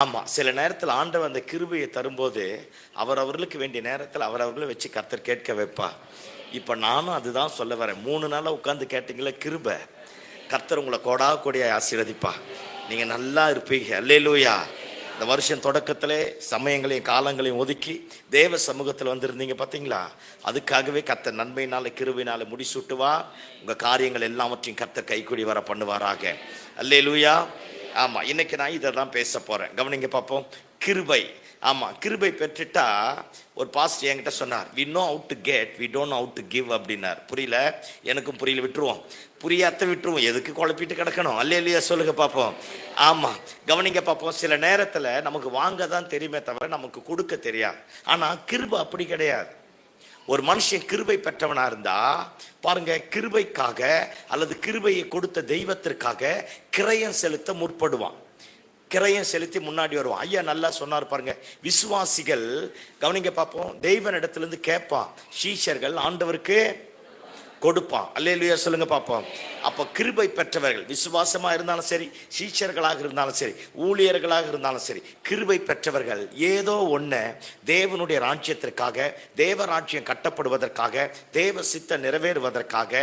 ஆமா, சில நேரத்தில் ஆண்டவர் அந்த கிருபையை தரும்போது அவர்களுக்கு வேண்டிய நேரத்தில் அவர்களை வச்சு கர்த்தர் கேட்க வைப்பா. இப்ப நானும் அதுதான் சொல்ல வரேன். 3 நாளா உட்கார்ந்து கேட்டீங்களா கிருபை, கர்த்தர் உங்களை கோடா கோடியா ஆசீர்வதிப்பா. நீங்க நல்லா இருப்பீங்க. அல்லேலூயா. இந்த வருஷம் தொடக்கத்திலே சமயங்களையும் காலங்களையும் ஒதுக்கி தேவ சமூகத்தில் வந்திருந்தீங்க பார்த்தீங்களா? அதுக்காகவே கர்த்தர் நன்மையினால கிருபையினால முடிசூட்டுவா. உங்க காரியங்கள் எல்லாவற்றையும் கர்த்தர் கைக்கூடி வர பண்ணுவாராக. அல்லேலூயா. ஆமா, இன்னைக்கு நான் இதை தான் பேச போறேன். கவனிங்க பார்ப்போம். கிருபை. ஆமா, கிருபை பெற்றுட்டா ஒரு பாஸ்டர் என்கிட்ட சொன்னார், we know how to get, we don't know how to give அப்படின்னார். புரியல, எனக்கும் புரியல, விட்டுருவோம். புரியாத விட்டுருவோம், எதுக்கு குழப்பிட்டு கிடக்கணும்? அல்லேலூயா சொல்லுங்க பார்ப்போம். ஆமா, கவனிங்க பார்ப்போம். சில நேரத்தில் நமக்கு வாங்க தான் தெரியுமே தவிர நமக்கு கொடுக்க தெரியாது. ஆனா கிருபை அப்படி கிடையாது. ஒரு மனுஷன் கிருபை பெற்றவனா இருந்தா பாருங்க, கிருபைக்காக அல்லது கிருபையை கொடுத்த தெய்வத்திற்காக கிரயம் செலுத்த முற்படுவான். கிரயம் செலுத்தி முன்னாடி வருவான். ஐயா நல்லா சொன்னார் பாருங்க. விசுவாசிகள், கவனிங்க பார்ப்போம், தெய்வனிடத்திலிருந்து கேட்பான், சீஷர்கள் ஆண்டவருக்கு கொடுப்பான். அல்லேலூயா சொல்லுங்க பார்ப்போம். அப்போ கிருபை பெற்றவர்கள் விசுவாசமா இருந்தாலும் சரி, சீஷர்களாக இருந்தாலும் சரி, ஊழியர்களாக இருந்தாலும் சரி, கிருபை பெற்றவர்கள் ஏதோ ஒன்று தேவனுடைய ராஜ்யத்திற்காக, தேவ ராஜ்யம் கட்டப்படுவதற்காக, தேவ சித்த நிறைவேறுவதற்காக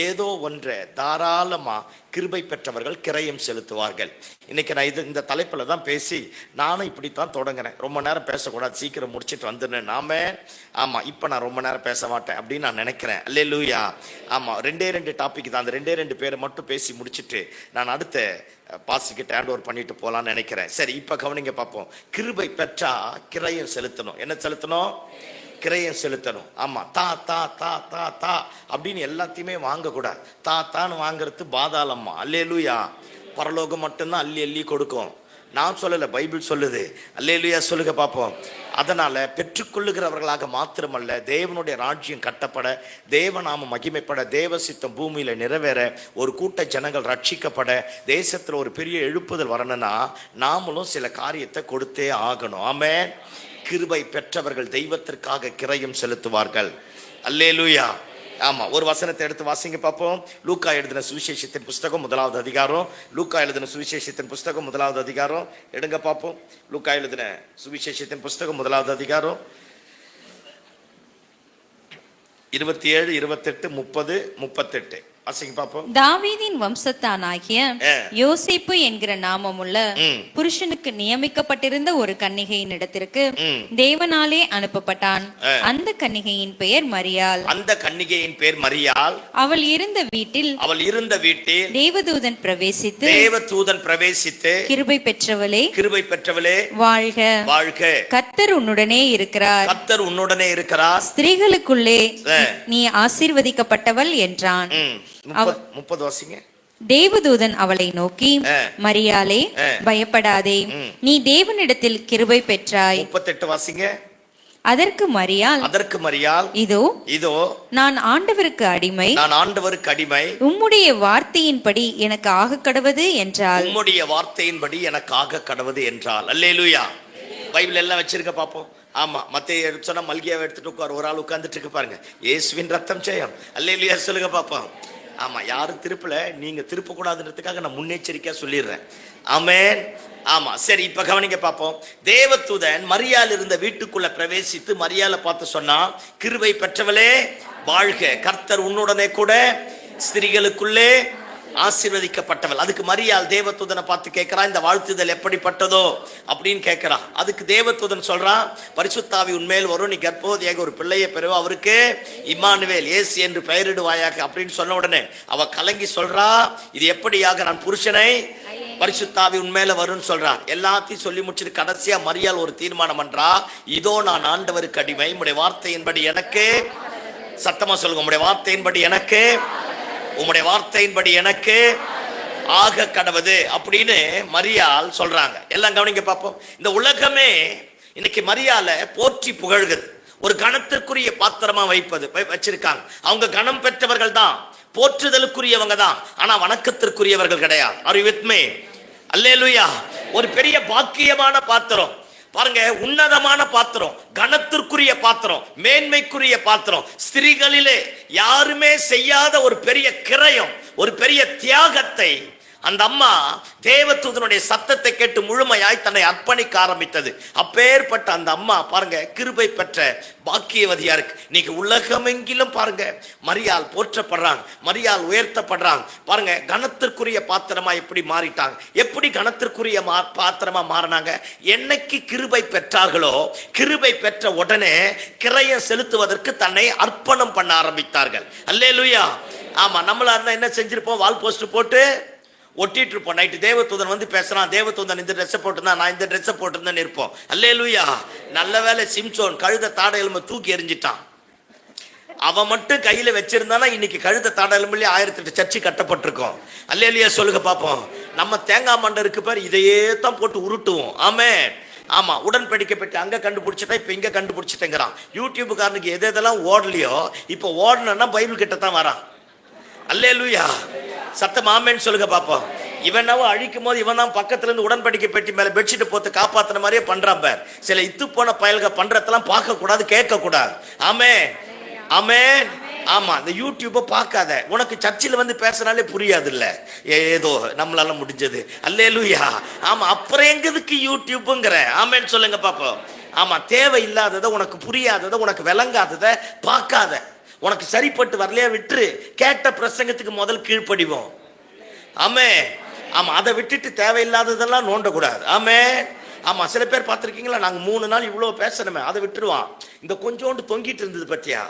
ஏதோ ஒன்றை தாராளமா கிருபை பெற்றவர்கள் கிரயம் செலுத்துவார்கள். இன்னைக்கு நான் இந்த தலைப்புல தான் பேசி நானும் இப்படித்தான் தொடங்குறேன். ரொம்ப நேரம் பேசக்கூடாது, சீக்கிரம் முடிச்சுட்டு வந்துடுறேன் நாம. ஆமா, இப்ப நான் ரொம்ப நேரம் பேச மாட்டேன் அப்படின்னு நான் நினைக்கிறேன். அல்லேலூயா. ஆமா, 2 டாபிக் தான். அந்த 2 பேரை மட்டும் பேசி முடிச்சுட்டு நான் அடுத்த பாஸ்டர்கிட்ட ஹேண்ட் ஓவர் பண்ணிட்டு போலான்னு நினைக்கிறேன். சரி, இப்ப கவனிங்க பார்ப்போம். கிருபை பெற்றா கிரயம் செலுத்தணும். என்ன செலுத்தணும்? கிரயம் செலுத்தணும். ஆமா, தா தா தா தா தா அப்படின்னு எல்லாத்தையுமே வாங்கக்கூடாது. தான்னு வாங்குறது பாதாளம்மா. அல்லேலூயா. பரலோகம் மட்டும்தான் அள்ளி அள்ளி கொடுக்கும். நான் சொல்லல, பைபிள் சொல்லுது. அல்லேலூயா சொல்லுங்க பார்ப்போம். அதனால பெற்றுக்கொள்ளுகிறவர்களாக மாத்திரமல்ல, தேவனுடைய ராஜ்யம் கட்டப்பட, தேவநாமம் மகிமைப்பட, தேவ சித்தம் பூமியில நிறைவேற, ஒரு கூட்ட ஜனங்கள் ரட்சிக்கப்பட, தேசத்துல ஒரு பெரிய எழுப்புதல் வரணும்னா நாமளும் சில காரியத்தை கொடுத்தே ஆகணும். ஆமென். கிருபை பெற்றவர்கள் தெய்வத்திற்காக கிரயம் செலுத்துவார்கள். அல்லேலூயா. ஆமா, ஒரு வசனத்தை எடுத்து வாசிங்க பார்ப்போம். லூக்கா எழுதின சுவிசேஷத்தின் புஸ்தகம் 1வது அதிகாரம். லூக்கா எழுதின சுவிசேஷத்தின் புஸ்தகம் 1வது அதிகாரம் எடுங்க பார்ப்போம். லூக்கா எழுதின சுவிசேஷத்தின் புஸ்தகம் 1வது அதிகாரம் 27, 28, 30, 38 வாசிங்க பார்ப்போம். தாவீதின் வம்சத்தானாகிய யோசேப்பு என்கிற நாமமுள்ள புருஷனுக்கு நியமிக்கப்பட்டிருந்த ஒரு கன்னிகையின் இடத்திற்கு தேவனாலே அனுப்பப்பட்டான். அந்த கன்னிகையின் பெயர் மரியாள். அந்த கன்னிகையின் பெயர் மரியாள். அவள் இருந்த வீட்டில் தேவதூதன் பிரவேசித்து கிருபை பெற்றவளே வாழ்க வாழ்க, கர்த்தர் உன்னுடனே இருக்கிறார், ஸ்திரீகளுக்குள்ளே நீ ஆசீர்வதிக்கப்பட்டவள் என்றான். 30 வாசிங்க. தேவதூதன் அவளை நோக்கி, மரியாளே பயப்படாதே, நீ தேவனிடத்தில் கிருபை பெற்றாய். 38 வாசிங்க. அதற்கு மரியாள், இதோ நான் ஆண்டவருக்கு அடிமை, உம்முடைய வார்த்தையின்படி எனக்கு ஆக கடவது என்றாள். அல்லேலூயா. பைபிள் எல்லாம் வச்சிருக்க பாப்போம். ஆமா, மத்தேயு சொன்னா மல்கியாவை எடுத்துட்டு உட்கார். ஒரு ஆள் உட்கார்ந்துட்டு இருக்கு பாருங்க. இயேசுவின் ரத்தம் ஜெயம். அல்லேலூயா சொல்லுங்க பாப்போம். ஆமா, யாரும் திருப்பல, நீங்க திருப்ப கூடாதுன்றதுக்காக நான் முன்னெச்சரிக்கையா சொல்லிடுறேன். ஆமென். ஆமா, சரி, இப்ப கவனிங்க பார்ப்போம். தேவதூதன் மரியாள் இருந்த வீட்டுக்குள்ள பிரவேசித்து மரியாளை பார்த்து சொன்னா, கிருபை பெற்றவளே வாழ்க, கர்த்தர் உன்னுடனே கூட ஸ்திரீகளுக்குள்ளே ஆசீர்வதிக்கப்பட்டவள். அதுக்கு மரியாள் தேவதூதனை பார்த்து கேட்கிறா, இந்த வாழ்த்துதல் எப்படிப்பட்டதோ அப்படின்னு கேட்கிறா. அதுக்கு தேவதூதன் சொல்றான், பரிசுத்தாவி உன்மேல் வரும், நீ கர்ப்பவதியாக ஒரு பிள்ளையை பெறுவ, அவருக்கு இம்மானுவேல், இயேசு என்று பெயரிடுவாயாக அப்படின்னு சொன்ன உடனே அவ கலங்கி சொல்றா, இது எப்படியாக நான் புருஷனை பரிசுத்தாவி உண்மையில வரும்னு சொல்றார். எல்லாத்தையும் சொல்லி முடிச்சுட்டு கடைசியா மரியாள் ஒரு தீர்மானம் பண்றா, இதோ நான் ஆண்டவருக்கு அடிமை, உம்முடைய வார்த்தையின்படி எனக்கு, சத்தமா சொல்லுங்க, உம்முடைய வார்த்தையின்படி எனக்கு ஆக கடவது அப்படின்னு மரியாள் சொல்றாங்க. எல்லாம் கவனிங்க பார்ப்போம். இந்த உலகமே இன்னைக்கு மரியாளை போற்றி புகழ்கிறது, ஒரு கணத்திற்குரிய பாத்திரமா வச்சிருக்காங்க. அவங்க கணம் பெற்றவர்கள் தான், போற்றுதலுக்குரியவங்க தான், ஆனா வணக்கத்திற்குரியவர்கள் கிடையாது. Are you with me? அல்லேலூயா. ஒரு பெரிய பாக்கியமான பாத்திரம் பாருங்க, உன்னதமான பாத்திரம், கனத்திற்குரிய பாத்திரம், மேன்மைக்குரிய பாத்திரம், ஸ்திரீகளிலே யாருமே செய்யாத ஒரு பெரிய கிரயம், ஒரு பெரிய தியாகத்தை அந்த அம்மா தேவதூதனுடைய சத்தத்தை கேட்டு முழுமையாய் தன்னை அர்ப்பணிக்க ஆரம்பித்தது. அப்பேற்பட்ட அந்த அம்மா பாருங்க, கிருபை பெற்ற பாக்கியவதியா இருக்கு. இன்னைக்கு உலகமெங்கிலும் பாருங்க மரியாள் போற்றப்படுறாங்க, மரியாள் உயர்த்தப்படுறாங்க. பாருங்க, கனத்திற்குரிய பாத்திரமா எப்படி மாறிட்டாங்க, எப்படி கனத்திற்குரிய பாத்திரமா மாறினாங்க. என்னைக்கு கிருபை பெற்றார்களோ, கிருபை பெற்ற உடனே கிரயம் செலுத்துவதற்கு தன்னை அர்ப்பணம் பண்ண ஆரம்பித்தார்கள். அல்லேலூயா. ஆமா, நம்மளா இருந்தா என்ன செஞ்சிருப்போம்? வால் போஸ்ட் போட்டு ஒட்டிட்டு இருப்போம். நைட்டு தேவதூதன் வந்து பேசுறான், தேவதூதன் இந்த ட்ரெஸ்ஸை போட்டிருந்தா, நான் இந்த ட்ரெஸ்ஸை போட்டிருந்தேன்னு இருப்போம். அல்லேலூயா. நல்ல வேலை சிம்சோன் கழுத தாடை எலும்பை தூக்கி எறிஞ்சிட்டான். அவன் மட்டும் கையில வச்சிருந்தானா இன்னைக்கு கழுத தாடை எலும்புலயே 1008 சர்ச்சு கட்டப்பட்டிருக்கும். அல்லேலூயா சொல்லுங்க பாப்போம். நம்ம தேங்காய் மண்டை இருக்கு பாரு, இதையே தான் போட்டு உருட்டுவோம். ஆமென். ஆமா, உடன்படிக்கை பெற்று அங்க கண்டுபிடிச்சிட்டா இப்ப இங்க கண்டுபிடிச்சிட்டேங்கிறான். யூடியூபுக்காரனுக்கு எது எதெல்லாம் ஓடலையோ இப்போ ஓடணும்னா பைபிள் கிட்ட தான் வரான். அல்லேலூயா. சத்தம் ஆமென் சொல்லுங்க பாப்போம். இவனாவோ அழிக்கும் போது இவன் தான் பக்கத்துல இருந்து உடன்படிக்கை பெட்டி மேல பெட்ஷீட் போட்டு காப்பாத்தின மாதிரியே பண்றான் பார். சில இத்து போன பயல்க பண்றதெல்லாம் பார்க்க கூடாது, கேட்க கூடாது. ஆமென், ஆமென். ஆமா, இந்த யூடியூப்பை பார்க்காத. உனக்கு சர்ச்சில் வந்து பேசினாலே புரியாது இல்ல, ஏதோ நம்மளால முடிஞ்சது. அல்லேலூயா. ஆமா, அப்புறம் எங்கதுக்கு யூடியூப்புங்கிற? ஆமென் சொல்லுங்க பாப்போம். ஆமா, தேவை இல்லாததை, உனக்கு புரியாததை, உனக்கு விளங்காததை பார்க்காத. உனக்கு சரிப்பட்டு வரலையா விட்டுரு. கேட்ட பிரசங்கத்துக்கு முதல் கீழ்ப்படிவோம். ஆமே. ஆமா, அதை விட்டுட்டு தேவையில்லாததெல்லாம் நோண்டக்கூடாது. ஆமே. ஆமா, சில பேர் பார்த்துருக்கீங்களா, நாங்கள் 3 நாள் இவ்வளோ பேசணுமே அதை விட்டுருவான். இந்த கொஞ்சோண்டு தொங்கிட்டு இருந்தது பத்தியா,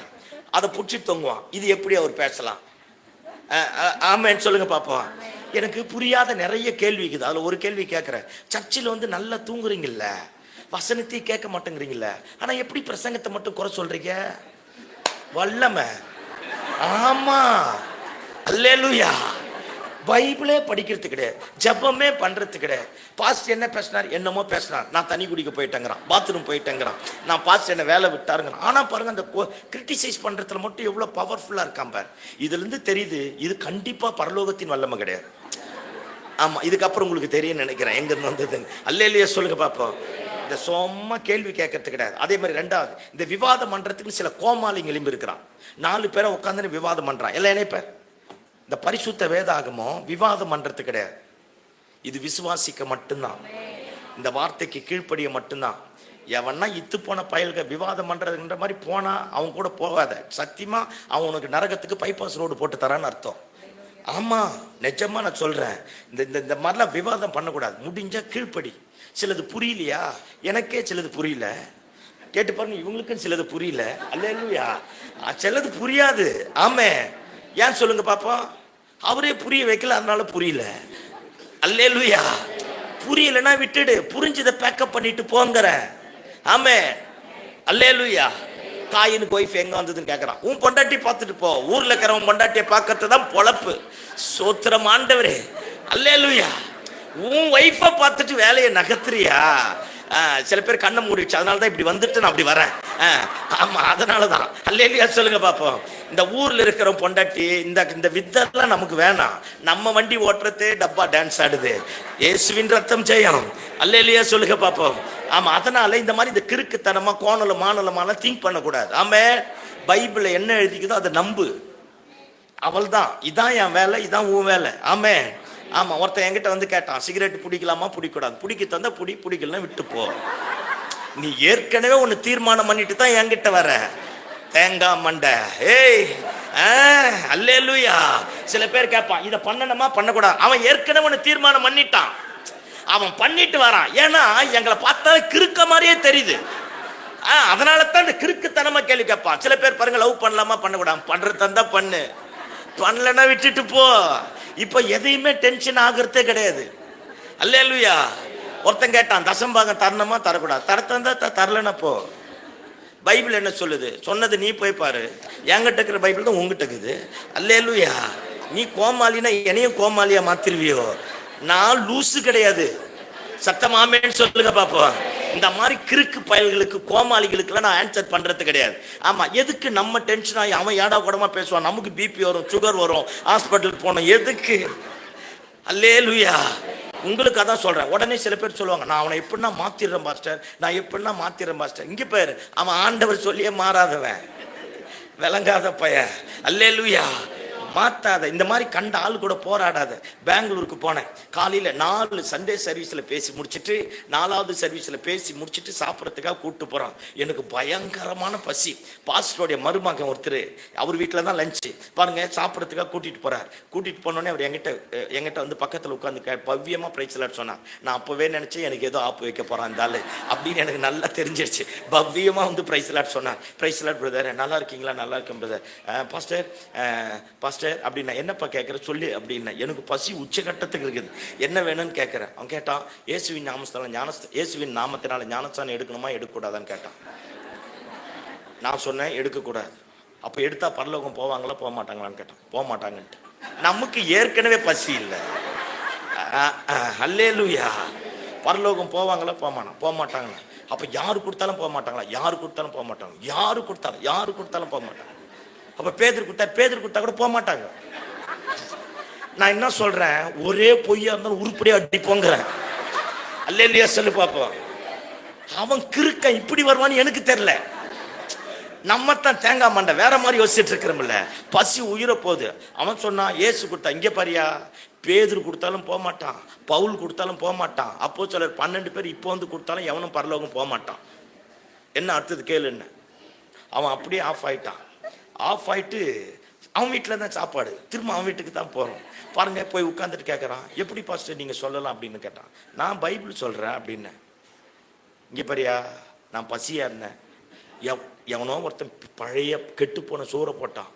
அதை பிடிச்சி தொங்குவான். இது எப்படி அவர் பேசலாம்? ஆமேன்னு சொல்லுங்க பாப்போம். எனக்கு புரியாத நிறைய கேள்வி இருக்குது. அதில் ஒரு கேள்வி கேட்குறேன். சர்ச்சில் வந்து நல்லா தூங்குறீங்கல்ல, வசனத்தையும் கேட்க மாட்டேங்கிறீங்கள, ஆனால் எப்படி பிரசங்கத்தை மட்டும் குறை சொல்றீங்க? வல்லமை. ஆமா, அல்லேலூயா. பைபிளே படிக்கிறது கிடையாது, ஜெபமே பண்றது கிடையாது. பாஸ்ட் என்ன பேசினார், என்னமோ பேசினார். நான் தண்ணி குடிக்க போயிட்டேங்கிறான், பாத்ரூம் போயிட்டேங்கிறான். நான் பாஸ்ட் என்ன வேலை விட்டாருங்கிறான். ஆனா பாருங்க, அந்த கிரிட்டிசைஸ் பண்றதுல மட்டும் எவ்வளவு பவர்ஃபுல்லா இருக்கான் பாரு. இதுல இருந்து தெரியுது, இது கண்டிப்பா பரலோகத்தின் வல்லமை கிடையாது. ஆமா, இதுக்கப்புறம் உங்களுக்கு தெரியும் நினைக்கிறேன் எங்க இருந்து வந்தது. அல்லேலூயா சொல்லுங்க பாப்போம். இந்த சும்மா கேள்வி கேட்கறது கிடையாது. அதே மாதிரி ரெண்டாவது, இந்த விவாதம் பண்றதுக்கு சில கோமாளிங்க எலும்பி இருக்கிறான். 4 பேரை உட்காந்து விவாதம் பண்றான். எல்லாம் இணைப்பேன். இந்த பரிசுத்த வேதாகமம் விவாதம் பண்றது கிடையாது. இது விசுவாசிக்க மட்டும்தான், இந்த வார்த்தைக்கு கீழ்ப்படிய மட்டும்தான். எவன்னா இத்து போன பயல்க விவாதம் பண்றதுன்ற மாதிரி போனா அவன் கூட போகாத. சத்தியமா அவன் உனக்கு நரகத்துக்கு பைபாஸ் ரோடு போட்டு தரான்னு அர்த்தம். ஆமா, நிஜமா நான் சொல்றேன். இந்த மாதிரிலாம் விவாதம் பண்ணக்கூடாது. முடிஞ்சா கீழ்ப்படி. சிலது புரியலையா? எனக்கே சிலது புரியல. கேட்டு பாருங்க, இவங்களுக்கும் சிலது புரியல. அல்லேலூயா. சிலது புரியாது. ஆமே, ஏன் சொல்லுங்க பாப்போம். அவரே புரிய வைக்கல, அதனால புரியல. அல்லேலூயா. புரியலன்னா விட்டுடு, புரிஞ்சதை பேக்கப் பண்ணிட்டு போங்கிற. ஆமே, அல்லேலூயா. காயினுக்கு ஒய்ஃப் எங்க வந்ததுன்னு கேட்கறான். உன் பொண்டாட்டி பார்த்துட்டு போ. ஊர்ல இருக்கிறவன் பொண்டாட்டியை பார்க்கறது தான் பொழப்பு. சோத்திரம் ஆண்டவரே. அல்லேலூயா. உன் ஒய்ஃபை பார்த்துட்டு வேலையை நகர்த்துறியா? சில பேர் கண்ணை மூடிடுச்சு, அதனாலதான் இப்படி வந்துட்டு நான் அப்படி வரேன். ஆமா, அதனாலதான். அல்லேலூயா சொல்லுங்க பாப்போம். இந்த ஊர்ல இருக்கிற பொண்டாட்டி இந்த வித்தெல்லாம் நமக்கு வேணாம். நம்ம வண்டி ஓட்டுறது, டப்பா டான்ஸ் ஆடுது. இயேசுவின் ரத்தம் ஜெயம். அல்லேலூயா சொல்லுங்க பாப்போம். ஆமா, அதனால இந்த மாதிரி இந்த கிறுக்குத்தனமா கோணல மானலமான திங்க் பண்ணக்கூடாது. ஆமே, பைபிள்ல என்ன எழுதிக்குதோ அதை நம்பு. அவள் தான், இதான் என் வேலை, இதான் உன் வேலை. ஆமே. ஆமா, ஒருத்தன் என்கிட்ட வந்து கேட்டான், சிகரெட் பிடிக்கலாமா பிடிக்கூடாது. பிடிக்க தந்தா பிடி, பிடிக்கலாம் விட்டு போ. நீ ஏற்கனவே ஒன்னு தீர்மானம் பண்ணிட்டு தான் என்கிட்ட வர தேங்காய் மண்டை. ஏய், அல்லேலூயா. சில பேர் கேட்பான், இதை பண்ணணுமா பண்ணக்கூடாது. அவன் ஏற்கனவே ஒன்னு தீர்மானம் பண்ணிட்டான், அவன் பண்ணிட்டு வரான். ஏன்னா எங்களை பார்த்தா கிறுக்க மாதிரியே தெரியுது. அதனால தான் இந்த கிறுக்குத்தனமா கேள்வி கேட்பான். சில பேர் பாருங்க, லவ் பண்ணலாமா பண்ணக்கூடாது. பண்றது தந்தா பண்ணு, பண்ணலன்னா விட்டுட்டு போ. இப்ப எதையுமே டென்ஷன் ஆகுறதே கிடையாது. அல்லேலூயா. ஒருத்தன் கேட்டான், தசம்பாகம் தரணுமா தரக்கூடாது. தரத்தந்தா தரலன்னா போ. பைபிள் என்ன சொல்லுது? சொன்னது நீ போய் பாரு. என்கிட்ட இருக்கிற பைபிள் தான் உங்ககிட்ட இருக்குது. அல்லேலூயா. நீ கோமாளினா என்னையும் கோமாளியா மாத்திருவியோ? நான் லூசு கிடையாது. சத்தமாமேன்னு சொல்லுங்க பாப்போம். இந்த மாதிரி கிறுக்கு பயல்களுக்கு, கோமாளிகளுக்குலாம் நான் ஆன்சர் பண்றது கிடையாது. ஆமா, எதுக்கு நம்ம டென்ஷன் ஆகி அவன் ஏடா கூடமா பேசுவான், நமக்கு பிபி வரும், சுகர் வரும், ஹாஸ்பிட்டலுக்கு போனோம், எதுக்கு? அல்லேலூயா. உங்களுக்கு அதான் சொல்றேன். உடனே சில பேர் சொல்லுவாங்க, நான் அவனை எப்படின்னா மாத்திடுறேன் பாஸ்டர், நான் எப்படின்னா மாத்திடுறேன் பாஸ்டர். இங்க பேர் அவன் ஆண்டவர் சொல்லியே மாறாதவன், விளங்காத பையன். அல்லேலூயா. மாத்தாத. இந்த மாதிரி கண்ட ஆள் கூட போராடாத. பெங்களூருக்கு போனேன். காலையில் 4 சண்டே சர்வீஸில் பேசி முடிச்சுட்டு 4வது சர்வீஸில் பேசி முடிச்சுட்டு சாப்பிட்றதுக்காக கூப்பிட்டு போகிறான். எனக்கு பயங்கரமான பசி. பாஸ்டருடைய மருமகன் ஒருத்தர், அவர் வீட்டில் தான் லஞ்சு பாருங்க, சாப்பிட்றதுக்காக கூட்டிகிட்டு போகிறார். கூட்டிகிட்டு போனோடனே அவர் எங்கிட்ட வந்து பக்கத்தில் உட்காந்து பவ்யமாக பிரைஸ்லாட் சொன்னார். நான் அப்போவே நினச்சேன் எனக்கு ஏதோ ஆப்பு வைக்க போகிறான் இந்த ஆள் அப்படின்னு எனக்கு நல்லா தெரிஞ்சிருச்சு. பவ்யமாக வந்து பிரைஸ்லாட் சொன்னார். பிரைஸ்லாட் பிரதர், நல்லா இருக்கீங்களா? நல்லா இருக்கேன் பிரதர். பாஸ்டர் பாஸ்டர் அப்படின்னா, என்னப்பா கேட்குற சொல்லு அப்படின்னா. எனக்கு பசி உச்சகட்டத்துக்கு இருக்குது, என்ன வேணும்னு கேட்குறேன். அவன் கேட்டான், இயேசுவின் இயேசுவின் நாமத்தினால ஞானஸ்தானம் எடுக்கணுமா எடுக்கக்கூடாதான்னு கேட்டான். நான் சொன்னேன் எடுக்கக்கூடாது. அப்போ எடுத்தா பரலோகம் போவாங்களா போக மாட்டாங்களான்னு கேட்டான். போக மாட்டாங்கன்ட்டு. நமக்கு ஏற்கனவே பசி இல்லை. அல்லேலூயா. பரலோகம் போவாங்களா போக மாட்டாங்களா? அப்போ யாரு கொடுத்தாலும் போக மாட்டாங்களா? யாரு கொடுத்தாலும் போக மாட்டாங்க. யாரு கொடுத்தாலும் போக மாட்டாங்க. அப்போ பேதுரு கொடுத்தா கூட போக மாட்டாங்க. நான் என்ன சொல்றேன், ஒரே பொய்யா இருந்தாலும் உருப்படியா அடிப்போங்கிறேன். அல்லேலூயா சொல்லு பாப்போம். அவன் கிறுக்க இப்படி வருவான்னு எனக்கு தெரியல. நம்ம தான் தேங்காய் மண்டை வேற மாதிரி யோசிச்சுட்டு இருக்கிறோம்ல. பசி உயிர போகுது. அவன் சொன்னான், ஏசு கொடுத்தா. இங்கே பாரியா, பேதுரு கொடுத்தாலும் போக மாட்டான், பவுல் கொடுத்தாலும் போக மாட்டான், அப்போஸ்தலர் 12 பேர் இப்போ வந்து கொடுத்தாலும் எவனும் பரலோகம் போக மாட்டான். என்ன அடுத்தது கேளுன்னு. அவன் அப்படியே ஆஃப் ஆயிட்டு அவன் வீட்டில் தான் சாப்பாடு. திரும்ப அவன் வீட்டுக்கு தான் போகிறோம். பாருங்க, போய் உட்காந்துட்டு கேட்குறான், எப்படி பாஸ்டர் நீங்கள் சொல்லலாம் அப்படின்னு கேட்டான். நான் பைபிள் சொல்கிறேன் அப்படின்னு. இங்கே பாரியா, நான் பசியாக இருந்தேன். எவனோ ஒருத்தன் பழைய கெட்டு போன சோறை போட்டான்,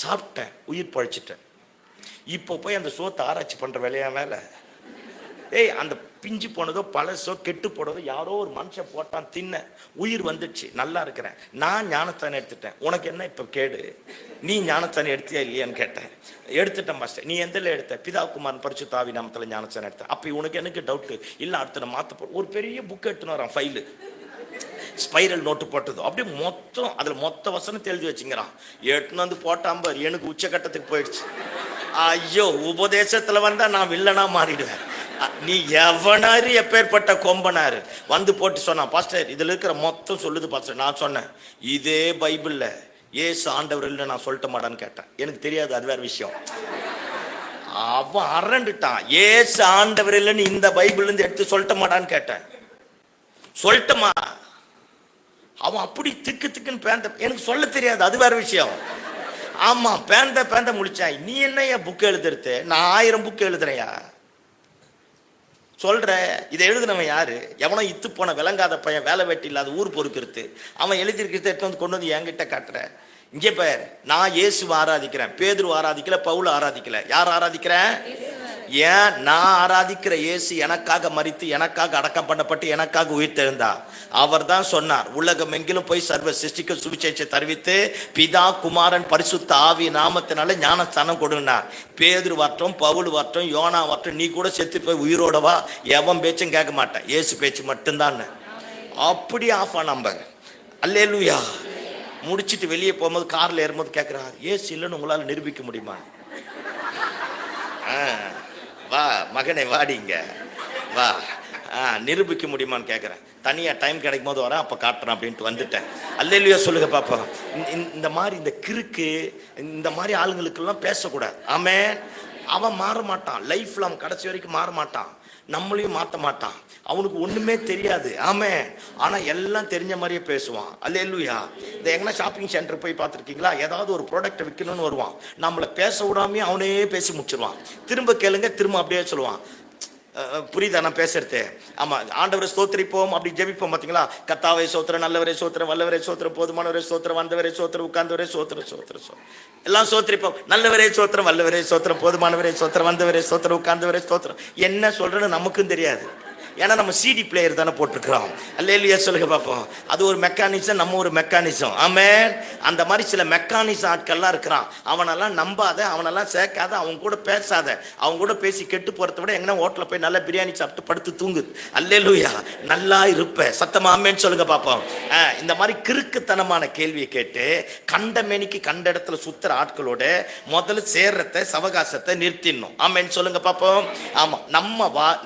சாப்பிட்டேன், உயிர் பழிச்சிட்டேன். இப்போ போய் அந்த சோத்தை ஆராய்ச்சி பண்ணுற வேலையா வேலை? அந்த பிஞ்சு போனதோ பழசோ கெட்டு போனதோ யாரோ ஒரு மனுஷன் போட்டான், தின்ன, உயிர் வந்துடுச்சு, நல்லா இருக்கிறேன். நான் ஞானஸ்தானம் எடுத்துட்டேன். உனக்கு என்ன இப்போ கேடு? நீ ஞானஸ்தானம் எடுத்தியா இல்லையான்னு கேட்டேன். எடுத்துட்டேன் மாஸ்டர். நீ எந்தில் எடுத்த? பிதா குமாரன் பரிசுத்த ஆவி நாமத்தில் ஞானஸ்தானம் எடுத்தேன். அப்போ உனக்கு எனக்கு டவுட்டு இல்லை, அடுத்த நான் மாற்ற போ. ஒரு பெரிய புக் எடுத்துன்னு வரான், ஃபைலு, ஸ்பைரல் நோட்டு போட்டது. அப்படியே மொத்தம் அதில் மொத்த வசனத்தை எழுதி வச்சுங்கிறான். எடுத்துன்னு வந்து போட்டாம்பர், எனக்கு உச்சக்கட்டத்துக்கு போயிடுச்சு. ஐயோ, உபதேசத்தில் வந்தால் நான் வில்லனா மாறிடுவேன். நீ எவனாரு எப்பேற்பட்ட கொம்பனாரு வந்து போட்டு சொன்னான், பாஸ்டர் இதில் இருக்கிற மொத்தம் சொல்லுது பாஸ்டர். நான் சொன்னேன், இதே பைபிளில் ஏசு ஆண்டவர் இல்லை நான் சொல்லிட்ட மாட்டான்னு கேட்டேன். எனக்கு தெரியாது, அது வேற விஷயம். அவன் அரண்டுட்டான், ஏசு ஆண்டவர் இல்லைன்னு இந்த பைபிள்ல இருந்து எடுத்து சொல்லிட்ட மாட்டான்னு கேட்டேன். சொல்லட்டுமா? அவன் அப்படி திக்குன்னு பேந்த. எனக்கு சொல்ல தெரியாது, அது வேற விஷயம். ஆமா, பேந்த முடிச்சான். நீ என்னையா புக் எழுதுறது? நான் 1000 புக் எழுதுறையா சொல்ற. இதை எழுதுனவன் யாரு? எவனோ இத்து போன விளங்காத பையன், வேலை வெட்டி இல்லாத ஊர் பொறுக்கிறது. அவன் எழுதிருக்கிறத எடுத்து வந்து கொண்டு வந்து என்கிட்ட காட்டுற. இங்கே பேர், நான் இயேசுவை ஆராதிக்கிறேன். பேதுரு ஆராதிக்கல, பவுல் ஆராதிக்கல. யார் ஆராதிக்கிறேன்? ஏன் நான் ஆராதிக்கிற இயேசு எனக்காக மரித்து, எனக்காக அடக்கம் பண்ணப்பட்டு, எனக்காக உயிர்த்தெழுந்தா. அவர் தான் சொன்னார், உலகம் எங்கிலும் போய் சர்வ சிருஷ்டிக்கு சுவிசேஷத்தை தெரிவித்து பிதா குமாரன் பரிசுத்த ஆவி நாமத்தினால ஞானஸ்தானம் கொடுனார். பேதுரு வரட்டும், பவுல் வரட்டும், யோனா வரட்டும், நீ கூட செத்து போய் உயிரோடவா, எவன் பேச்சும் கேட்க மாட்டேன், இயேசு பேச்சு மட்டும்தான். அப்படி ஆஃபா நம்பர். அல்லேலூயா. முடிச்சுட்டு வெளியே போகும்போது கார்ல ஏறும்போது கேட்கிறார், இயேசு இல்லைன்னு உங்களால நிரூபிக்க முடியுமா? வா மகனை, வாடிங்க வா, நிரூபிக்க முடியுமான்னு கேட்குறேன். தனியாக டைம் கிடைக்கும் போது வரேன், அப்போ காட்டுறேன் அப்படின்ட்டு வந்துட்டேன். அல்லேலூயா சொல்லுங்க பாப்பா. இந்த மாதிரி இந்த கிறுக்கு இந்த மாதிரி ஆளுங்களுக்கெல்லாம் பேசக்கூடாது. ஆமென். அவன் மாற மாட்டான், லைஃப்ல அவன் கடைசி வரைக்கும் மாற மாட்டான், நம்மளையும் மாற்ற மாட்டான். அவனுக்கு ஒன்றுமே தெரியாது. ஆமென். ஆனால் எல்லாம் தெரிஞ்ச மாதிரியே பேசுவான். அல்லேலூயா. இந்த எங்கன்னா ஷாப்பிங் சென்டர் போய் பார்த்துருக்கீங்களா? ஏதாவது ஒரு ப்ராடக்ட்டை விற்கணும்னு வருவான், நம்மளை பேச விடாமே அவனே பேசி முடிச்சிருவான். திரும்ப கேளுங்க, திரும்ப அப்படியே சொல்லுவான். புரியுதா நான் பேசுறது? ஆமா, ஆண்டவரை ஸ்தோத்திரிப்போம் அப்படி ஜெபிப்போம் பார்த்தீங்களா? கர்த்தாவே ஸ்தோத்திரம், நல்லவரே ஸ்தோத்திரம், வல்லவரே ஸ்தோத்திரம், போதுமானவரே ஸ்தோத்திரம், வந்தவரே ஸ்தோத்திரம், உட்கார்ந்தவரே ஸ்தோத்திரம், எல்லாம் ஸ்தோத்திரிப்போம். நல்லவரே ஸ்தோத்திரம், வல்லவரே ஸ்தோத்திரம், போதுமானவரே ஸ்தோத்திரம், வந்தவரே ஸ்தோத்திரம், உட்கார்ந்தவரே ஸ்தோத்திரம். என்ன சொல்றேன்னு நமக்கும் தெரியாது. ஏன்னா நம்ம சிடி பிளேயர் தானே போட்டிருக்கிறோம். அல்லேலூயா சொல்லுங்க பார்ப்போம். அது ஒரு மெக்கானிசம், நம்ம ஒரு மெக்கானிசம். ஆமென். அந்த மாதிரி சில மெக்கானிசம் ஆட்கள்லாம் இருக்கிறான். அவனெல்லாம் நம்பாத, அவனெல்லாம் சேர்க்காத, அவங்க கூட பேசாத. அவங்க கூட பேசி கெட்டு போகிறத விட எங்கன்னா ஹோட்டலில் போய் நல்லா பிரியாணி சாப்பிட்டு படுத்து தூங்குது. அல்லேலூயா. நல்லா இருப்ப சத்தமா ஆமென் சொல்லுங்க பார்ப்போம். இந்த மாதிரி கிறுக்குத்தனமான கேள்வியை கேட்டு கண்டமேனிக்கு கண்ட இடத்துல சுத்துற ஆட்களோட முதல்ல சேர்றத சவகாசத்தை நிறுத்திடணும். ஆமென் சொல்லுங்க பார்ப்போம். ஆமா,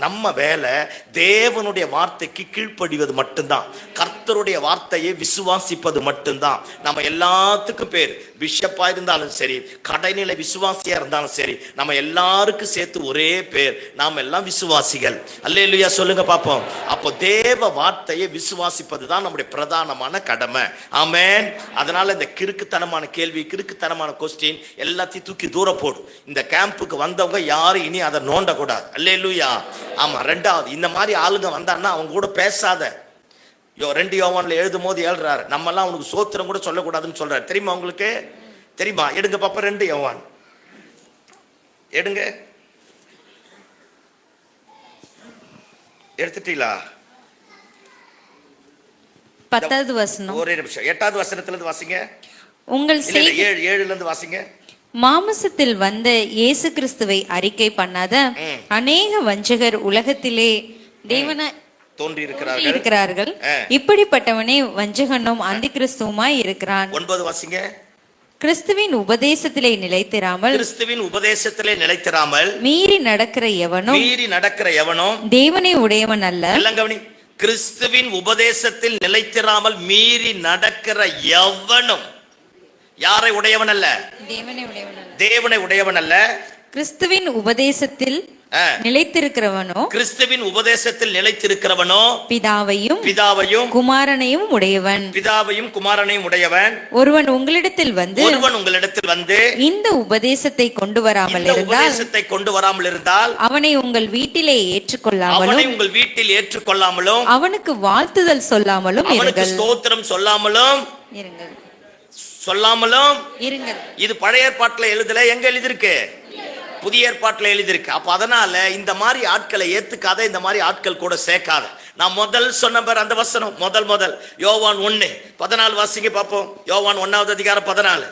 நம்ம வேலை தேவனுடைய வார்த்தைக்கு கீழ்ப்படிவது மட்டும்தான், கர்த்தருடைய வார்த்தையை விசுவாசிப்பது மட்டும்தான். நம்ம எல்லாத்துக்கும் பேர், பிஷப்பா இருந்தாலும் சரி, கடைநிலை விசுவாசியா இருந்தாலும் சரி, நம்ம எல்லாருக்கும் சேர்த்து ஒரே பேர், நாம் எல்லாம் விசுவாசிகள். அல்லேலூயா சொல்லுங்க பாப்போம். அப்போ தேவ வார்த்தையை விசுவாசிப்பது தான் நம்முடைய பிரதானமான கடமை. ஆமென். அதனால இந்த கிறுக்குத்தனமான கேள்வி, கிறுக்குத்தனமான கொஸ்டின் எல்லாத்தையும் தூக்கி தூர போடும். இந்த கேம்புக்கு வந்தவங்க யாரும் இனி அதை நோண்ட கூடாது. அல்லேலூயா. ஆமா. ரெண்டாவது, இந்த மாதிரி ஆளுங்க வந்தான்னா அவங்க கூட பேசாத. 2 யோவான்ல எழுதும் போது எழுறாரு, நம்ம எல்லாம் அவனுக்கு சோத்திரம் கூட சொல்லக்கூடாதுன்னு சொல்றாரு. தெரியுமா உங்களுக்கு? தெரியுமா? எடுங்க பாப்பா 2 யோவான் எடுங்க. எடுத்துட்டீங்களா? 10வது வசனம். ஒரே நிமிஷம். 8வது வசனத்துல இருந்து வாசிங்க. உங்கள் 7ல இருந்து வாசிங்க. மாம்சத்தில் வந்த இயேசு கிறிஸ்துவை அறிக்கை பண்ணாத அநேக வஞ்சகர் உலகத்திலே தேவனா தோன்றி இருக்கிறார்கள். இப்படிப்பட்டவனே வஞ்சகனும் அந்தி கிறிஸ்துவுமாய் இருக்கிறான். 9 வாசிங்க. கிறிஸ்துவின் உபதேசத்திலே நிலைத்திராமல், கிறிஸ்துவின் உபதேசத்திலே நிலைத்திராமல் மீறி நடக்கிற எவனும் தேவனை உடையவன் அல்ல. எல்லாம் கவனி. கிறிஸ்துவின் உபதேசத்தில் நிலைத்திராமல் மீறி நடக்கிற எவனும் யாரை உடையவன் அல்ல? தேவனை உடையவன் அல்ல. கிறிஸ்துவின் உபதேசத்தில் நிலைத்திருக்கிறவனோ, கிறிஸ்துவின் உபதேசத்தில் நிலைத்திருக்கிறவனோ பிதாவையும் குமாரனையும் உடையவன். பிதாவையும் குமாரனையும் உடையவன். ஒருவன் உங்களிடத்தில் வந்து இந்த உபதேசத்தை கொண்டு வராமல் இருந்தால் அவனை உங்கள் வீட்டிலே ஏற்றுக்கொள்ளாமலும் அவனுக்கு வாழ்த்துதல் சொல்லாமலும் ஸ்தோத்திரம் சொல்லாமலும் இருங்கள். இது பழைய ஏற்பாட்டில் எழுதல, எங்க எழுதிருக்கு? புதிய ஏற்பாட்டில் எழுதிருக்கு. அப்ப அதனால இந்த மாதிரி ஆட்களை ஏத்துக்காத, இந்த மாதிரி ஆட்கள் கூட சேர்க்காத. நான் முதல் சொன்ன பேர் அந்த வசனம் முதல் யோவான் 1:14 வாசிங்க பார்ப்போம். யோவான் 1வது அதிகாரம் 14.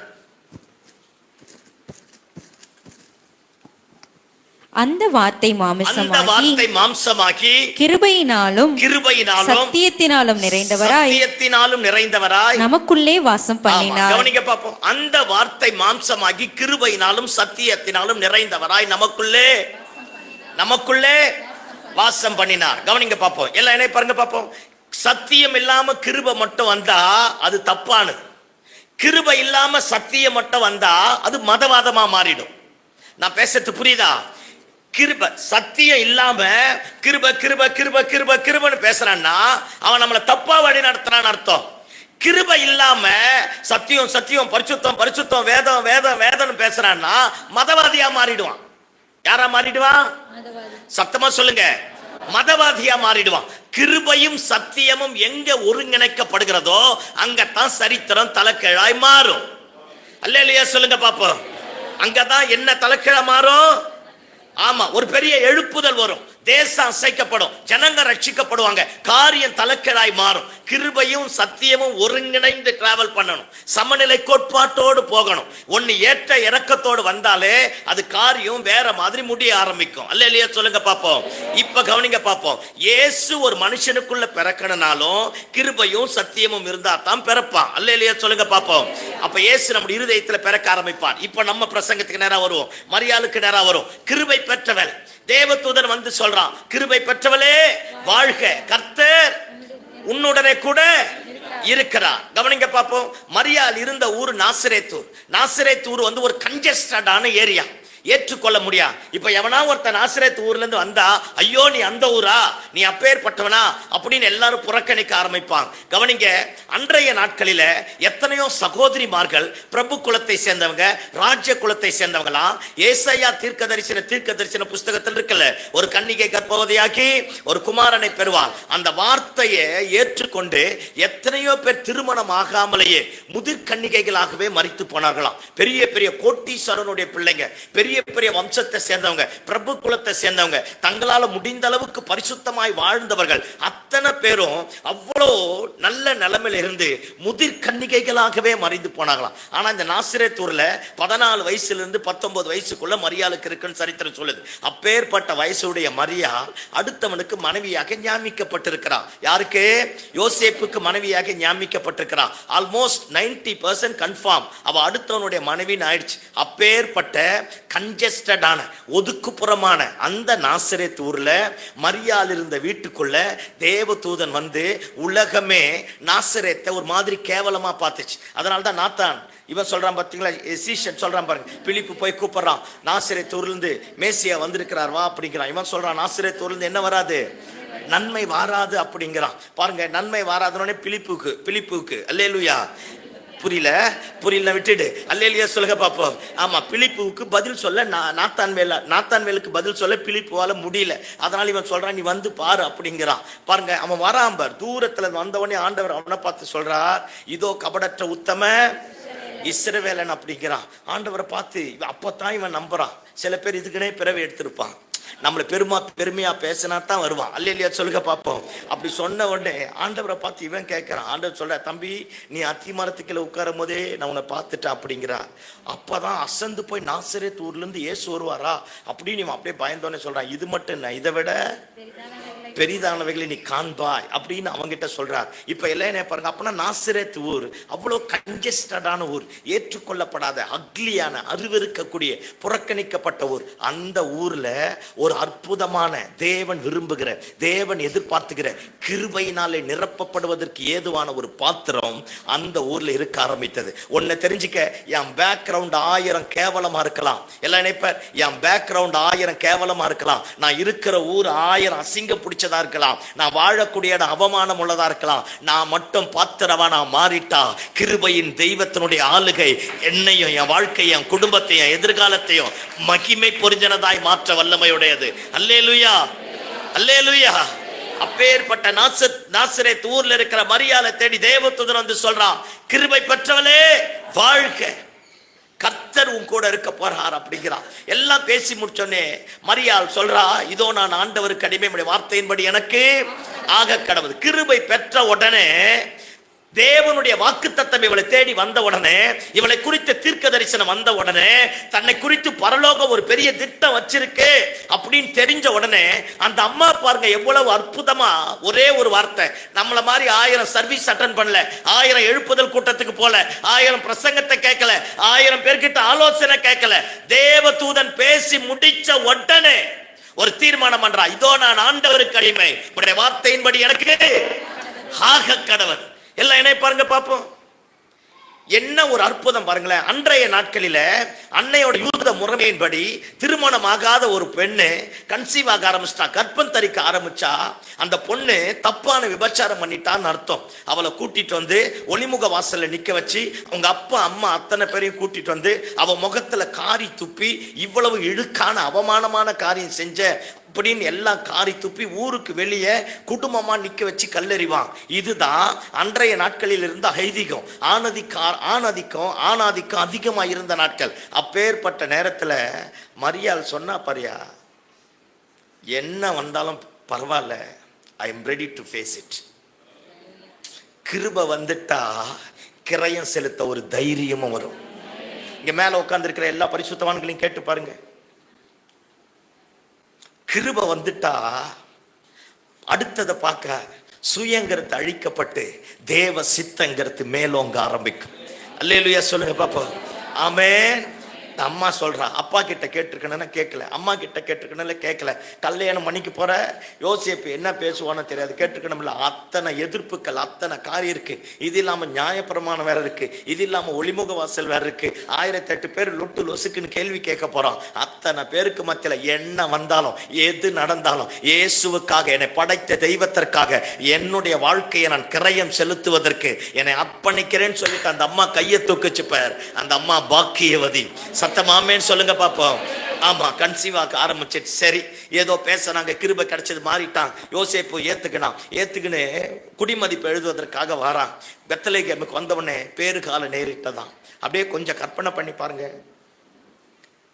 அந்த வார்த்தை மாம்சமாகி கிருபையினாலும் சத்தியத்தினாலும் நிறைந்தவராய் நமக்குள்ளே வாசம் பண்ணினார். கவனிங்க பாப்போம். அந்த வார்த்தை மாம்சமாகி கிருபையினாலும் சத்தியத்தினாலும் நிறைந்தவராய் நமக்குள்ளே வாசம் பண்ணினார். கவனிங்க பாப்போம். எல்லாம் என்ன பாருங்க பாப்போம். சத்தியம் இல்லாம கிருபை மட்டும் வந்தா அது தப்பானது. கிருபை இல்லாம சத்தியம் மட்டும் வந்தா அது மதவாதமா மாறிடும். நான் பேசுறது புரியுதா? கிருபை சத்தியம் இல்லாம கிருபைன்னு பேசுறான்னா அவன் நம்மளை தப்பா வழி நடத்துறான்னு அர்த்தம். கிருபை இல்லாம சத்தியம் பரிசுத்தம் வேதம் பேசுறான்னா மதவாதியா மாறிடுவான். யாரா மாறிடுவான்? சத்தமா சொல்லுங்க. மதவாதியா மாறிடுவான். கிருபையும் சத்தியமும் எங்க ஒருங்கிணைக்கப்படுகிறதோ அங்கத்தான் சரித்திரம் தலைக்கீழாய் மாறும். அல்லேலூயா சொல்லுங்க பாப்போம். அங்கதான் என்ன தலைக்கீழா மாறும்? ஆமா, ஒரு பெரிய எழுப்புதல் வரும். தேசம் அசைக்கப்படும், ஜனங்க ரட்சிக்கப்படுவாங்க, காரியம் தலைக்கீழாய் மாறும். கிருபையும் சத்தியமும் ஒருங்கிணைந்து டிராவல் பண்ணணும், சமநிலை கோட்பாட்டோடு போகணும். ஒன்னு ஏற்ற இறக்கத்தோடு வந்தாலே அது காரியம் வேற மாதிரி முடிய ஆரம்பிக்கும். அல்லேலூயா சொல்லுங்க பாப்போம். இப்ப கவனிங்க பாப்போம். இயேசு ஒரு மனுஷனுக்குள்ள பிறக்கணும்னாலும் கிருபையும் சத்தியமும் இருந்தா தான் பிறப்பான். அல்லேலூயா சொல்லுங்க பாப்போம். அப்ப இயேசு நம்முடைய இருதயத்துல பிறக்க ஆரம்பிப்பான். இப்ப நம்ம பிரசங்கத்துக்கு நேரா வருவோம், மரியாளுக்கு நேரா வரும். கிருபை பெற்றவள் தேவதூதன் வந்து சொல்றான், கிருபை பெற்றவளே வாழ்க, கர்த்தர் உன்னுடனே கூட இருக்கிறார். கவனிங்க பாப்போம். மரியாள் இருந்த ஊர் நாசரேத்தூர் வந்து ஒரு கன்ஜஸ்டடான ஏரியா, ஏற்றுக்கொள்ள முடியாது. இப்ப எவனா ஒருத்தன் நாசரேத் ஊர்ல இருந்து வந்தா, ஐயோ நீ அந்த ஊரா, நீ அப்பேற்பட்டவனா அப்படின்னு எல்லாரும் புறக்கணிக்க ஆரம்பிப்பாங்க. கவனிங்க, அன்றைய நாட்களில எத்தனையோ சகோதரிமார்கள் பிரபு குலத்தை சேர்ந்தவங்க, ராஜ்ய குலத்தை சேர்ந்தவங்களாம். ஏசாயா தீர்க்கதரிசன புஸ்தகத்தில் இருக்குல்ல, ஒரு கன்னிகை கர்ப்பவதியாக்கி ஒரு குமாரனை பெறுவார். அந்த வார்த்தையை ஏற்றுக்கொண்டு எத்தனையோ பேர் திருமணம் ஆகாமலேயே முதிர் கன்னிகைகளாகவே மரித்து போனார்களாம். பெரிய பெரிய கோட்டீஸ்வரனுடைய பிள்ளைங்க, பெரிய பெரிய வம்சத்தை சேர்ந்தவங்க, பிரபு குலத்தை சேர்ந்தவங்க, தங்களால முடிந்த அளவுக்கு பரிசுத்தமாய் வாழ்ந்தவர்கள் அத்தனை பேரும் அவ்வளோ நல்ல நிலைமையில இருந்து முதிர் கன்னிகைகளாகவே மறைந்து போனாங்களாம். ஆனா இந்த நாசரேத்தூர்ல 14 வயசுல இருந்து 19 வயசுக்குள்ள மரியாளுக்கு இருக்குன்னு சரித்திரம் சொல்லுது. அப்பேற்பட்ட வயசுடைய மரியாள் அடுத்தவனுக்கு மனைவியாக ஞாமிக்கப்பட்டிருக்கிறார். யாருக்கு? யோசேப்புக்கு மனைவியாக ஞாமிக்கப்பட்டிருக்கிறார். ஆல்மோஸ்ட் 90% கன்ஃபார்ம் அவ அடுத்தவனுடைய மனைவின்னு ஆயிடுச்சு. அப்பேற்பட்ட கன்ஜஸ்டடான ஒதுக்குப்புறமான அந்த நாசரேத் ஊர்ல மரியாள் இருந்த வீட்டுக்குள்ள தேவதூதன் வந்து உலகமே நாசரேத்தை ஒரு மாதிரி கேவலமா பார்த்துச்சு. அதனால தான் நாத்தான் இவன் சொல்றான் பார்த்தீங்களா, சீஷன் சொல்றான் பாருங்க, பிலிப்பு போய் கூப்பிடுறான், நாசரேத் ஊர்ல இருந்து மேசியா வந்திருக்கிறார் வா அப்படிங்கிறான். இவன் சொல்றான் நாசரேத் ஊர்ல இருந்து என்ன வராது, நன்மை வாராது அப்படிங்கிறான். பாருங்க, நன்மை வாராதுனே பிலிப்புக்கு அல்லேலூயா. புரியல விட்டுடு, அல்லேலூயா சொல்லுங்க பாப்போம். ஆமா, பிலிப்புக்கு பதில் சொல்ல நாத்தான்வேலுக்கு பதில் சொல்ல பிலிப்புவால முடியல. அதனால இவன் சொல்றான் நீ வந்து பாரு அப்படிங்கிறான். பாருங்க, அவன் வராம்பர் தூரத்துல வந்தவனே ஆண்டவர் அவனை பார்த்து சொல்றார், இதோ கபடற்ற உத்தம இஸ்ரவேலன் அப்படிங்கிறான். ஆண்டவரை பார்த்து அப்பதான் இவன் நம்புறான். சில பேர் இதுக்குனே பிறவை எடுத்திருப்பான், நம்மளை பெருமையா பேசினா தான் வருவான். அல்லேலூயா சொல்லுங்க பார்ப்போம். அப்படி சொன்ன உடனே ஆண்டவரை பார்த்து இவன் கேட்கிறான். ஆண்டவர் சொல்ற, தம்பி நீ அத்தி மரத்துக்குள்ள உட்காரும் போதே நான் உன்னை பார்த்துட்டேன் அப்படிங்கிறா. அப்பதான் அசந்து போய் நாசரேத் ஊர்ல இருந்து இயேசு வருவாரா அப்படின்னு இவன் அப்படியே பயந்தோன்னே சொல்றான், இது மட்டும் என்ன, இதை விட பெரிதானவைகளை நீ காண்பாய் அப்படின்னு அவங்கிட்ட சொல்றார். இப்ப எல்லாம் என்ன பாருங்க, அப்பனா நாசரேத் ஊர் அவ்வளவு கன்ஜஸ்டடான ஊர், ஏற்றுக்கொள்ளப்படாத அக்லியான அருவருக்கக்கூடிய புறக்கணிக்கப்பட்ட ஊர். அந்த ஊர்ல ஒரு அற்புதமான தேவன் விரும்புகிற, தேவன் எதிர்பார்த்துகிற கிருபையினாலே நிரப்பப்படுவதற்கு ஏதுவான ஒரு பாத்திரம் அந்த ஊர்ல இருக்க ஆரம்பித்தது. ஒன்னு தெரிஞ்சுக்க, என் பேக்ரவுண்ட் 1000 கேவலமா இருக்கலாம். எல்லாம் நினைப்பார், என் பேக்ரவுண்ட் 1000 கேவலமா இருக்கலாம், நான் இருக்கிற ஊர் 1000 அசிங்க பிடிச்சதா இருக்கலாம், நான் வாழக்கூடிய இடம் அவமானம் உள்ளதா இருக்கலாம், நான் மட்டும் பாத்திரவனா மாறிட்டா கிருபையின் தெய்வத்தினுடைய ஆளுகை என்னையும் என் வாழ்க்கையும் என் குடும்பத்தையும் என் எதிர்காலத்தையும் மகிமை பொருந்தினதாய் மாற்ற வல்லமையுடையது. அல்லேலூயா, அல்லேலூயா. அப்பேற்பட்ட நாசரேத் ஊர்ல இருக்கிற மரியாளை தேடி தேவதூதன் வந்து சொல்றான், கிருபை பெற்றவளே வாழ்க, கர்த்தர் உன் கூட இருக்க போறார் அப்படிங்கிறான். எல்லாம் பேசி முடிச்சோடனே மரியாள் சொல்றா, இதோ நான் ஆண்டவருக்கு அடிமை, வார்த்தையின்படி எனக்கு ஆக கடவுது. கிருபை பெற்ற உடனே தேவனுடைய வாக்குத்தத்தம் இவளை தேடி வந்த உடனே, இவளை குறித்த தீர்க்க தரிசனம் வந்த உடனே, தன்னை குறித்து பரலோகம் ஒரு பெரிய திட்டம் வச்சிருக்கு அப்படின்னு தெரிஞ்ச உடனே அந்த அம்மா பாருங்க எவ்வளவு அற்புதமா ஒரே ஒரு வார்த்தை, நம்மள மாதிரி 1000 சர்வீஸ் அட்டன் பண்ணல, 1000 எழுப்புதல் கூட்டத்துக்கு போல, 1000 பிரசங்கத்தை கேட்கல, 1000 பேர்கிட்ட ஆலோசனை கேட்கல, தேவதூதன் பேசி முடிச்ச உடனே ஒரு தீர்மானம் பண்றா, இதோ நான் ஆண்டவருக்கு அடிமை, உடைய வார்த்தையின்படி எனக்கு ஆக கடவுள். எல்லாம் என்ன பாருங்க பாப்போம், என்ன ஒரு அற்புதம் பாருங்களேன். அன்றைய நாட்களில அன்னையோட யூத முறைமையின்படி திருமணம் ஆகாத ஒரு பெண்ணு கன்சீவ் ஆக ஆரம்பிச்சிட்டா, கர்ப்பம் தரிக்க ஆரம்பிச்சா, அந்த பொண்ணு தப்பான விபச்சாரம் பண்ணிட்டான்னு அர்த்தம். அவளை கூட்டிட்டு வந்து ஒளிமுக வாசல்ல நிக்க வச்சு அவங்க அப்பா அம்மா அத்தனை பேரையும் கூட்டிட்டு வந்து அவ முகத்துல காரி துப்பி இவ்வளவு இழுக்கான அவமானமான காரியம் செஞ்ச அப்படின்னு எல்லாம் காரி துப்பி ஊருக்கு வெளியே குடும்பமா நிக்க வச்சு கல்லெறிவான். இதுதான் அன்றைய நாட்களில் இருந்த ஐதீகம். ஆணாதிக்கம் அதிகமா இருந்த நாட்கள். அப்பேற்பட்ட நேரத்துல மரியாள் சொன்னா, பாரியா என்ன வந்தாலும் பரவாயில்ல, I am ready to face it. கிருபை வந்துட்டா கிரயம் செலுத்த ஒரு தைரியமும் வரும். இங்க மேல உட்கார்ந்து இருக்கிற எல்லா பரிசுத்தவான்களையும் கேட்டு பாருங்க, கிருபை வந்துட்டா அடுத்ததை பார்க்க சுயங்கிறது அழிக்கப்பட்டு தேவ சித்தங்கிறது மேலோங்க ஆரம்பிக்கும். அல்லேலூயா சொல்லுங்க பாப்பா. ஆமென். அம்மா சொல்றா, அப்பா கிட்ட கேட்டிருக்கணும்னா கேட்கல, அம்மா கிட்ட கேட்டிருக்கணும்ல கேட்கல. கல்யாணம் மணிக்கு போற யோசேப்பு என்ன பேசுவான்னு தெரியாது, கேட்டிருக்கணும்ல. அத்தனை எதிர்ப்புகள், அத்தனை காரியம் இருக்கு. இது இல்லாம நியாயப்பிரமாணம் வேற இருக்கு, இது இல்லாம ஒளிமுக வாசல் வேற இருக்கு. 1008 பேர் லொட்டு லொசுக்குன்னு கேள்வி கேட்க போறோம். அத்தனை பேருக்கு மத்தியில என்ன வந்தாலும் எது நடந்தாலும் இயேசுவுக்காக, என்னை படைத்த தெய்வத்திற்காக என்னுடைய வாழ்க்கையை நான் கிரயம் செலுத்துவதற்கு என்னை அர்ப்பணிக்கிறேன்னு சொல்லிட்டு அந்த அம்மா கையை தூக்குச்சு பார். அந்த அம்மா பாக்கியவதி. சத்தமாமேன்னு சொல்லுங்க பாப்போம். ஆமா, கன்சீவ் ஆக ஆரம்பிச்சிட்டு சரி ஏதோ பேசுறாங்க, கிருபை கிடைச்சது, மாறிட்டான். யோசேப்பு ஏத்துக்குன்னு குடிமதிப்பு எழுதுவதற்காக வாரான். பெத்லகேமுக்கு வந்தவனே பேரு காலம் நேரிட்டதான். அப்படியே கொஞ்சம் கற்பனை பண்ணி பாருங்க,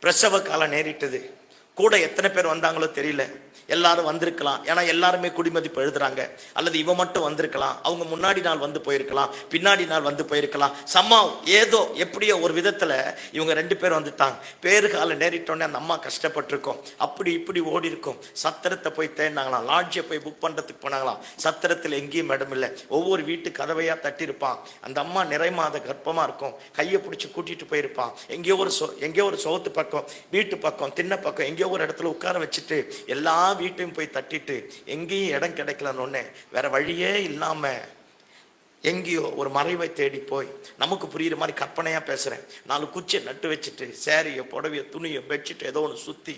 பிரசவ காலம் நேரிட்டது. கூட எத்தனை பேர் வந்தாங்களோ தெரியல. எல்லாரும் வந்திருக்கலாம், ஏன்னா எல்லாருமே குடிமதிப்பு எழுதுறாங்க. அல்லது இவன் மட்டும் வந்திருக்கலாம், அவங்க முன்னாடி நாள் வந்து போயிருக்கலாம், பின்னாடி நாள் வந்து போயிருக்கலாம். ஏதோ எப்படியோ ஒரு விதத்துல இவங்க 2 பேர் வந்துட்டாங்க. பேரு கால நேரிட்டோன்னே அந்த அம்மா கஷ்டப்பட்டிருக்கோம், அப்படி இப்படி ஓடி இருக்கும். சத்திரத்தை போய் தேடினாங்களாம், லாட்ஜை போய் புக் பண்றதுக்கு போனாங்களாம். சத்திரத்தில் எங்கேயும் இடம் இல்லை. ஒவ்வொரு வீட்டு கதவையா தட்டியிருப்பான். அந்த அம்மா நிறைமாத கர்ப்பமா இருக்கும், கையை பிடிச்சி கூட்டிட்டு போயிருப்பான். எங்கேயோ ஒரு சோத்து பக்கம், வீட்டு பக்கம், திண்ணை பக்கம் எங்கேயோ ஒரு இடத்துல உட்கார வச்சுட்டு எல்லா வீட்டையும் போய் தட்டிட்டு எங்கேயும் இடம் கிடைக்கலன்னு வேற வழியே இல்லாம எங்கேயோ ஒரு மறைவை தேடி போய், நமக்கு புரியுற மாதிரி கற்பனையா பேசுறேன், 4 குச்சியை நட்டு வச்சுட்டு சேரிய புடவைய துணியை பெட்ஷீட் ஏதோ ஒன்று சுத்தி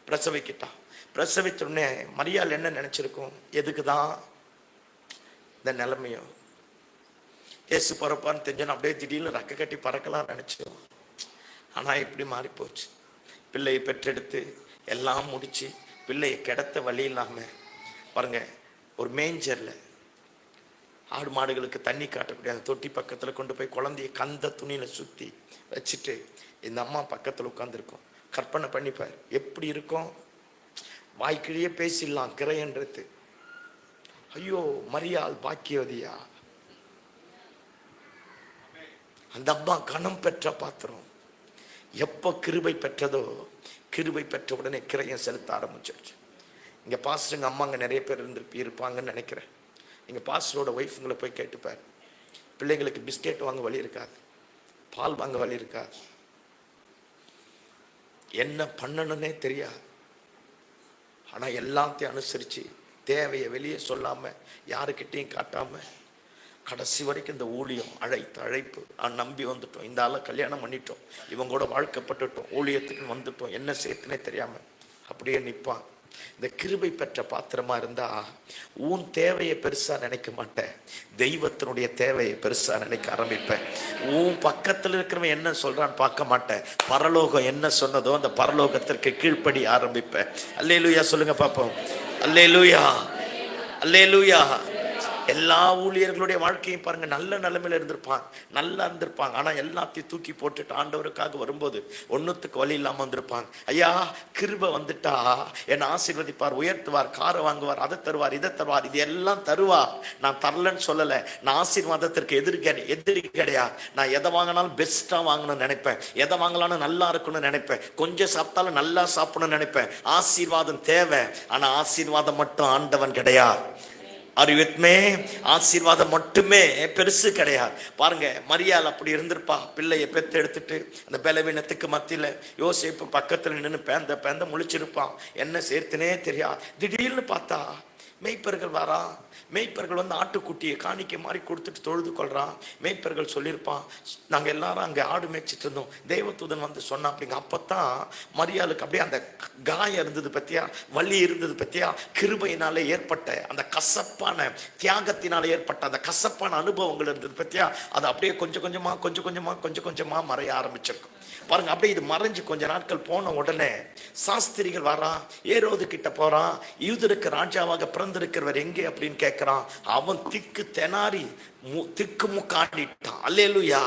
பிரசவிக்கிட்டான். பிரசவிச்ச உடனே மரியாள் என்ன நினைச்சிருக்கும், எதுக்குதான் இந்த நிலைமையோ, ஏசு பிறப்பான்னு தெரிஞ்சோன்னு அப்படியே திடீர்னு ரக்க கட்டி பறக்கலாம் நினைச்சோம். ஆனா இப்படி மாறி போச்சு. பிள்ளையை பெற்றெடுத்து எல்லாம் முடிச்சு பிள்ளையை கிடத்த வழி இல்லாம பாருங்க, ஒரு மேஞ்சர்ல ஆடு மாடுகளுக்கு தண்ணி காட்டக்கூடிய அந்த தொட்டி பக்கத்துல கொண்டு போய் குழந்தைய கந்த துணியில சுத்தி வச்சுட்டு இந்த அம்மா பக்கத்துல உட்கார்ந்துருக்கும். கற்பனை பண்ணிப்பார் எப்படி இருக்கும், வாய்க்கிழியே பேசிடலாம் கிரையன்றது. ஐயோ மரியாள் பாக்கியவதியா, அந்த அம்மா கணம் பெற்ற பாத்திரம். எப்போ கிருபை பெற்றதோ, கிருபை பெற்ற உடனே கிரையம் செலுத்த ஆரம்பிச்சிருச்சு. இங்க பாஸ்டருங்க அம்மாங்க நிறைய பேர் இருப்பாங்கன்னு நினைக்கிறேன். நீங்க பாஸ்டரோட ஒய்ஃபுங்களை போய் கேட்டுப்பார், பிள்ளைங்களுக்கு பிஸ்கெட் வாங்க வழி இருக்காது, பால் வாங்க வழி இருக்காது, என்ன பண்ணணும்னே தெரியாது. ஆனா எல்லாத்தையும் அனுசரிச்சு தேவையை வெளியே சொல்லாம யாருக்கிட்டையும் காட்டாம கடைசி வரைக்கும் இந்த ஊழியம் அழைப்பு நான் நம்பி வந்துட்டோம், இந்த ஆளை கல்யாணம் பண்ணிட்டோம், இவங்க கூட வாழ்க்கப்பட்டுட்டோம், ஊழியத்துக்கு வந்துட்டோம், என்ன சேர்த்துனே தெரியாம அப்படியே நிற்பான். இந்த கிருபை பெற்ற பாத்திரமா இருந்தா உன் தேவையை பெருசா நினைக்க மாட்டேன், தெய்வத்தினுடைய தேவையை பெருசா நினைக்க ஆரம்பிப்பேன். உன் பக்கத்துல இருக்கிறவன் என்ன சொல்றான்னு பார்க்க மாட்டேன், பரலோகம் என்ன சொன்னதோ அந்த பரலோகத்திற்கு கீழ்ப்படி ஆரம்பிப்பேன். அல்லேலூயா சொல்லுங்க பாப்போம். அல்லேலூயா, அல்லேலூயா. எல்லா ஊழியர்களுடைய வாழ்க்கையும் பாருங்க, நல்ல நிலைமையில நல்லா இருந்திருப்பாங்க. ஆனா எல்லாத்தையும் தூக்கி போட்டுட்டு ஆண்டவருக்காக வரும்போது ஒன்னுத்துக்கு வழி இல்லாம வந்திருப்பாங்க. ஐயா கிருபை வந்துட்டா என்னை ஆசீர்வதிப்பார், உயர்த்துவார், காரை வாங்குவார், அதை தருவார், இதை தருவார், இது எல்லாம் தருவார். நான் தரலன்னு சொல்லல, நான் ஆசீர்வாதத்திற்கு எதிரி கிடையாது. நான் எதை வாங்கினாலும் பெஸ்டா வாங்கணும்னு நினைப்பேன், எதை வாங்கலாம்னு நல்லா இருக்கணும்னு நினைப்பேன், கொஞ்சம் சாப்பிட்டாலும் நல்லா சாப்பிடணும்னு நினைப்பேன். ஆசீர்வாதம் தேவை, ஆனா ஆசீர்வாதம் மட்டும் ஆண்டவன் கிடையாது. அறிவித்மே ஆசீர்வாதம் மட்டுமே பெருசு கிடையாது. பாருங்க மரியாள் அப்படி இருந்திருப்பா. பிள்ளையை பெத்து எடுத்துட்டு அந்த பலவீனத்துக்கு மத்தியில யோசேப்பு பக்கத்துல நின்று பேந்த முழிச்சிருப்பான், என்ன சேர்த்துனே தெரியாது. திடீர்னு பார்த்தா மேய்ப்பர்கள் வரா. மேய்ப்பர்கள் வந்து ஆட்டுக்குட்டியை காணிக்கை மாதிரி கொடுத்துட்டு தொழுது கொள்றான். மேய்ப்பர்கள் சொல்லியிருப்பான், நாங்க எல்லாரும் அங்க ஆடு மேய்ச்சிட்டு இருந்தோம், தேவதூதன் வந்து சொன்னா அப்படிங்க. அப்பத்தான் மரியாளுக்கு அப்படியே அந்த காயம் இருந்தது பத்தியா, வலி இருந்தது பத்தியா, கிருபையினாலே ஏற்பட்ட அந்த கசப்பான தியாகத்தினால ஏற்பட்ட அந்த கசப்பான அனுபவங்கள் இருந்தது பத்தியா, அது அப்படியே கொஞ்சம் கொஞ்சமா மறைய ஆரம்பிச்சிருக்கும். பாருங்க அப்படியே இது மறைஞ்சு கொஞ்ச நாட்கள் போன உடனே சாஸ்திரிகள் வரான், ஏரோது கிட்ட போறான். யூதருக்கு ராஜாவாக பிறந்திருக்கிறவர் எங்கே அப்படின்னு கேட்கிறான். அவன் திக்கு தெனாரி திக்கு முக்காடிட்டான். அல்லேலூயா.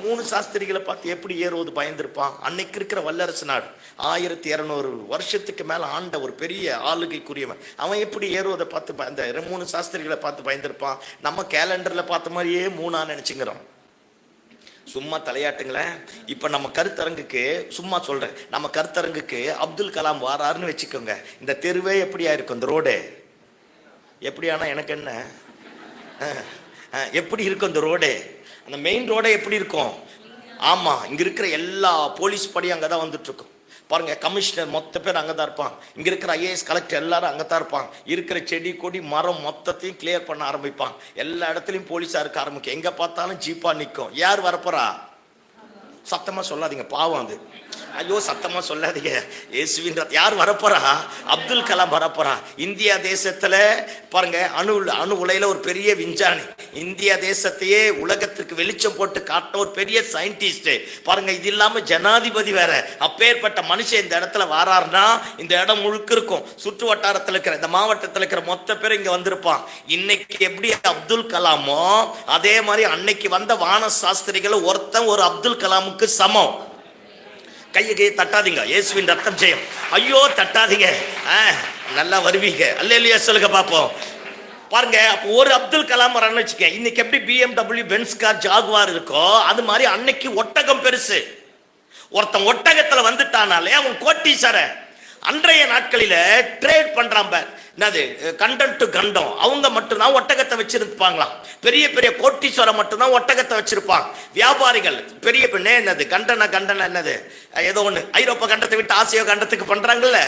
3 சாஸ்திரிகளை பார்த்து எப்படி ஏரோது பயந்திருப்பான். அன்னைக்கு இருக்கிற வல்லரசு நாடு 1200 வருஷத்துக்கு மேல ஆண்ட ஒரு பெரிய ஆளுகைக்குரியவன். அவன் எப்படி ஏரோதை பார்த்து அந்த 3 சாஸ்திரிகளை பார்த்து பயந்திருப்பான். நம்ம கேலண்டர்ல பார்த்த மாதிரியே 3ஆ நினைச்சுங்கிறோம். சும்மா தலையாட்டுங்களேன். இப்ப நம்ம கருத்தரங்குக்கு சும்மா சொல்றேன், நம்ம கருத்தரங்குக்கு அப்துல் கலாம் வாராருன்னு வச்சுக்கோங்க. இந்த தெருவே எப்படியா இருக்கும், இந்த ரோடு எப்படியானா எனக்கு என்ன, எப்படி இருக்கும் இந்த ரோடு, அந்த மெயின் ரோடே எப்படி இருக்கும். ஆமா, இங்க இருக்கிற எல்லா போலீஸ் படி அங்கதான் வந்துட்டு இருக்கும். பாருங்க, கமிஷனர் மொத்த பேர் அங்கதான் இருப்பாங்க. இங்க இருக்கிற IAS கலெக்டர் எல்லாரும் அங்கதான் இருப்பாங்க. இருக்கிற செடி கொடி மரம் மொத்தத்தையும் கிளியர் பண்ண ஆரம்பிப்பாங்க. எல்லா இடத்துலயும் போலீஸா இருக்க ஆரம்பிக்கும். எங்க பார்த்தாலும் ஜீப்பா நிற்கும். யார் வரப்போறா? சத்தமா சொல்லாதீங்க, பாவம் அது. ஐயோ சத்தமா சொல்லாதீங்க. இயேசுவின் யார் வரப்போறா? அப்துல் கலாம் வரப்போறா. இந்தியா தேசத்துல பாருங்க, அணு உலையில ஒரு பெரிய விஞ்ஞானி, இந்தியா தேசத்தையே உலகத்திற்கு வெளிச்சம் போட்டு காட்டின ஒரு பெரிய சயின்டிஸ்ட். பாருங்க, இது இல்லாம ஜனாதிபதி வேற. அப்பேற்பட்ட மனுஷன் இந்த இடத்துல வாராருன்னா இந்த இடம் முழுக்க இருக்கும். சுற்று வட்டாரத்தில் இருக்கிற இந்த மாவட்டத்தில் இருக்கிற மொத்த பேர் இங்க வந்திருப்பான். இன்னைக்கு எப்படி அப்துல் கலாமோ அதே மாதிரி அன்னைக்கு வந்த வான சாஸ்திரிகள் ஒருத்தன் ஒரு அப்துல் கலாமுக்கு சமம். கையை தட்டாதீங்க, இயேசுவின் ரத்தம் ஜெயம். ஐயோ தட்டாதீங்க, நல்லா வருவீங்க. அல்லேலூயா சொல்லுங்க பாப்போம். பாருங்க, அப்போ ஒரு அப்துல் கலாம் வரான்னு வச்சுக்க, இன்னைக்கு எப்படி BMW, பென்ஸ் கார், ஜாகுவார் இருக்கோ அது மாதிரி அன்னைக்கு ஒட்டகம் பெருசு. ஒருத்தன் ஒட்டகத்துல வந்துட்டானாலே அவன் கோட்டீஸ்வரன். அன்றைய நாட்களில ட்ரேட் பண்றான் பார், என்னது கண்டம் டு கண்டம், அவங்க மட்டும்தான் ஒட்டகத்தை வச்சிருப்பாங்களாம். பெரிய பெரிய கோட்டீஸ்வரம் மட்டும்தான் ஒட்டகத்தை வச்சிருப்பாங்க. வியாபாரிகள் பெரிய பெண்ணே என்னது கண்டன என்னது ஏதோ ஒண்ணு ஐரோப்பா கண்டத்தை விட்டு ஆசியா கண்டத்துக்கு பண்றாங்கல்ல.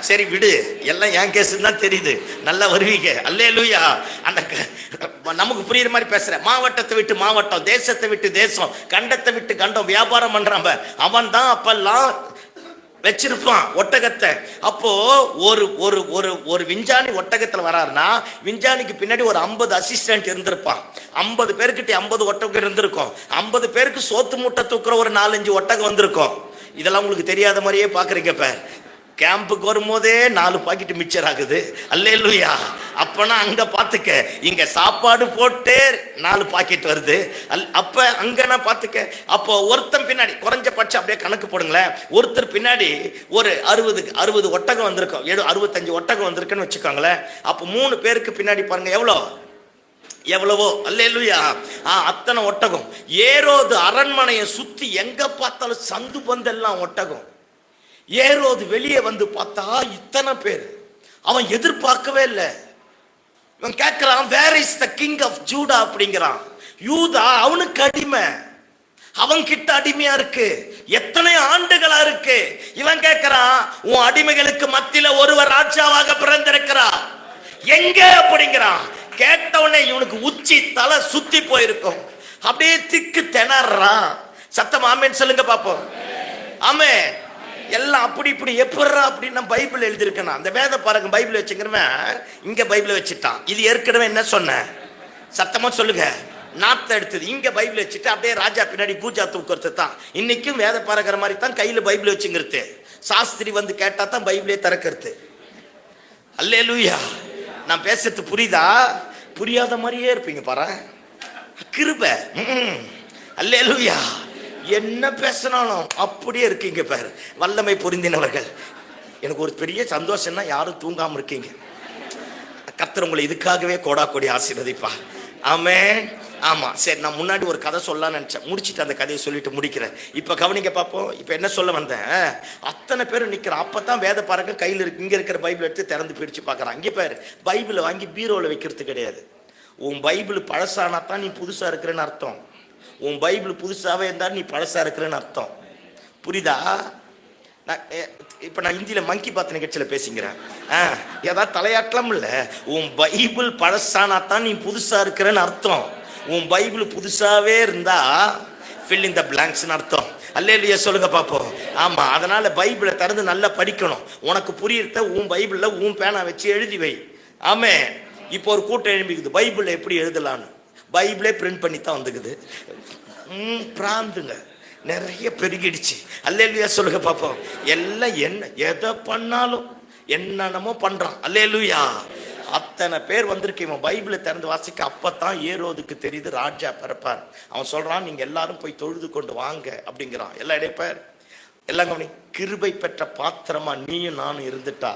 சரி விடு, எல்லாம் என் கேஸ் தான் தெரியுது, நல்லா வருவீங்க. அல்லேலூயா. அந்த நமக்கு புரியுற மாதிரி பேசுற, மாவட்டத்தை விட்டு மாவட்டம், தேசத்தை விட்டு தேசம், கண்டத்தை விட்டு கண்டம் வியாபாரம் பண்றான். அவன் தான் அப்பெல்லாம் வச்சிருப்பான் ஒட்டகத்தை. அப்போ ஒரு ஒரு ஒரு ஒரு விஞ்ஞானி ஒட்டகத்துல வராருன்னா விஞ்ஞானிக்கு பின்னாடி ஒரு 50 அசிஸ்டன்ட் இருந்திருப்பான். 50 பேருக்கிட்ட 50 ஒட்டகம் இருந்திருக்கும். 50 பேருக்கு சோத்து மூட்டை தூக்குற ஒரு 4-5 ஒட்டகம் வந்திருக்கும். இதெல்லாம் உங்களுக்கு தெரியாத மாதிரியே பாக்குறீங்க. இப்ப கேம்புக்கு வரும்போதே 4 பாக்கெட் மிச்சர் ஆகுது. அல்லேலூயா. அப்பனா அங்க பாத்துக்க, இங்க சாப்பாடு போட்டு 4 பாக்கெட் வருது. அப்ப அங்கன்னா பாத்துக்க. அப்போ ஒருத்தன் பின்னாடி குறைஞ்சபட்சம் அப்படியே கணக்கு போடுங்களேன், ஒருத்தர் பின்னாடி ஒரு 60 ஒட்டகம் வந்திருக்கும், 65 ஒட்டகம் வந்திருக்குன்னு வச்சுக்கோங்களேன். அப்போ 3 பேருக்கு பின்னாடி பாருங்க எவ்வளவோ. அல்லேலூயா. அத்தனை ஒட்டகம். ஏரோது அரண்மனையை சுத்தி எங்க பார்த்தாலும் சந்து பந்தெல்லாம் ஒட்டகம். ஏரோது வெளியே வந்து பார்த்தா இத்தனை பேர். அவன் எதிர்பார்க்கவே இல்லை. இவன் கேட்கிறான், where is the king of Judah அப்படிங்கிறான். யூதா அவனுக்கு அடிமை, அவன் கிட்ட அடிமையா இருக்கு, எத்தனை ஆண்டுகளா இருக்கு. இவன் கேட்கிறான், உன் அடிமைகளுக்கு மத்தியில ஒருவர் ராஜாவாக பிறந்திருக்கிறார், எங்க அப்படிங்கிறான். கேட்டவனே இவனுக்கு உச்சி தலை சுத்தி போயிருக்கும், அப்படியே திக்கு திணறான். சத்தம் ஆமேன்னு சொல்லுங்க பாப்போம். ஆமே. எல்லாம் அப்படி இப்படி எப்படா அப்படின்னு நான் பைபிள் எழுதியிருக்கேன். அந்த வேத பாருங்க, பைபிள் வச்சுக்கிறவன் இங்க பைபிள் வச்சுட்டான். இது ஏற்கனவே என்ன சொன்னேன், சத்தமா சொல்லுங்க, நாத்தை எடுத்தது. இங்க பைபிள் வச்சுட்டு அப்படியே ராஜா பின்னாடி பூஜா தூக்குறது தான். இன்னைக்கும் வேத பாருக்கிற மாதிரி தான் கையில பைபிள் வச்சுங்கிறது. சாஸ்திரி வந்து கேட்டா தான் பைபிளே திறக்கிறது. அல்லேலூயா. நான் பேசுறது புரியுதா? புரியாத மாதிரியே இருப்பீங்க பாரு. கிருபை. அல்லேலூயா. என்ன பேசினாலும் அப்படியே இருக்கீங்க பாரு. வல்லமை பொருந்தினவர்கள். எனக்கு ஒரு பெரிய சந்தோஷம்னா யாரும் தூங்காம இருக்கீங்க. கர்த்தர் உங்களை இதுக்காகவே கோடாக்கோடி ஆசீர்வதிப்பா. ஆமென். ஆமா. சரி, நான் முன்னாடி ஒரு கதை சொல்லலாம்னு நினைச்சேன், முடிச்சுட்டு அந்த கதையை சொல்லிட்டு முடிக்கிறேன். இப்ப கவனிக்க பார்ப்போம். இப்ப என்ன சொல்ல வந்தேன், அத்தனை பேரும் நிக்கிறேன். அப்பதான் வேத பாருங்க கையில் இருக்கு, இங்க இருக்கிற பைபிள் எடுத்து திறந்து பிரிச்சு பாக்குறான். இங்க பாரு, பைபிளை வாங்கி பீரோல வைக்கிறது கிடையாது. உன் பைபிள் பழசானா தான் நீ புதுசா இருக்கிறேன்னு அர்த்தம். உன் பைபிள் புதுசாவே இருந்தா நீ பழசா இருக்கிறேன்னு அர்த்தம். புரியுதா? இப்ப நான் இந்தியில மங்கி பாத்து நிகழ்ச்சியில பேசிக்கிறேன். ஏதாவது தலையாட்டலாம் இல்ல. உன் பைபிள் பழசானா தான் நீ புதுசா இருக்கிறேன்னு அர்த்தம். உன் பைபிள் புதுசாவே இருந்தா fill in the blanks அர்த்தம். அல்லேலூயா சொல்லுங்க பாப்போம். ஆமா. அதனால பைபிளை திறந்து நல்லா படிக்கணும். உனக்கு புரியறத உன் பைபிள்ல உன் பேனா வச்சு எழுதி வை. ஆமே. இப்போ ஒரு கூட்டம் எழுப்பிக்குது, பைபிள் எப்படி எழுதலான்னு. பைபிளே பிரிண்ட் பண்ணி தான் வந்துக்குது. பிராந்துங்க நிறைய பெருகிடுச்சு. அல்லேலூயா சொல்லுங்க பாப்போம். எல்லாம் என்ன எதை பண்ணாலும் என்னென்னமோ பண்றான். அல்லேலூயா. அத்தனை பேர் வந்திருக்கு. இவன் பைபிளை திறந்து வாசிக்க அப்பத்தான் ஏரோதுக்கு தெரியுது ராஜா பிறப்பார். அவன் சொல்றான், நீங்க எல்லாரும் போய் தொழுது கொண்டு வாங்க அப்படிங்கிறான். எல்லாம் இடைப்பார். எல்லாம் கவனி. கிருபை பெற்ற பாத்திரமா நீயும் நானும் இருந்துட்டா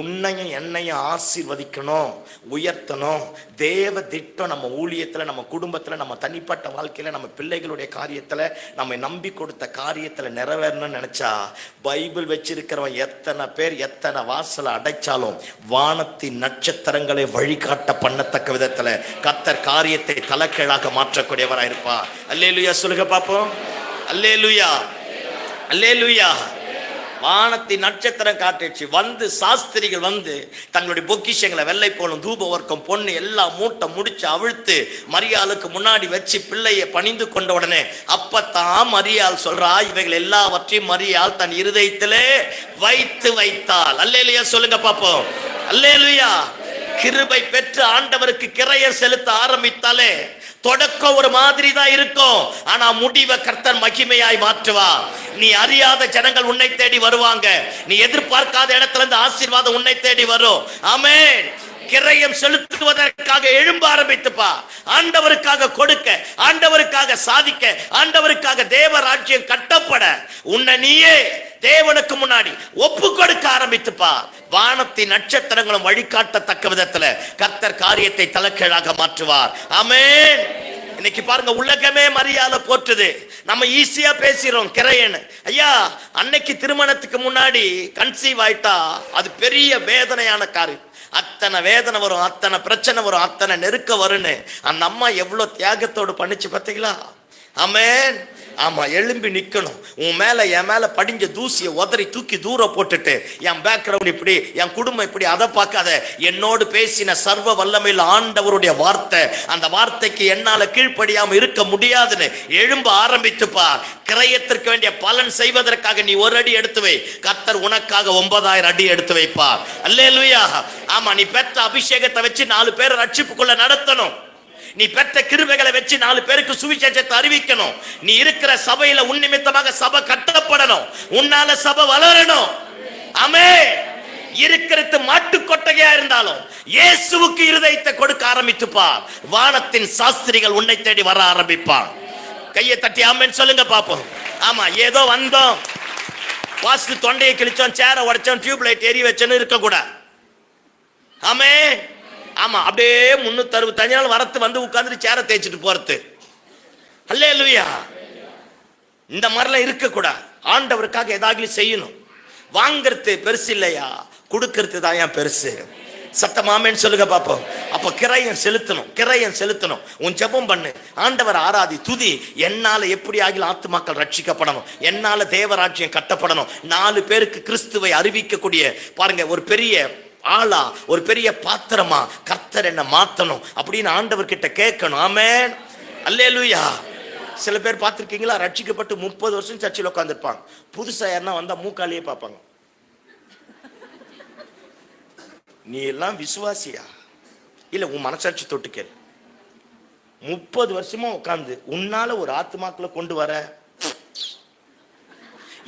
உன்னையும் என்னையும் ஆசீர்வதிக்கணும், உயர்த்தணும். தேவ திட்டம் நம்ம ஊழியத்துல, நம்ம குடும்பத்துல, நம்ம தனிப்பட்ட வாழ்க்கையில, நம்ம பிள்ளைகளுடைய காரியத்துல, நம்ம நம்பி கொடுத்த காரியத்துல நிறைவேறணும்னு நினைச்சா பைபிள் வச்சிருக்கிறவன் எத்தனை பேர் எத்தனை வாசலை அடைச்சாலும் வானத்தின் நட்சத்திரங்களை வழிகாட்ட பண்ணத்தக்க விதத்துல கர்த்தர் காரியத்தை தலைக்கீழாக மாற்றக்கூடியவராயிருப்பா. அல்லேலூயா சொல்லுங்க பாப்போம். அல்லேலூயா. அல்லேலூயா. வானத்தின் நட்சத்திரம் காட்டிடுச்சு. வந்து சாஸ்திரிகள் வந்து தங்களுடைய பொக்கிஷங்களை வெள்ளை போலும் தூப வர்க்கம் பொண்ணு எல்லாம் மூட்டை முடிச்சு அவிழ்த்து மரியாளுக்கு முன்னாடி வச்சு பிள்ளையை பணிந்து கொண்ட உடனே அப்பத்தான் மரியாள் சொல்றா, இவைகள் எல்லாவற்றையும் மரியாள் தன் இருதயத்திலே வைத்தாள். அல்லேலூயா சொல்லுங்க பாப்போம். அல்லேலூயா. கிருபை பெற்று ஆண்டவருக்கு கிரையை செலுத்த ஆரம்பித்தாலே தொடக்கம் ஒரு மாதிரி தான் இருக்கும், ஆனா முடிவை கர்த்தர் மகிமையாய் மாற்றுவா. நீ அறியாத ஜனங்கள் உன்னை தேடி வருவாங்க. நீ எதிர்பார்க்காத இடத்துல இருந்து ஆசீர்வாதம் உன்னை தேடி வரும். ஆமென். கிரயம் செலுத்துவதற்காக எழும்ப ஆரம்பித்துப்பா. ஆண்டவருக்காக கொடுக்க, ஆண்டவருக்காக சாதிக்க, ஆண்டவருக்காக தேவ ராஜ்யம் கட்டப்பட உன்னை நீயே தேவனுக்கு முன்னாடி ஒப்பு கொடுக்க ஆரம்பித்துப்பா. வானத்தின் நட்சத்திரங்களும் வழிகாட்டத்தக்க விதத்துல கர்த்தர் காரியத்தை தலைகீழாக மாற்றுவார். ஆமென். இன்னைக்கு பாருங்க, உலகமே மரியாதை போற்றுது. நம்ம ஈஸியா பேசுறோம் கிரையன். ஐயா, அன்னைக்கு திருமணத்துக்கு முன்னாடி கன்சீவ் ஆயிட்டா அது பெரிய வேதனையான காரியம். அத்தனை வேதனை வரும், அத்தனை பிரச்சனை வரும், அத்தனை நெருக்க வரும்னு அந்த அம்மா எவ்வளவு தியாகத்தோடு பண்ணிச்சு பார்த்தீங்களா? ஆமென். ஆமா, எழும்பி நிக்கணும். உன் மேல என் மேல படிஞ்ச தூசியை உதறி தூக்கி தூரம் போட்டுட்டு, என் பேக்ரவுண்ட் இப்படி, என் குடும்பம் இப்படி, அதை பார்க்காத. என்னோடு பேசின சர்வ வல்லமையில் ஆண்டவருடைய வார்த்தை, அந்த வார்த்தைக்கு என்னால கீழ்ப்படியாம இருக்க முடியாதுன்னு எழும்ப ஆரம்பித்துப்பா. கிரயத்திற்கு வேண்டிய பலன் செய்வதற்காக நீ ஒரு அடி எடுத்து வை, கர்த்தர் உனக்காக 9000 அடி எடுத்து வைப்பார். அல்லேலூயா. ஆமா, நீ பெற்ற அபிஷேகத்தை வச்சு 4 பேர் ரட்சிப்புக்குள்ள நடத்தணும். நீ பெற்ற கிருபைகளை வச்சு 4 பேருக்கு சுவிசேஷத்தை அறிவிக்கணும். நீ இருக்கிற சபையில உன் நிமித்தமாக சபை கட்டப்படணும். உன்னால சபை வளரணும். ஆமென். இருக்கிறது மாட்டு கொட்டகையா இருந்தாலும் இயேசுவுக்கு இருதயத்தை கொடுக்க ஆரம்பித்துப்பா. வானத்தின் சாஸ்திரிகள் உன்னை தேடி வர ஆரம்பிப்பான். கையை தட்டி ஆமென் சொல்லுங்க பாப்போம். ஆமா, ஏதோ வந்தோம், வாசு தொண்டையை கிழிச்சோம், சேரை உடைச்சோம், டியூப் லைட் எரி வச்சோன்னு இருக்க கூடாது. ஆமென். ஆமா, அப்படியே 365 நாள் வரத்து வந்து உட்கார்ந்து சேரை தேய்ச்சிட்டு போறது. அல்லேலூயா. இந்த மாதிரிலாம் இருக்க கூடாது. ஆண்டவருக்காக ஏதாவது செய்யணும். வாங்கிறது பெருசு இல்லையா, கொடுக்கறது தான் ஏன் பெருசு. சத்தமாமேன்னு சொல்லுங்க பாப்போம். அப்ப கிரயம் செலுத்தணும், கிரயம் செலுத்தணும். உன் ஜெபம் பண்ணு, ஆண்டவர் ஆராதி, துதி. என்னால எப்படி ஆகிலும் ஆத்துமாக்கள் ரட்சிக்கப்படணும், என்னால தேவராஜ்யம் கட்டப்படணும், 4 பேருக்கு கிறிஸ்துவை அறிவிக்கக்கூடிய பாருங்க ஒரு பெரிய ஆளா, ஒரு பெரிய பாத்திரமா கர்த்தர் என்ன மாத்தணும் அப்படின்னு ஆண்டவர் கிட்ட கேட்கணும். ஆமென். அல்லேலூயா. சில பேர் பார்த்திருக்கீங்களா, ரட்சிக்கப்பட்டு 30 வருஷம் சர்ச்சில் உட்காந்துருப்பாங்க. புதுசா யாருன்னா வந்தா மூக்காலேயே பார்ப்பாங்க. நீ எல்லாம் விசுவாசியா இல்ல? உன் மனசாட்சி தொட்டு கேளு. 30 வருஷமா உட்காந்து உன்னால ஒரு ஆத்துமாக்களை கொண்டு வர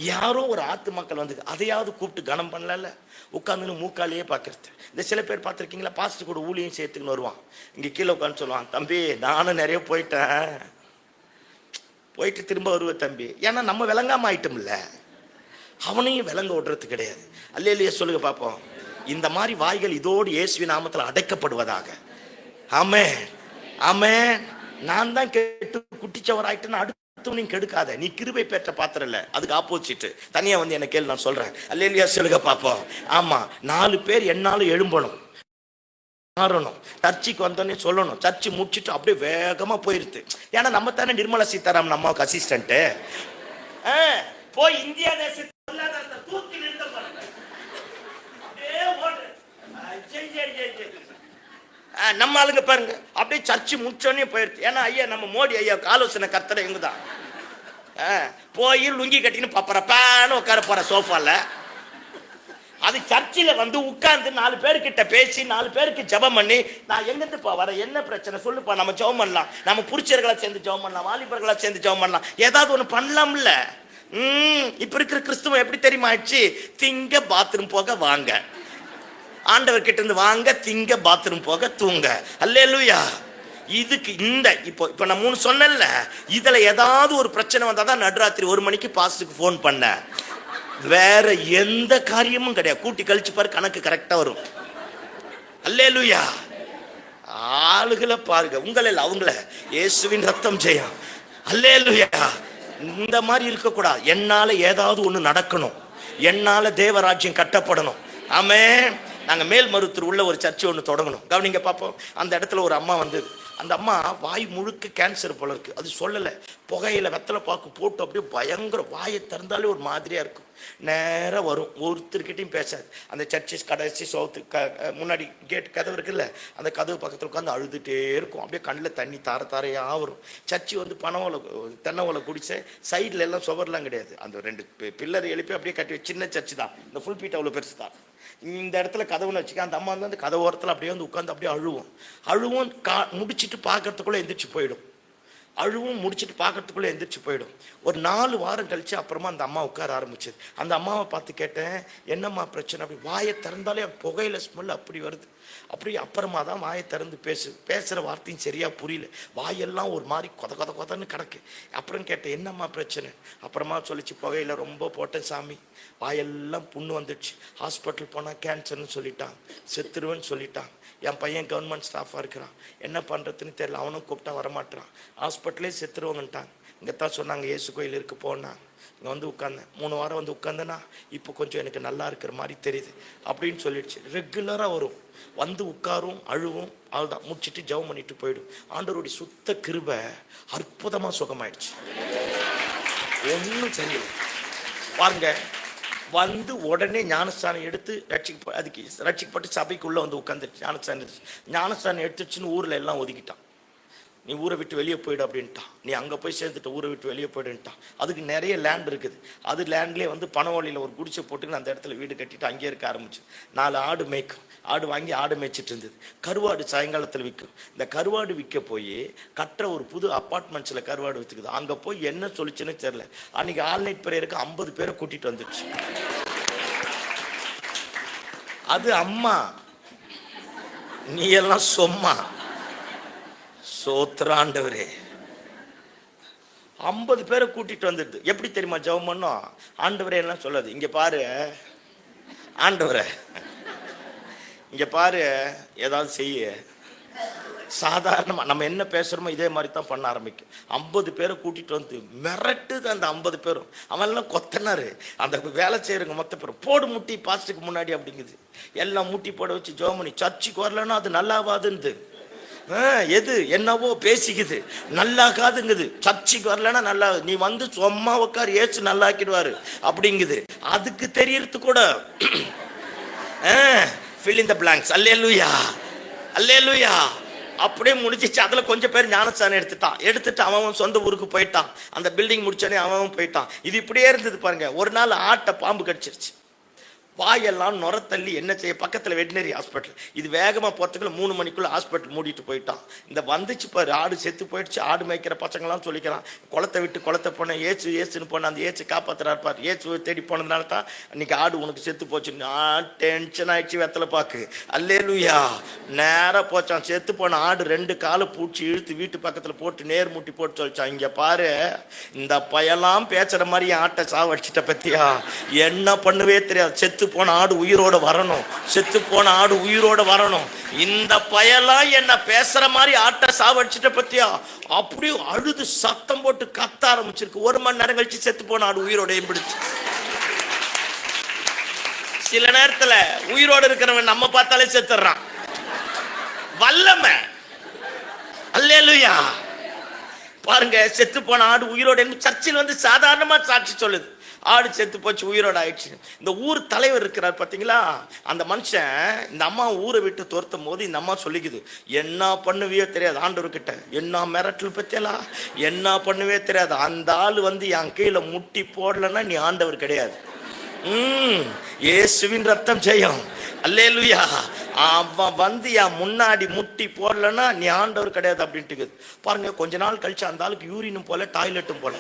யாரோ ஒரு ஆத்துமாக்கள் வந்து அதையாவது கூப்பிட்டு கனம் பண்ணல, உட்காந்துன்னு மூக்காலேயே பார்க்கறது. இந்த சில பேர் பார்த்துருக்கீங்களா, பாஸ்டர் கூட ஊழியம் சேர்த்துக்குன்னு வருவான், இங்கே கீழே உட்காந்து சொல்லுவான், தம்பி நானும் நிறைய போயிட்டேன், போயிட்டு திரும்ப வருவேன் தம்பி. ஏன்னா நம்ம விளங்காம ஆயிட்டோம்ல, அவனையும் விளங்க விடுறது கிடையாது. அல்லேலூயா சொல்லுங்க பார்ப்போம். இந்த மாதிரி வாய்கள் இதோடு இயேசுவின் நாமத்தில் அடைக்கப்படுவதாக. ஆமென். ஆமென். நான் தான் கெட்டு குட்டிச்சவராயிட்டேன்னு அடுத்தவனையும் கெடுக்காத. நீ கிருபை பெற்ற பாத்திரம் இல்ல, அதுக்கு ஆப்போசிட். தனியா வந்து என்ன கேள்வி, நான் சொல்றேன். அல்லேலூயா சொல்லுங்க பார்ப்போம். ஆமா, 4 பேர் என்னாலும் எழும்பணும், மாறணும். சர்ச்சுக்கு வந்தோடனே சொல்லணும். சர்ச்சு முடிச்சுட்டு அப்படியே வேகமா போயிருது. ஏன்னா நம்ம தானே நிர்மலா சீதாராமன் அம்மாவுக்கு அசிஸ்டன்ட். போய் இந்தியா தேசத்தை தூக்கி நிறுத்த பாருங்க. நம்ம ஆளுங்க பாருங்க அப்படியே சர்ச்சு முடிச்சோடனே போயிருச்சு. ஏன்னா ஐயா நம்ம மோடி ஐயா ஆலோசனை கர்த்தரை எங்குதான் போய் லுங்கி கட்டின்னு பப்பரப்பான்னு உட்கார போற சோஃபால. அது சர்ச்சில் வந்து உட்கார்ந்து 4 பேர்கிட்ட பேசி 4 பேருக்கு ஜெபம் பண்ணி, நான் எங்கிருந்துப்பா வர, என்ன பிரச்சனை சொல்லுப்பா, நம்ம ஜெபம் பண்ணலாம், நம்ம புருஷர்களா சேர்ந்து ஜெபம் பண்ணலாம், வாலிபர்களா சேர்ந்து ஜெபம் பண்ணலாம், ஏதாவது ஒண்ணு பண்ணலாம்ல. இப்ப இருக்கிற கிறிஸ்துவம் எப்படி தெரியுமா ஆயிடுச்சு, திங்க பாத்ரூம் போக வாங்க, ஆண்டவர் கிட்ட இருந்து வாங்க, திங்க பாத்ரூம் போக தூங்க. அல்லேலூயா. இதுக்கு இந்த இப்போ நான் 3 சொன்னேன்ல, இதுல ஏதாவது ஒரு பிரச்சனை வந்தாதான் நடுராத்திரி 1 மணிக்கு பாஸ்டருக்கு ஃபோன் பண்ண. வேற எந்த காரியமும் கிடையாது. கூட்டி கழிச்சு பாரு, கணக்கு கரெக்டா வரும். அல்லேலூயா. ஆளுகளை பாருங்க, உங்களை அவங்கள இயேசுவின் ரத்தம் செய்யும். அல்லேலூயா. இந்த மாதிரி இருக்கக்கூடாது. என்னால ஏதாவது ஒண்ணு நடக்கணும், என்னால தேவராஜ்யம் கட்டப்படணும். ஆமென். நாங்க மேல்மருவத்தூர் உள்ள ஒரு சர்ச்சை ஒன்று தொடங்கணும். கவனிங்க பார்ப்போம். அந்த இடத்துல ஒரு அம்மா வந்தது. அந்த அம்மா வாய் முழுக்க கேன்சர் போல இருக்கு. அது சொல்லலை, புகையில வெத்தலை பாக்கு போட்டு அப்படியே பயங்கர, வாயை திறந்தாலே ஒரு மாதிரியா இருக்கும். நேராக வரும், ஒருத்தர்கிட்டையும் பேசாது. அந்த சர்ச்சு கடைசி சோத்து முன்னாடி கேட் கதவு இருக்குல்ல, அந்த கதவு பக்கத்தில் உட்காந்து அழுதுகிட்டே இருக்கும். அப்படியே கண்ணில் தண்ணி தாரையாக வரும். சர்ச்சு வந்து பனவோலை தென்னை ஓலை குடிச்ச, சைடில் எல்லாம் சுவர்லாம் கிடையாது. அந்த 2 பில்லர் எழுப்பி அப்படியே கட்டி, சின்ன சர்ச்சு தான், இந்த ஃபுல் பீட் அவ்வளோ பெருசு தான். இந்த இடத்துல கதவுன்னு வச்சுக்க, அந்த அம்மா வந்து அந்த கதவு ஓரத்தில் அப்படியே வந்து உட்காந்து அப்படியே அழுவும். முடிச்சுட்டு பார்க்கறதுக்குள்ளே எந்திரிச்சு போயிடும். அழுவும் முடிச்சுட்டு பார்க்கறதுக்குள்ளே எந்திரிச்சு போயிடும். ஒரு 4 வாரம் கழிச்சு அப்புறமா அந்த அம்மா உட்கார ஆரம்பிச்சது. அந்த அம்மாவை பார்த்து கேட்டேன், என்னம்மா பிரச்சனை? அப்படி வாயை திறந்தாலே புகையில ஸ்மெல் அப்படி வருது. அப்படியே அப்புறமா தான் வாயை திறந்து பேசுகிற வார்த்தையும் சரியாக புரியல, வாயெல்லாம் ஒரு மாதிரி கொதன்னு கிடக்கு. அப்புறம் கேட்டேன், என்னம்மா பிரச்சனை? அப்புறமா சொல்லிச்சு, புகையில ரொம்ப போட்டேன் சாமி, வாயெல்லாம் புண்ணு வந்துடுச்சு, ஹாஸ்பிட்டல் போனால் கேன்சர்னு சொல்லிட்டான், செத்துருவேன்னு சொல்லிட்டான். என் பையன் கவர்மெண்ட் ஸ்டாஃபாக இருக்கிறான், என்ன பண்ணுறதுன்னு தெரியல, அவனும் கூப்பிட்டா வரமாட்டான், ஹாஸ்பிட்டலே செத்துருவாங்கன்ட்டாங்க. இங்கே தான் சொன்னாங்க இயேசு கோயில் இருக்கு போனாங்க. இங்கே வந்து உட்காந்தேன், 3 வாரம் வந்து உட்காந்தேன்னா இப்போ கொஞ்சம் எனக்கு நல்லா இருக்கிற மாதிரி தெரியுது அப்படின்னு சொல்லிடுச்சு. ரெகுலராக வரும், வந்து உட்காரும், அழுவும், அவ்வளோதான், முடிச்சுட்டு ஜெபம் பண்ணிட்டு போயிடும். ஆண்டவருடைய சுத்த கிருபை அற்புதமாக சுகமாயிடுச்சு. ஒன்றும் சரியில்லை பாருங்க. வந்து உடனே ஞானஸ்தானம் எடுத்து ரட்சிக்கப்பட்டு சபைக்குள்ளே வந்து உட்காந்துருச்சு. ஞானஸ்தானம் எடுத்துச்சுன்னு ஊரில் எல்லாம் ஒதுக்கிட்டான். நீ ஊரை விட்டு வெளியே போயிடு அப்படின்ட்டான். நீ அங்கே போய் சேர்ந்துட்ட, ஊரை விட்டு வெளியே போயிடுன்ட்டான். அதுக்கு நிறைய லேண்ட் இருக்குது. அது லேண்ட்லேயே வந்து பனவழியில் ஒரு குடிசை போட்டுன்னு அந்த இடத்துல வீடு கட்டிட்டு அங்கேயே இருக்க ஆரம்பிச்சு. 4 ஆடு மேய்க்கும், ஆடு வாங்கி ஆடு மேய்ச்சிட்டு இருந்தது. கருவாடு சாயங்காலத்தில் விற்கும். இந்த கருவாடு விற்க போய் கட்டுற ஒரு புது அப்பார்ட்மெண்ட்ஸில் கருவாடு விற்றுக்குது. அங்கே போய் என்ன சொல்லிச்சுன்னு தெரியல. அன்றைக்கி ஆல்நைட் ப்ரேயருக்கு 50 பேரை கூட்டிகிட்டு வந்துடுச்சு. அது அம்மா, நீ எல்லாம் சொம்மா. சோத்ராண்டவரே, 50 பேரை கூட்டிட்டு வந்துடுது. எப்படி தெரியுமா ஜெபம் பண்ணோம்? ஆண்டவரே எல்லாம் சொல்லாது, இங்க பாரு ஆண்டவரே, இங்க பாரு, ஏதாவது செய்ய. சாதாரணமாக நம்ம என்ன பேசுகிறோமோ இதே மாதிரி தான் பண்ண ஆரம்பிக்கும். 50 பேரை கூட்டிகிட்டு வந்து மிரட்டுது. அந்த 50 பேரும் அவன்லாம் கொத்தனாரு, அந்த வேலை செய்கிறவங்க மொத்த பேரும் போடு முட்டி பாஸ்ட்டுக்கு முன்னாடி அப்படிங்குது. எல்லாம் முட்டி போட வச்சு ஜெபம் பண்ணி சர்ச்சுக்கு வரலன்னா அது நல்லாவாதுன்னு எது என்னவோ பேசிக்குது, நல்லாக்காதுங்குது. சர்ச்சுக்கு வரலன்னா நல்லா, நீ வந்து சும்மா உட்கார், ஏச்சு நல்லாக்கிடுவாரு அப்படிங்குது. அதுக்கு தெரியறது கூட fill in the blanks. அல்லேலூயா, அல்லேலூயா. அப்படியே முடிஞ்சிச்சு. அதில் கொஞ்சம் பேர் ஞானஸ்தானம் எடுத்துட்டு அவன் சொந்த ஊருக்கு போயிட்டான். அந்த பில்டிங் முடிச்சோடனே அவன் போயிட்டான். இது இப்படியே இருந்தது பாருங்க. ஒரு நாள் ஆட்டை பாம்பு கடிச்சிருச்சு. வாயெல்லாம் நுர தள்ளி என்ன செய்ய, பக்கத்தில் வெட்டினரி ஹாஸ்பிட்டல். இது வேகமாக போகிறதுக்குள்ள 3 மணிக்குள்ளே ஹாஸ்பிட்டல் மூடிட்டு போயிட்டான். இந்த வந்துச்சு பாரு, ஆடு செத்து போயிடுச்சு. ஆடு மேய்க்கிற பசங்களாம் சொல்லிக்கிறான், குளத்தை விட்டு குளத்தை போனேன், ஏச்சுன்னு போனேன், அந்த ஏச்சு காப்பாற்றுறாரு பாரு. ஏச்சு தேடி போனதுனால தான் இன்னைக்கு ஆடு உனக்கு செத்து போச்சுன்னு டென்ஷன் ஆயிடுச்சு. வெத்தலை பாக்கு, அல்லேலூயா. நேராக போச்சான். செத்து போன ஆடு 2 காலை பூச்சி இழுத்து வீட்டு பக்கத்தில் போட்டு நேர் முட்டி போட்டு சொல்லிச்சான், இங்கே பாரு, இந்த பயலாம் பேசுகிற மாதிரி ஆட்டை சாவடிச்சிட்ட பத்தியா, என்ன பண்ணுவே தெரியாது. செத்து போன ஆடு உயிரோட வரணும், செத்து போன ஆடு உயிரோட வரணும். இந்த பயலாம் என்ன பேசுற மாதிரி ஆட்டை சாவடிச்சிட்ட பத்தியா, அப்படியே அழுது சத்தம் போட்டு கத்த ஆரம்பிச்சிருக்கு. 1 மணி நேரம் கழிச்சு செத்து போன ஆடு உயிரோட எம்பிடுச்சு. சில நேரத்துல உயிரோட இருக்கிறவன் நம்ம பார்த்தாலே செத்துறான். வல்லமை, அல்லேலூயா. பாருங்க, செத்து போன ஆடு உயிரோட சர்ச்சில் வந்து சாதாரணமா சாட்சி சொல்லுது. ஆடு செத்து போச்சு, உயிரோட ஆயிடுச்சு. இந்த ஊர் தலைவர் இருக்கிறார் பார்த்தீங்களா, அந்த மனுஷன் இந்த அம்மா ஊரை விட்டு துரத்தும் போது இந்த அம்மா சொல்லிக்குது, என்ன பண்ணுவியோ தெரியாது ஆண்டவர்கிட்ட, என்ன மிரட்டல் பத்தியலா, என்ன பண்ணுவே தெரியாது. அந்த ஆள் வந்து என் கீழே முட்டி போடலன்னா நீ ஆண்டவர் கிடையாது. இயேசுவின் ரத்தம் செய்யும், அல்லேலூயா. அவன் வந்து என் முன்னாடி முட்டி போடலன்னா நீ ஆண்டவர் கிடையாது அப்படின்ட்டு பாருங்க. கொஞ்ச நாள் கழிச்சு அந்த ஆளுக்கு யூரினும் போல டாய்லெட்டும் போல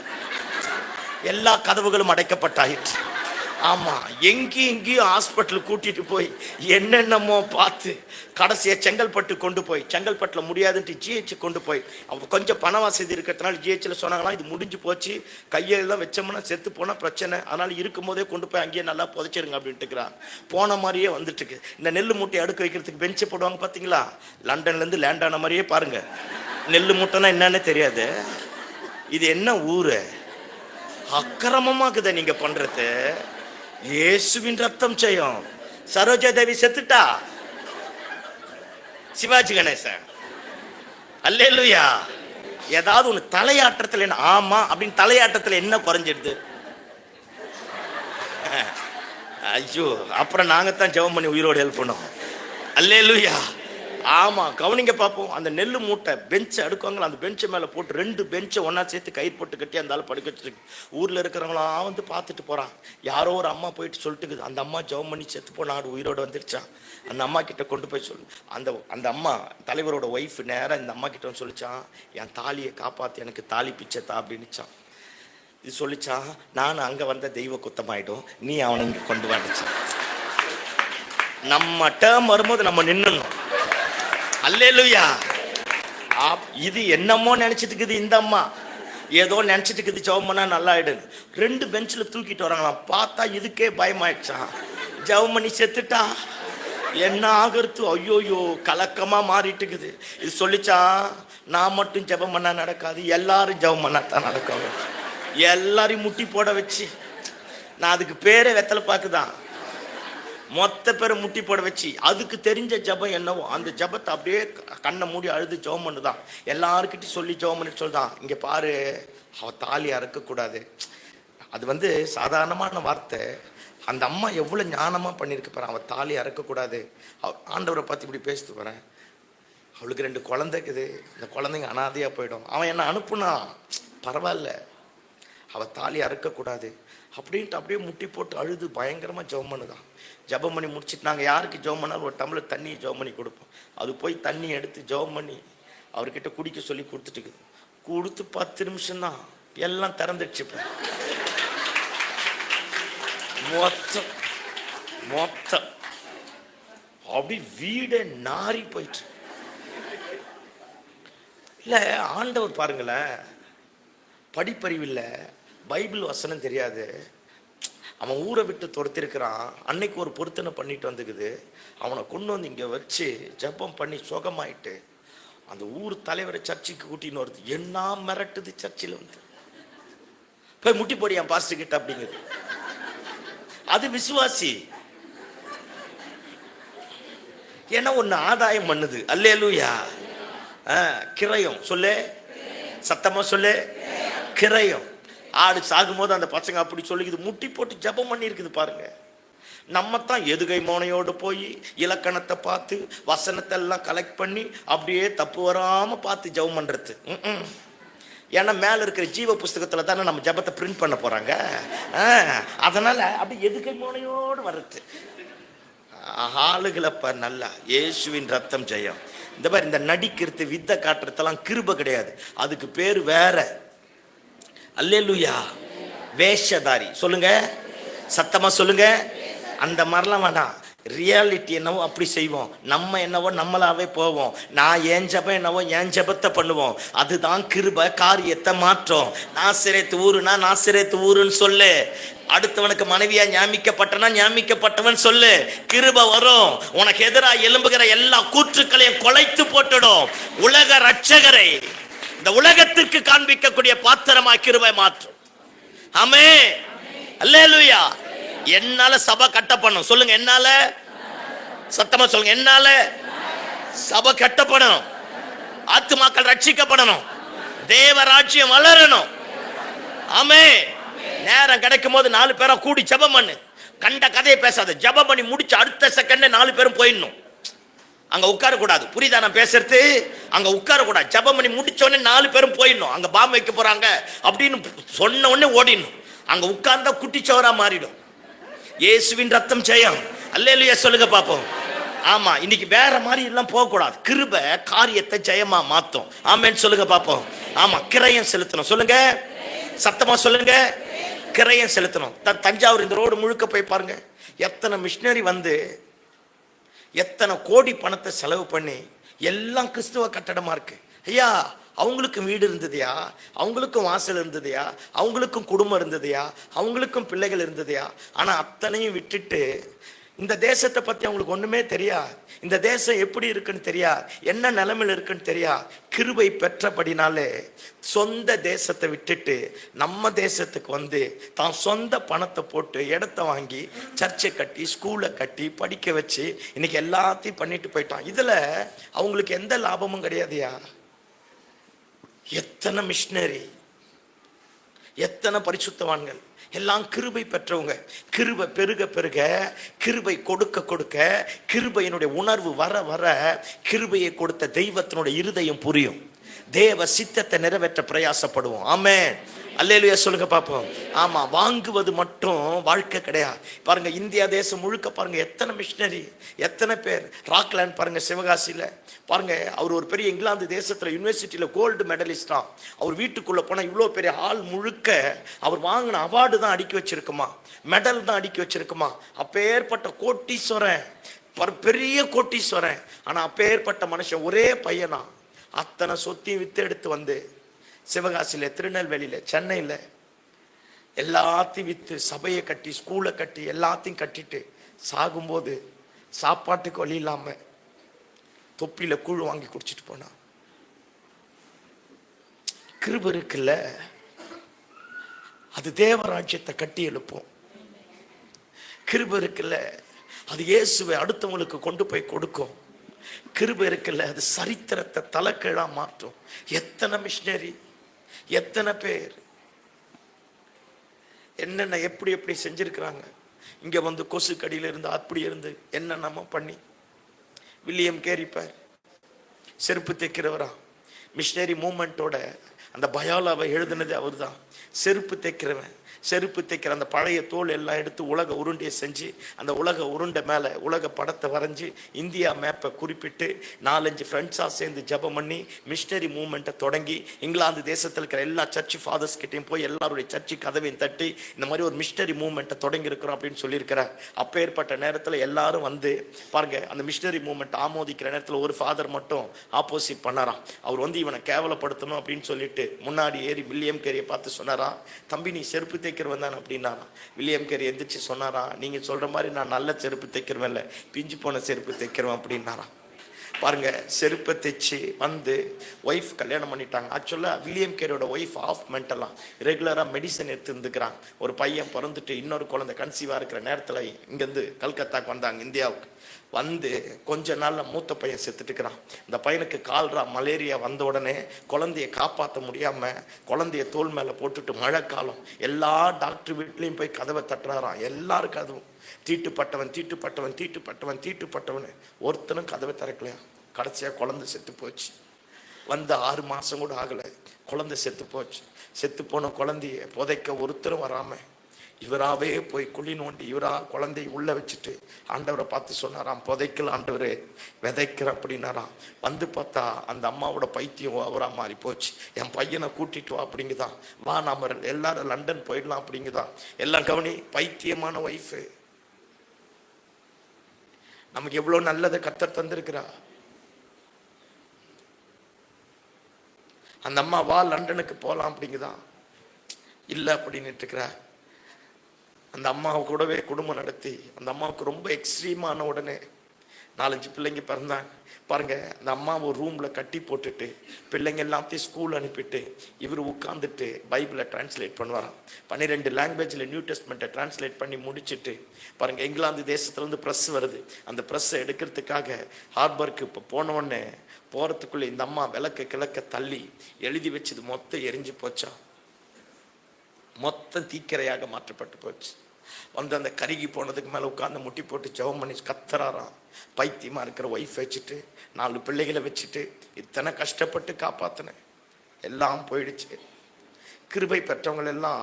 எல்லா கதவுகளும் அடைக்கப்பட்டாயிற்று. ஆமா, எங்கேயும் ஹாஸ்பிட்டல் கூட்டிட்டு போய் என்னென்னமோ பார்த்து கடைசியை செங்கல்பட்டு கொண்டு போய், செங்கல்பட்டில் முடியாதுன்ட்டு ஜிஹெச் கொண்டு போய், அவங்க கொஞ்சம் பண வசதி இருக்கிறதுனால ஜிஹெச்சில் சொன்னாங்களாம், இது முடிஞ்சு போச்சு, கையெல்லாம் வச்சோம்னா செத்து போனால் பிரச்சனை, அதனால் இருக்கும் போதே கொண்டு போய் அங்கேயே நல்லா புதைச்சிருங்க அப்படின்ட்டுக்கிறான். போன மாதிரியே வந்துட்டுருக்கு. இந்த நெல் மூட்டை அடுக்க வைக்கிறதுக்கு பெஞ்சு போடுவாங்க பார்த்தீங்களா, லண்டன்லேருந்து லேண்ட் ஆன மாதிரியே பாருங்க. நெல் மூட்டைன்னா என்னன்னு தெரியாது. இது என்ன ஊரு, அக்கிரமமாக்குத நீங்க பண்றது. இயேசுவின் ரத்தம் செய்யும். சரோஜா தேவி செத்துட்டா, சிவாஜி கணேசன், அல்லேலூயா. ஏதாவது ஒன்று தலையாட்டத்தில் என்ன, ஆமா அப்படின்னு தலையாட்டத்தில் என்ன குறைஞ்சிடுது? ஐயோ, அப்புறம் நாங்கத்தான் ஜெபம் பண்ணி உயிரோடு ஹெல்ப் பண்ணோம். அல்லேலூயா. ஆமாம், கவனிங்க பார்ப்போம். அந்த நெல் மூட்டை பெஞ்சை அடுக்குவாங்களா, அந்த பெஞ்சை மேலே போட்டு 2 பெஞ்சை ஒன்றா சேர்த்து கயிறு போட்டு கட்டி அந்த ஆள் படுக்க வச்சுருக்கு. ஊரில் இருக்கிறவங்களாம் வந்து பார்த்துட்டு போகிறான். யாரோ ஒரு அம்மா போயிட்டு சொல்லிட்டுக்குது, அந்த அம்மா ஜெபம் பண்ணி செத்து போன ஆடு உயிரோடு வந்துருச்சான். அந்த அம்மா கிட்ட கொண்டு போய் சொல்லு. அந்த அம்மா தலைவரோட ஒய்ஃப் நேராக இந்த அம்மா கிட்ட சொல்லிச்சான், என் தாலியை காப்பாற்று, எனக்கு தாலி பிச்சைத்தா அப்படின்னுச்சான். இது சொல்லிச்சான், நான் அங்கே வந்த தெய்வ குத்தமாயிடும், நீ அவனை இங்கே கொண்டு வந்துச்சான். நம்ம டேர்ம் வரும்போது நம்ம நின்னணும். அல்லேலூயா. இது என்னமோ நினைச்சிட்டு இருக்குது இந்த அம்மா, ஏதோ நினைச்சிட்டு இருக்குது ஜெபம் பண்ணா நல்லா ஆயிடுது. 2 பெஞ்சில் தூக்கிட்டு வராங்களாம். பார்த்தா இதுக்கே பயமாயிடுச்சான். ஜெபம் பண்ணி செத்துட்டா என்ன ஆகிறது? ஐயோயோ, கலக்கமா மாறிட்டு இருக்குது. இது சொல்லிச்சா, நான் மட்டும் ஜெபம் பண்ணா நடக்காது, எல்லாரும் ஜெபம் பண்ணா தான் நடக்கும். எல்லாரையும் முட்டி போட வச்சு, நான் அதுக்கு பேரே வெத்தலை பாக்குதான், மொத்த பேரை முட்டி போட வச்சு, அதுக்கு தெரிஞ்ச ஜெபம் என்னவோ அந்த ஜெபத்தை அப்படியே கண்ணை மூடி அழுது ஜெபம் பண்ணுதான். எல்லாருக்கிட்டையும் சொல்லி ஜெபம் பண்ணி சொல்லுதான், இங்க பாரு, அவ தாலி அறுக்கக்கூடாது. அது சாதாரணமான வார்த்தை. அந்த அம்மா எவ்வளவு ஞானமா பண்ணிருக்கு பாரு. அவ தாலி அறுக்கக்கூடாது, ஆண்டவரை பார்த்து இப்படி பேசிட்டு போறேன். அவளுக்கு 2 குழந்தை இருக்குது, இந்த குழந்தைங்க அனாதையா போயிடும். அவன் என்ன அனுப்புனா பரவாயில்ல, அவ தாலி அறுக்கக்கூடாது அப்படின்ட்டு அப்படியே முட்டி போட்டு அழுது பயங்கரமா ஜெபம் பண்ணுதான். ஜெபம் பண்ணி முடிச்சுட்டு நாங்கள் யாருக்கு ஜெபம் பண்ணாலும் ஒரு டம்ளர் தண்ணி ஜெபம் பண்ணி கொடுப்போம். அது போய் தண்ணி எடுத்து ஜெபம் பண்ணி அவர்கிட்ட குடிக்க சொல்லி கொடுத்துட்டு கொடுத்து 10 நிமிஷம் தான் எல்லாம் திறந்துடுச்சு. மொத்தம் மொத்தம் அப்படி வீடே நாரி போயிட்டு. இல்ல, ஆண்டவர் பாருங்களேன், படிப்பறிவு இல்லை, பைபிள் வசனம் தெரியாது, அவன் ஊரை விட்டு துரத்திருக்கிறான். அன்னைக்கு ஒரு பொருத்தனை பண்ணிட்டு வந்துக்குது. அவனை கொண்டு வந்து இங்க வச்சு ஜெபம் பண்ணி சுகமாயிட்டு அந்த ஊர் தலைவரை சர்ச்சுக்கு கூட்டின்னு வருது. என்ன மிரட்டுது, சர்ச்சில் போய் முட்டி போடி என் பாஸ்டர் கிட்ட அப்படிங்குது. அது விசுவாசி. ஏன்னா ஒன்னு ஆதாயம் பண்ணுது. அல்லேலூயா. கிரயம் சொல்லு, சத்தமா சொல்லு, கிரயம். ஆடு சாகும்போது அந்த பசங்க அப்படி சொல்லிக்குது, முட்டி போட்டு ஜெபம் பண்ணி இருக்குது பாருங்க. நம்ம தான் எதுகை மோனையோடு போய் இலக்கணத்தை பார்த்து வசனத்தை எல்லாம் கலெக்ட் பண்ணி அப்படியே தப்பு வராம பார்த்து ஜெபம் பண்றது. ஏன்னா மேல இருக்கிற ஜீவ புஸ்தகத்துல தானே நம்ம ஜெபத்தை பிரிண்ட் பண்ண போறாங்க. அதனால அப்படி எதுகை மோனையோடு வர்றது. ஆளுகளப்ப நல்லா இயேசுவின் ரத்தம் ஜெயம். இந்த மாதிரி இந்த நடிக்கிறது, வித்தை காட்டுறதெல்லாம் கிருபை கிடையாது, அதுக்கு பேரு வேற. அல்லேலூயா. வேஷதாரி சொல்லுங்க, சத்தமா சொல்லுங்க. அந்த மாதிரிலாம் வேண்டாம். ரியாலிட்டி என்னவோ அப்படி செய்வோம், நம்ம என்னவோ நம்மளாவே போவோம். நான் ஏன் ஜெபம் என்னவோ ஏன் ஜெபத்தை பண்ணுவோம். அதுதான் கிருபை காரியத்தை மாற்றும். நாசரேத்து ஊருனா நாசரேத்து ஊருன்னு சொல்லு. அடுத்தவனுக்கு மனைவியா ஞாமிக்கப்பட்டனா ஞாமிக்கப்பட்டவன் சொல்லு. கிருபை வரும். உனக்கு எதிராக எழும்புகிற எல்லா கூற்றுக்களையும் கொலைத்து போட்டுடும். உலக ரட்சகரை இந்த உலகத்திற்கு காண்பிக்கக்கூடிய பாத்திரமா கிருபை மாற்றும். ஆமென். அல்லேலூயா. என்னால சபை கட்டப்படணும் சொல்லுங்க. என்னால, சத்தமா சொல்லுங்க, என்னால சபை கட்டப்படணும், ஆத்துமாக்கள் ரட்சிக்கப்படணும், தேவராஜ்யம் வளரணும். ஆமென். நேரம் கிடைக்கும் போது 4 பேரை கூடி ஜெபம் பண்ணு. கண்ட கதையை பேசாத. ஜெபம் பண்ணி முடிச்சு அடுத்த செகண்ட் 4 பேரும் போயிடணும். அங்க உட்கார கூடாது. புரியுதா நான் பேசுறது? அங்க உட்கார கூடாது. ஜெபம் பண்ணி முடிச்ச உடனே 4 பேரும் போயிடணும். அங்க பாம்பு வைக்க போறாங்க அப்படின்னு சொன்ன உடனே ஓடிடணும். அங்க உட்கார்ந்தா குட்டிச்சவரா மாறிடும். இயேசுவின் ரத்தம் ஜெயம். அல்லேலூயா சொல்லுங்க பாப்போம். ஆமா, இன்னைக்கு வேற மாதிரி எல்லாம் போக கூடாது. கிருபை காரியத்தை ஜெயமா மாத்தும். ஆமென் சொல்லுங்க பாப்போம். ஆமா, கிரயம் செலுத்தணும் சொல்லுங்க, சத்தமா சொல்லுங்க. கிரயம் செலுத்தணும். தஞ்சாவூர் இந்த ரோடு முழுக்க போய் பாருங்க, எத்தனை மிஷினரி எத்தனை கோடி பணத்தை செலவு பண்ணி எல்லாம் கிறிஸ்துவ கட்டடமா இருக்கு. ஐயா, அவங்களுக்கும் வீடு இருந்ததையா, அவங்களுக்கும் வாசல் இருந்ததையா, அவங்களுக்கும் குடும்பம் இருந்ததையா, அவங்களுக்கும் பிள்ளைகள் இருந்ததையா. ஆனா அத்தனையும் விட்டுட்டு இந்த தேசத்தை பத்தி அவங்களுக்கு ஒண்ணுமே தெரியாது. இந்த தேசம் எப்படி இருக்குன்னு தெரியாது, என்ன நிலைமையில் இருக்குன்னு தெரியாது. கிருபை பெற்றபடினாலே சொந்த தேசத்தை விட்டுட்டு நம்ம தேசத்துக்கு தான் சொந்த பணத்தை போட்டு இடத்த வாங்கி சர்ச்சை கட்டி ஸ்கூலை கட்டி படிக்க வச்சு இன்னைக்கு எல்லாத்தையும் பண்ணிட்டு போயிட்டான். இதுல அவங்களுக்கு எந்த லாபமும் கிடையாதுயா. எத்தனை மிஷினரி, எத்தனை பரிசுத்தவான்கள், எல்லாம் கிருபை பெற்றவங்க. கிருபை பெருக பெருக, கிருபை கொடுக்க கொடுக்க, கிருபையினுடைய உணர்வு வர வர கிருபையை கொடுத்த தெய்வத்தினுடைய இருதயம் புரியும். தேவ சித்தத்தை நிறைவேற்ற பிரயாசப்படுவோம். ஆமென். அல்லேலூயா சொல்லுங்க பாப்போம். ஆமா, வாங்குவது மட்டும் வாழ்க்கை கிடையாது. பாருங்க, இந்தியா தேசம் முழுக்க பாருங்க எத்தனை மிஷினரி, எத்தனை பேர். ராக்லேண்ட் பாருங்க, சிவகாசியில பாருங்க, அவர் ஒரு பெரிய இங்கிலாந்து தேசத்துல யூனிவர்சிட்டியில கோல்டு மெடலிஸ்டா. அவர் வீட்டுக்குள்ள போனா இவ்வளவு பெரிய ஹால் முழுக்க அவர் வாங்கின அவார்டு தான் அடுக்கி வச்சிருக்குமா, மெடல் தான் அடுக்கி வச்சிருக்குமா. அப்பேற்பட்ட கோட்டீஸ்வரன் பெரிய கோட்டீஸ்வரன். ஆனா அப்பேற்பட்ட மனுஷன் ஒரே பையனா அத்தனை சொத்தையும் வித்து எடுத்து வந்து சிவகாசியில, திருநெல்வேலியில, சென்னையில எல்லாத்தையும் வித்து சபையை கட்டி, ஸ்கூலை கட்டி, எல்லாத்தையும் கட்டிட்டு சாகும்போது சாப்பாட்டுக்கு வழி இல்லாம தொப்பியில கூழ் வாங்கி குடிச்சிட்டு போனா. கிருபை இருக்குல்ல, அது தேவராஜ்யத்தை கட்டி எழுப்போம். கிருபை இருக்குல்ல, அது இயேசுவை அடுத்தவங்களுக்கு கொண்டு போய் கொடுக்கும். கிருபை இருக்குல்ல, அது சரித்திரத்தை தலைக்கீழா மாற்றும். எத்தனை மிஷனரி, எத்தனை பேர் என்னென்ன எப்படி எப்படி செஞ்சிருக்கிறாங்க. இங்க வந்து கொசு கடியில இருந்து அப்படி இருந்து என்னென்னமோ பண்ணி. வில்லியம் கேரிப்பார் செருப்பு தைக்கிறவரா, மிஷனரி மூமெண்டோட அந்த பயாலாவை எழுதுனது அவர் தான். செருப்பு தைக்கிறவன், செருப்பு தைக்கிற அந்த பழைய தோல் எல்லாம் எடுத்து உலக உருண்டையை செஞ்சு அந்த உலக உருண்டை மேலே உலக படத்தை வரைஞ்சி இந்தியா மேப்பை குறிப்பிட்டு 4-5 ஃப்ரெண்ட்ஸாக சேர்ந்து ஜபம் பண்ணி மிஷனரி மூவ்மெண்ட்டை தொடங்கி இங்கிலாந்து தேசத்தில் இருக்கிற எல்லா சர்ச் ஃபாதர்ஸ் கிட்டையும் போய் எல்லாருடைய சர்ச்சு கதவையும் தட்டி இந்த மாதிரி ஒரு மிஷனரி மூவ்மெண்ட்டை தொடங்கி இருக்கிறோம் அப்படின்னு சொல்லியிருக்கிறார். அப்பேற்பட்ட நேரத்தில் எல்லாரும் வந்து பாருங்க, அந்த மிஷனரி மூவ்மெண்ட் ஆமோதிக்கிற நேரத்தில் ஒரு ஃபாதர் மட்டும் ஆப்போசிட் பண்ணாராம். அவர் வந்து இவனை கேவலப்படுத்தணும் அப்படின்னு சொல்லிட்டு முன்னாடி ஏறி வில்லியம் கேரியை பார்த்து சொன்னாராம், தம்பி நீ செருப்பு தைக்கிறவன் தான் அப்படின்னாராம். வில்லியம் கேரி எந்திரிச்சு சொன்னாராம், நீங்க சொல்ற மாதிரி நான் நல்ல செருப்பு தைக்கிறவன் இல்லை, பிஞ்சு போன செருப்பு தைக்கிறவன் அப்படின்னாராம். பாருங்க, செருப்பை தைச்சு வந்து ஒய்ஃப் கல்யாணம் பண்ணிட்டாங்க. ஆக்சுவலா வில்லியம் கேரியோட ஒய்ஃப் ஆஃப் மென்டலா ரெகுலரா மெடிசன் எடுத்து இருந்துக்கிறாங்க. ஒரு பையன் பிறந்துட்டு இன்னொரு குழந்தை கன்சீவா இருக்கிற நேரத்துல இங்கிருந்து கல்கத்தாக்கு வந்தாங்க, இந்தியாவுக்கு வந்து கொஞ்ச நாள்ல மூத்த பையன் செத்துட்டு இருக்கிறான். இந்த பையனுக்கு கால்ரா மலேரியா வந்த உடனே குழந்தைய காப்பாற்ற முடியாம குழந்தைய தோல் மேல போட்டுட்டு மழை காலம் எல்லா டாக்டர் வீட்லயும் போய் கதவை தட்டுறாராம். எல்லாரும் கதவும் தீட்டுப்பட்டவன் தீட்டுப்பட்டவன் தீட்டுப்பட்டவன் தீட்டுப்பட்டவன், ஒருத்தனும் கதவை திறக்கலையா. கடைசியா குழந்தை செத்து போச்சு. வந்து 6 மாசம் கூட ஆகல, குழந்தை செத்து போச்சு. செத்து போன குழந்தைய புதைக்க ஒருத்தரும் வராம இவராவே போய் குழி நோண்டி இவரா குழந்தைய உள்ள வச்சுட்டு ஆண்டவரை பார்த்து சொன்னாராம், புதைக்கல ஆண்டவரே விதைக்கிற அப்படின்னாராம். வந்து பார்த்தா அந்த அம்மாவோட பைத்தியம் அவரா மாறி போச்சு. என் பையனை கூட்டிட்டு வா அப்படிங்குதான், வா நாம எல்லாரும் லண்டன் போயிடலாம் அப்படிங்குதான். எல்லாம் கவனி, பைத்தியமான ஒய்ஃபு. நமக்கு எவ்வளவு நல்லதை கர்த்தர் தந்திருக்கிறா. அந்த அம்மா வா லண்டனுக்கு போலாம் அப்படிங்குதான், இல்லை அப்படின்னுட்டு இருக்கிறா. அந்த அம்மாவை கூடவே குடும்பம் நடத்தி அந்த அம்மாவுக்கு ரொம்ப எக்ஸ்ட்ரீமான உடனே 4-5 பிள்ளைங்க பிறந்தாங்க. பாருங்க, அந்த அம்மாவை ஒரு ரூம்ல கட்டி போட்டுட்டு பிள்ளைங்க எல்லாத்தையும் ஸ்கூல் அனுப்பிட்டு இவர் உட்காந்துட்டு பைபிளை டிரான்ஸ்லேட் பண்ணுவாராம். 12 லாங்குவேஜ்ல நியூ டெஸ்ட்மெண்ட்டை டிரான்ஸ்லேட் பண்ணி முடிச்சுட்டு பாருங்க, இங்கிலாந்து தேசத்துலேருந்து ப்ரெஸ் வருது. அந்த ப்ரெஸ்ஸை எடுக்கிறதுக்காக ஹார்பருக்கு இப்போ போன உடனே போறதுக்குள்ளே இந்த அம்மா விளக்க கிழக்க தள்ளி எழுதி வச்சது மொத்தம் எரிஞ்சு போச்சா, மொத்தம் தீக்கிரையாக மாற்றப்பட்டு போச்சு. வந்து அந்த கருகி போனதுக்கு மேலே உட்காந்து முட்டி போட்டு ஜெபம் பண்ணி கத்துறாராம். பைத்தியமா இருக்கிற ஒய்ஃப் வச்சுட்டு 4 பிள்ளைகளை வச்சுட்டு இத்தனை கஷ்டப்பட்டு காப்பாத்தினேன், எல்லாம் போயிடுச்சு. கிருபை பெற்றவங்க எல்லாம்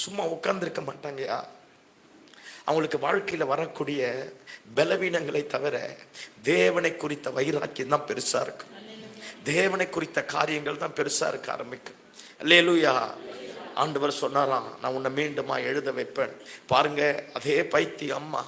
சும்மா உட்கார்ந்துருக்க மாட்டாங்கயா. அவங்களுக்கு வாழ்க்கையில வரக்கூடிய பலவீனங்களை தவிர தேவனை குறித்த வைராக்கியம் தான் பெருசா இருக்கு. தேவனை குறித்த காரியங்கள் தான் பெருசா இருக்க ஆரம்பிக்கும். அல்லேலூயா. ஆண்டவர் சொன்னாராம், நான் உன்னை மீண்டுமா எழுத வைப்பேன். பாருங்க, அதே பைத்திய அம்மா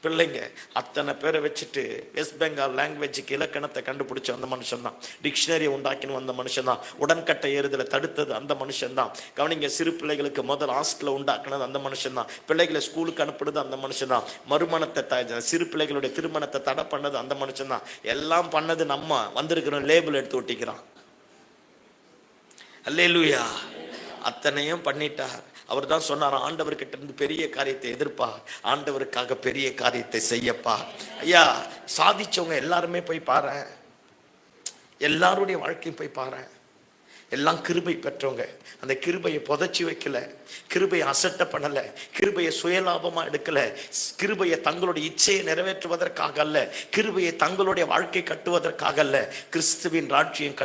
பிள்ளைங்க அத்தனை பேரை வச்சுட்டு வெஸ்ட் பெங்கால் லாங்குவேஜுக்கு இலக்கணத்தை கண்டுபிடிச்ச அந்த மனுஷன் தான். டிக்ஷனரியை உண்டாக்கின்னு வந்த மனுஷன் தான். உடன்கட்டை ஏறுதலை தடுத்தது அந்த மனுஷன் தான். கவனிங்க, சிறு பிள்ளைகளுக்கு முதல் ஹாஸ்டலை உண்டாக்குனது அந்த மனுஷன் தான். பிள்ளைகளை ஸ்கூலுக்கு அனுப்புறது அந்த மனுஷன் தான். மறுமணத்தை சிறு பிள்ளைகளுடைய திருமணத்தை தடை பண்ணது அந்த மனுஷன் தான். எல்லாம் பண்ணது நம்ம வந்திருக்கிறோம், லேபிள் எடுத்து ஒட்டிக்கிறான். அல்லேலூயா. அத்தனையும் பண்ணிட்டார். அவர் தான் சொன்னார், ஆண்டவர்கிட்ட இருந்து பெரிய காரியத்தை எதிர்ப்பா, ஆண்டவருக்காக பெரிய காரியத்தை செய்யப்பா. ஐயா, சாதிச்சவங்க எல்லாருமே போய் பாரு, எல்லாருடைய வாழ்க்கையும் போய் பாரு. எல்லாம் கிருபை பெற்றவங்க. அந்த கிருபையை புதைச்சி வைக்கல, கிருபையை அசட்டை பண்ணல, கிருபையை சுயலாபமா எடுக்கல, கிருபையை தங்களுடைய இச்சையை நிறைவேற்றுவதற்காக அல்ல, கிருபையை தங்களுடைய வாழ்க்கை கட்டுவதற்காக அல்ல, கிறிஸ்துவின் ராட்சியம்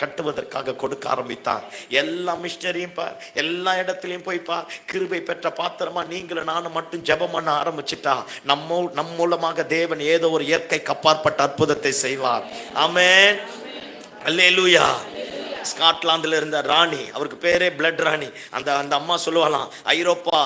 கட்டுவதற்காக கொடுக்க ஆரம்பித்தான். எல்லா மிஷனரியும் பார், எல்லா இடத்துலையும் போய் பார். கிருபை பெற்ற பாத்திரமா நீங்களும் நானும் மட்டும் ஜெபம் பண்ண ஆரம்பிச்சுட்டா நம் மூலமாக தேவன் ஏதோ ஒரு இயற்கைக்கு அப்பாற்பட்ட அற்புதத்தை செய்வார். ஆமென். அல்லேலூயா. ஸ்காட்லாந்துல இருந்த ராணி, அவருக்கு பேரே பிளட் ராணி. அந்த அந்த அம்மா சொல்லுவாளாம், ஐரோப்பா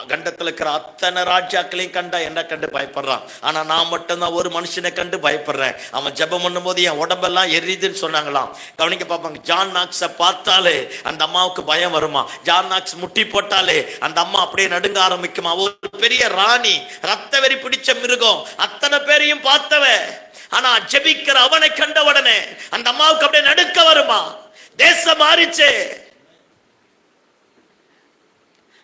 கண்டத்தில் இருக்கிற அத்தனை ராஜாக்களையும் கண்டா என்ன கண்டு பயப்படுறான், ஆனா நான் மட்டும்தான் ஒரு மனுஷனை கண்டு பயப்படுறேன், அவன் ஜெபம் பண்ணும் போது என் உடம்பெல்லாம் எரியுதுன்னு சொன்னாங்களாம். கவனிக்க பார்ப்பாங்க, ஜான் நாக்ஸை பார்த்தாலே அந்த அம்மாவுக்கு பயம் வருமா, ஜான் நாக்ஸ் முட்டி போட்டாலே அந்த அம்மா அப்படியே நடுங்க ஆரம்பிக்குமா. ஒரு பெரிய ராணி, ரத்த வெறி பிடிச்ச மிருகம், அத்தனை பேரையும் பார்த்தவ, ஆனா ஜெபிக்கிற அவனை கண்ட உடனே அந்த அம்மாவுக்கு அப்படியே நடுக்க வருமா. தேசம் மாறிச்சு.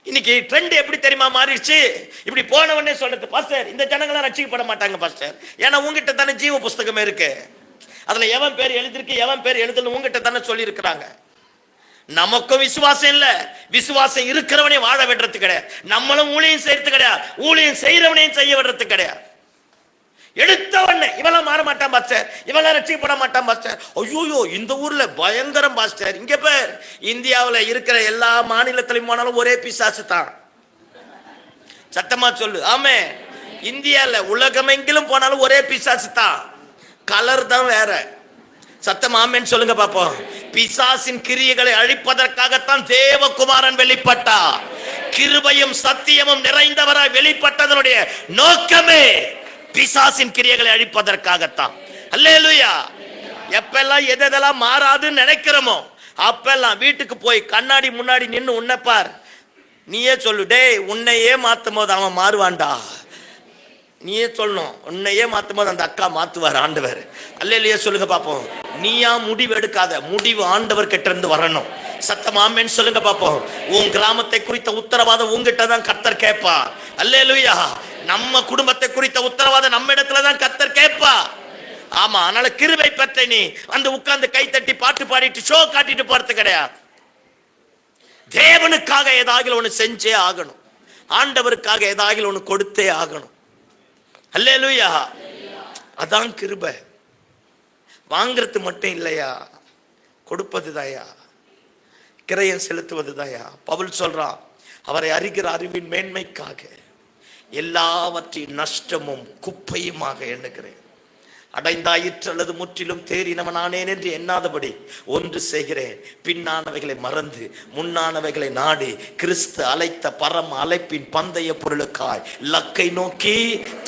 இன்னைக்கு ட்ரெண்ட் எப்படி தெரியுமா மாறிடுச்சு, இப்படி போனவனே சொல்றது, பாஸ்டர் இந்த ஜனங்களாம் ரட்சிக்கப்பட மாட்டாங்க பாஸ்டர், ஏன்னா உங்ககிட்ட தானே ஜீவ புஸ்தகமே இருக்கு, அதுல எவன் பேர் எழுதிருக்கு எவன் பேர் எழுதல உங்ககிட்ட தானே சொல்லி இருக்கிறாங்க. நமக்கும் விசுவாசம் இல்ல, விசுவாசம் இருக்கிறவனே வாழ விடுறது கிடையாது, நம்மளும் ஊழியம் செய்யறது கிடையாது, ஊழியம் செய்யறவனையும் செய்ய விடுறது கிடையாது. எடுத்தவனே இவெல்லாம் மாற மாட்டான் பாஸ்டர், இவெல்லாம் ரட்சிக்கப்பட மாட்டான் பாஸ்டர். ஐயோ இந்த ஊர்ல பயங்கரம் பாஸ்டர், இங்க பேர் இந்தியாவில் இருக்கிற எல்லா மாநிலத்திலும் போனாலும் ஒரே பிசாசு தான். சத்தமா சொல்லு ஆமே. இந்தியால உலகமெங்கிலும் போனாலும் ஒரே பிசாசு தான், கலர் தான் வேற. சத்தமா ஆமேன்னு சொல்லுங்க பாப்போம். பிசாசின் கிரியைகளை அழிப்பதற்காகத்தான் தேவகுமாரன் வெளிப்பட்டார். கிருபையும் சத்தியமும் நிறைந்தவராய் வெளிப்பட்டதனுடைய நோக்கமே பிசாசின் கிரியைகளை அழிப்பதற்காகத்தான். அல்லேலூயா. எப்பெல்லாம் எதெல்லாம் மாறாதுன்னு நினைக்கிறோமோ அப்பெல்லாம் வீட்டுக்கு போய் கண்ணாடி முன்னாடி நின்று உன்னைப்பார், நீயே சொல்லு, டேய் உன்னையே மாத்தும் போது அவன் மாறுவான்டா, நீயே சொல்லணும், உன்னையே மாத்தும் போது அந்த அக்கா மாத்துவார் ஆண்டவர். அல்லேலூயா சொல்லுங்க பாப்போம். நீயா முடிவு எடுக்காத, முடிவு ஆண்டவர் கிட்ட இருந்து வரணும். சத்தம் ஆமென் சொல்லுங்க பாப்போம். உன் கிராமத்தை குறித்த உத்தரவாதம் உங்ககிட்ட தான் கர்த்தர் கேட்பா. அல்லேலூயா. நம்ம குடும்பத்தை குறித்த உத்தரவாதம் நம்ம இடத்துல தான் கர்த்தர் கேட்பா. ஆமா, அதனால கிருபை பெற்ற நீ வந்து உட்கார்ந்து கை தட்டி பாட்டு பாடிட்டு ஷோ காட்டிட்டு போறது கிடையாது. தேவனுக்காக ஏதாவது ஒண்ணு செஞ்சே ஆகணும், ஆண்டவருக்காக ஏதாவது ஒண்ணு கொடுத்தே ஆகணும். அல்லேலூயா. அதான் கிருபை. வாங்கிறது மட்டும் இல்லையா, கொடுப்பது தாயா, கிரயம் செலுத்துவது தாயா. பவுல் சொல்றான், அவரை அறிகிற அறிவின் மேன்மைக்காக எல்லாவற்றையும் நஷ்டமும் குப்பையுமாக எண்ணுகிறேன், அடைந்தாயிற்று அல்லது முற்றிலும் தேறினவனானேன் என்று எண்ணாதபடி ஒன்று செய்கிறேன், பின்னானவைகளை மறந்து முன்னானவைகளை நாடி கிறிஸ்து அழைத்த பரம அழைப்பின் பந்தய பொருளுக்காய் லக்கை நோக்கி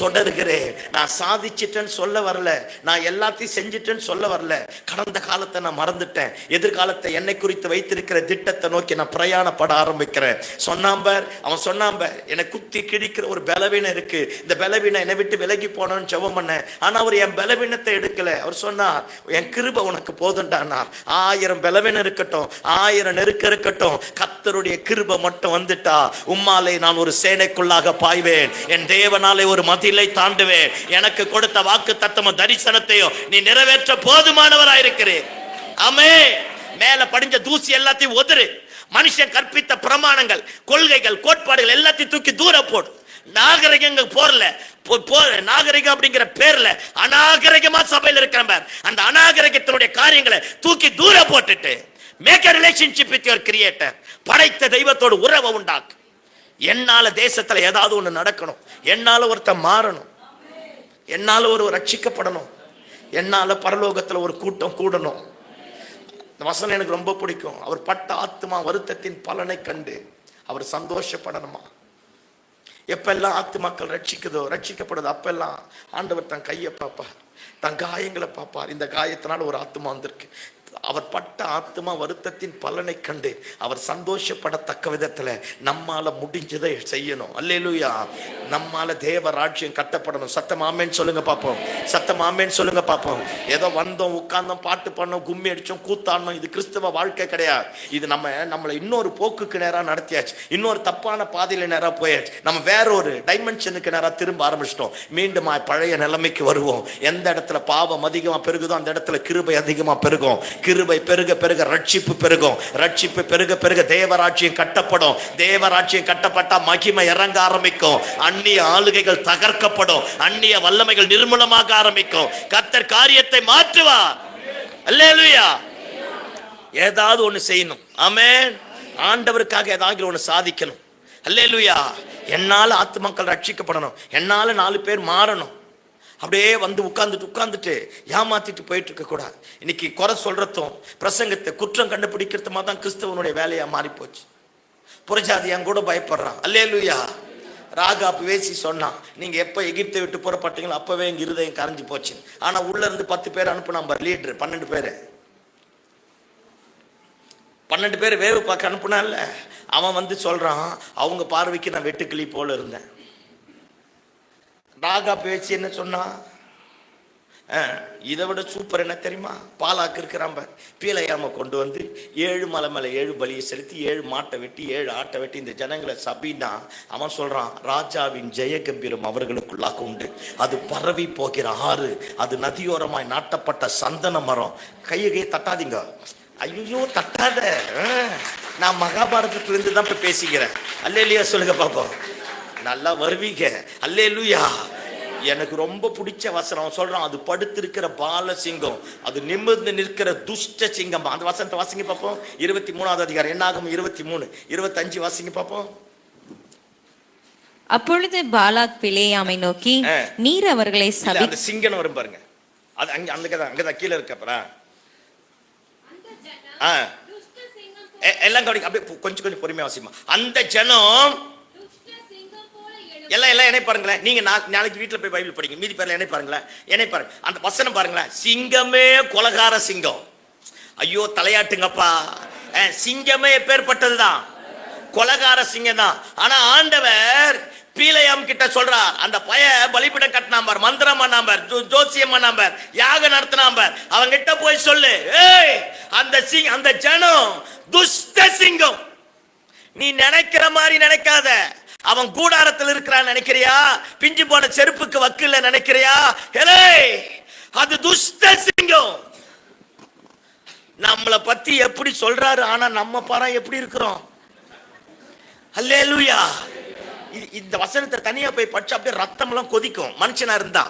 தொடர்கிறேன். நான் சாதிச்சிட்டேன்னு சொல்ல வரல, நான் எல்லாத்தையும் செஞ்சிட்டேன்னு சொல்ல வரல. கடந்த காலத்தை நான் மறந்துட்டேன், எதிர்காலத்தை என்னை குறித்து வைத்திருக்கிற திட்டத்தை நோக்கி நான் பிரயாணப்பட ஆரம்பிக்கிறேன். சொன்னாம்பர், அவன் சொன்னாம்பர், என்னை குத்தி கிழிக்கிற ஒரு பலவீனம் இருக்கு, இந்த பலவீனம் என்னை விட்டு விலகி போனோன்னு ஜெபம் பண்ணேன். ஆனா அவர் என் பலவீனத்தை எடுக்கல. அவர் சொன்னார், என் கிருபை உனக்கு போதுண்டானார். 1000 பலவீனம் இருக்கட்டும், 1000 நெருக்க இருக்கட்டும், கர்த்தருடைய கிருபை மட்டும் வந்துட்டா உம்மாலே நான் ஒரு சேனைக்குள்ளாக பாய்வேன், என் தேவனாலே ஒரு மதிலை தாண்டுவேன். எனக்கு கொடுத்த வாக்கு தத்தமும் தரிசனத்தையும் நீ நிறைவேற்ற போதுமானவராயிருக்கிறேன். ஆமே. மேல படிஞ்ச தூசி எல்லாத்தையும் உதறு. மனுஷன் கற்பித்த பிரமாணங்கள், கொள்கைகள், கோட்பாடுகள் எல்லாத்தையும் தூக்கி தூர போடு. நாகரிகங்கள் போர்ல நாகரிகம் அப்படிங்கிற பேர்ல அநாகரிகமா சபையில் இருக்கிற அந்த அநாகரிகத்தினுடைய காரியங்களை தூக்கி தூர போட்டுட்டு make a relationship with your creator. படைத்த தெய்வத்தோடு உறவை உண்டாக்கு. என்னால தேசத்துல ஏதாவது ஒண்ணு நடக்கணும், என்னால ஒருத்தன் மாறணும், என்னால ஒரு ரட்சிக்கப்படணும், என்னால பரலோகத்துல ஒரு கூட்டம் கூடணும். இந்த வசனம் எனக்கு ரொம்ப பிடிக்கும். அவர் பட்ட ஆத்துமா வருத்தத்தின் பலனை கண்டு அவர் சந்தோஷப்படணுமா. எப்பெல்லாம் ஆத்துமாக்கள் ரட்சிக்கப்படுதோ அப்பெல்லாம் ஆண்டவர் தன் கையை பார்ப்பார், தன் காயங்களை பார்ப்பார். இந்த காயத்தினால ஒரு ஆத்துமா வந்திருக்கு, அவர் பட்ட ஆத்துமா வருத்தத்தின் பலனை கண்டு அவர் சந்தோஷப்படத்தக்க விதத்துல நம்மால முடிஞ்சதை செய்யணும். அல்லேலூயா. நம்மால தேவ ராஜ்யம் கட்டப்படணும். சத்தம் ஆமேன்னு சொல்லுங்க பாப்போம். சத்தம் ஆமேன்னு சொல்லுங்க பாப்போம். ஏதோ வந்தோம், உட்கார்ந்தோம், பாட்டு பாடணும், கும்மி அடிச்சோம், கூத்தாடணும், இது கிறிஸ்தவ வாழ்க்கை கிடையாது. இது நம்மளை இன்னொரு போக்குக்கு நேரா நடத்தியாச்சு, இன்னொரு தப்பான பாதையில நேரா போயாச்சு. நம்ம வேற ஒரு டைமென்ஷனுக்கு நேரா திரும்ப ஆரம்பிச்சிட்டோம். மீண்டும் பழைய நிலைமைக்கு வருவோம். எந்த இடத்துல பாவம் அதிகமா பெருகுதோ அந்த இடத்துல கிருபை அதிகமா பெருகும். கிருபை பெருக பெருக ரட்சிப்பு பெருகும். ரட்சிப்பு பெருக பெருக தேவராட்சியம் கட்டப்படும். தேவராட்சியம் கட்டப்பட்டா மகிமை இறங்க ஆரம்பிக்கும். அந்நிய ஆளுகைகள் தகர்க்கப்படும். அந்நிய வல்லமைகள் நிர்மூலமாக ஆரம்பிக்கும். கர்த்தர் காரியத்தை மாற்றுவார். அல்லேலூயா. ஏதாவது ஒண்ணு செய்யணும். ஆமென். ஆண்டவருக்காக ஏதாவது ஒண்ணு சாதிக்கணும். அல்லேலூயா. என்னால ஆத்துமாக்கள் ரட்சிக்கப்படணும், என்னால 4 பேர் மாறணும். அப்படியே வந்து உட்கார்ந்துட்டு ஏமாத்திட்டு போயிட்டு இருக்க கூடாது. இன்னைக்கு குறை சொல்றதும் பிரசங்கத்தை குற்றம் கண்டுபிடிக்கிறதுமா தான் கிறிஸ்தவனுடைய வேலையா மாறி போச்சு. புறஜாதியான் கூட பயப்படுறான். அல்லேலூயா. ராகாப் வேசி சொன்னான், நீங்க எப்ப எகிப்தை விட்டு புறப்பட்டீங்களோ அப்பவே எங்க இருதயம் கரைஞ்சு போச்சு. ஆனா உள்ள இருந்து 10 பேர் அனுப்புனா லீடர் 12 பேர் வேவு பார்க்க அனுப்புனான்ல. அவன் வந்து சொல்றான், அவங்க பார்வைக்கு நான் வெட்டுக்கிளி போல இருந்தேன். ராகாப் பேச்சு என்ன சொன்னா, இதை விட சூப்பர் என்ன தெரியுமா, பாலாக்கு இருக்கிறான் பீலையாம கொண்டு வந்து 7 மலை மேல 7 பலியை செலுத்தி 7 மாட்டை வெட்டி 7 ஆட்டை வெட்டி இந்த ஜனங்களை சபினா, அவன் சொல்றான், ராஜாவின் ஜெய கம்பீரம் அவர்களுக்குள்ளாக உண்டு. அது பரவி போகிற ஆறு, அது நதியோரமாய் நாட்டப்பட்ட சந்தன மரம். கையை தட்டாதீங்க, ஐயோ தட்டாத. நான் மகாபாரதத்திலிருந்து தான் இப்ப பேசிக்கிறேன். அல்லேலூயா சொல்லுங்க பாப்போம். நல்லா வருவீங்க. அல்லேலூயா. எனக்கு ரொம்ப பிடிச்ச வசனம் சொல்றான், அது படுத்திருக்கிற பால சிங்கம், அது நிமிர்ந்து நிற்கிற துஷ்ட சிங்கம். அந்த வசனத்தை வாசிங்க பார்ப்போம். 23வது அதிகாரம் என்னாகும் 23-25 வாசிங்க பார்ப்போம். அப்பொழுது பாலாக் பிலேயாமை நோக்கி, நீர் அவர்களை அந்த சிங்கம் வரும் பாருங்க, அது அங்கதான் கீழே இருக்கப்பா. எல்லாம் கவனிக்க, அப்படியே கொஞ்சம் பொறுமையா வாசிமா. அந்த ஜனம் எல்லாம் என்ன பாருங்களேன். நீங்க நாளைக்கு வீட்டுல போய் பைபிள் படிங்க, மீதி பேர்ல என்ன பாருங்களேன், என்ன பாருங்க, அந்த வசனம் பாருங்களேன். சிங்கமே கொலகார சிங்கம். ஐயோ தலையாட்டுங்கப்பா. சிங்கமே எப்பேற்பட்டதுதான், கொலகார சிங்கம் தான். ஆனா ஆண்டவர் பீலையாம் கிட்ட சொல்றார், அந்த பய பலிபீடம் கட்டினாம்பர், மந்திரம் பண்ணாம்பர், ஜோசியம் பண்ணாம்பர், யாக நடத்தினாம்பர், அவங்க கிட்ட போய் சொல்லு, அந்த ஜனம் துஷ்ட சிங்கம். நீ நினைக்கிற மாதிரி நினைக்காத. அவன் கூடாரத்தில் இருக்கிறான் நினைக்கிறியா, பிஞ்சு போன செருப்புக்கு வக்கில்ல நினைக்கிறியா, அது துஷ்ட சிங்கம். நம்மளை பத்தி எப்படி சொல்றாரு, ஆனா நம்ம பாரா எப்படி இருக்கிறோம். அல்லேலூயா. இந்த வசனத்தை தனியா போய் படிச்சா அப்படியே ரத்தம் எல்லாம் கொதிக்கும். மனுஷனா இருந்தா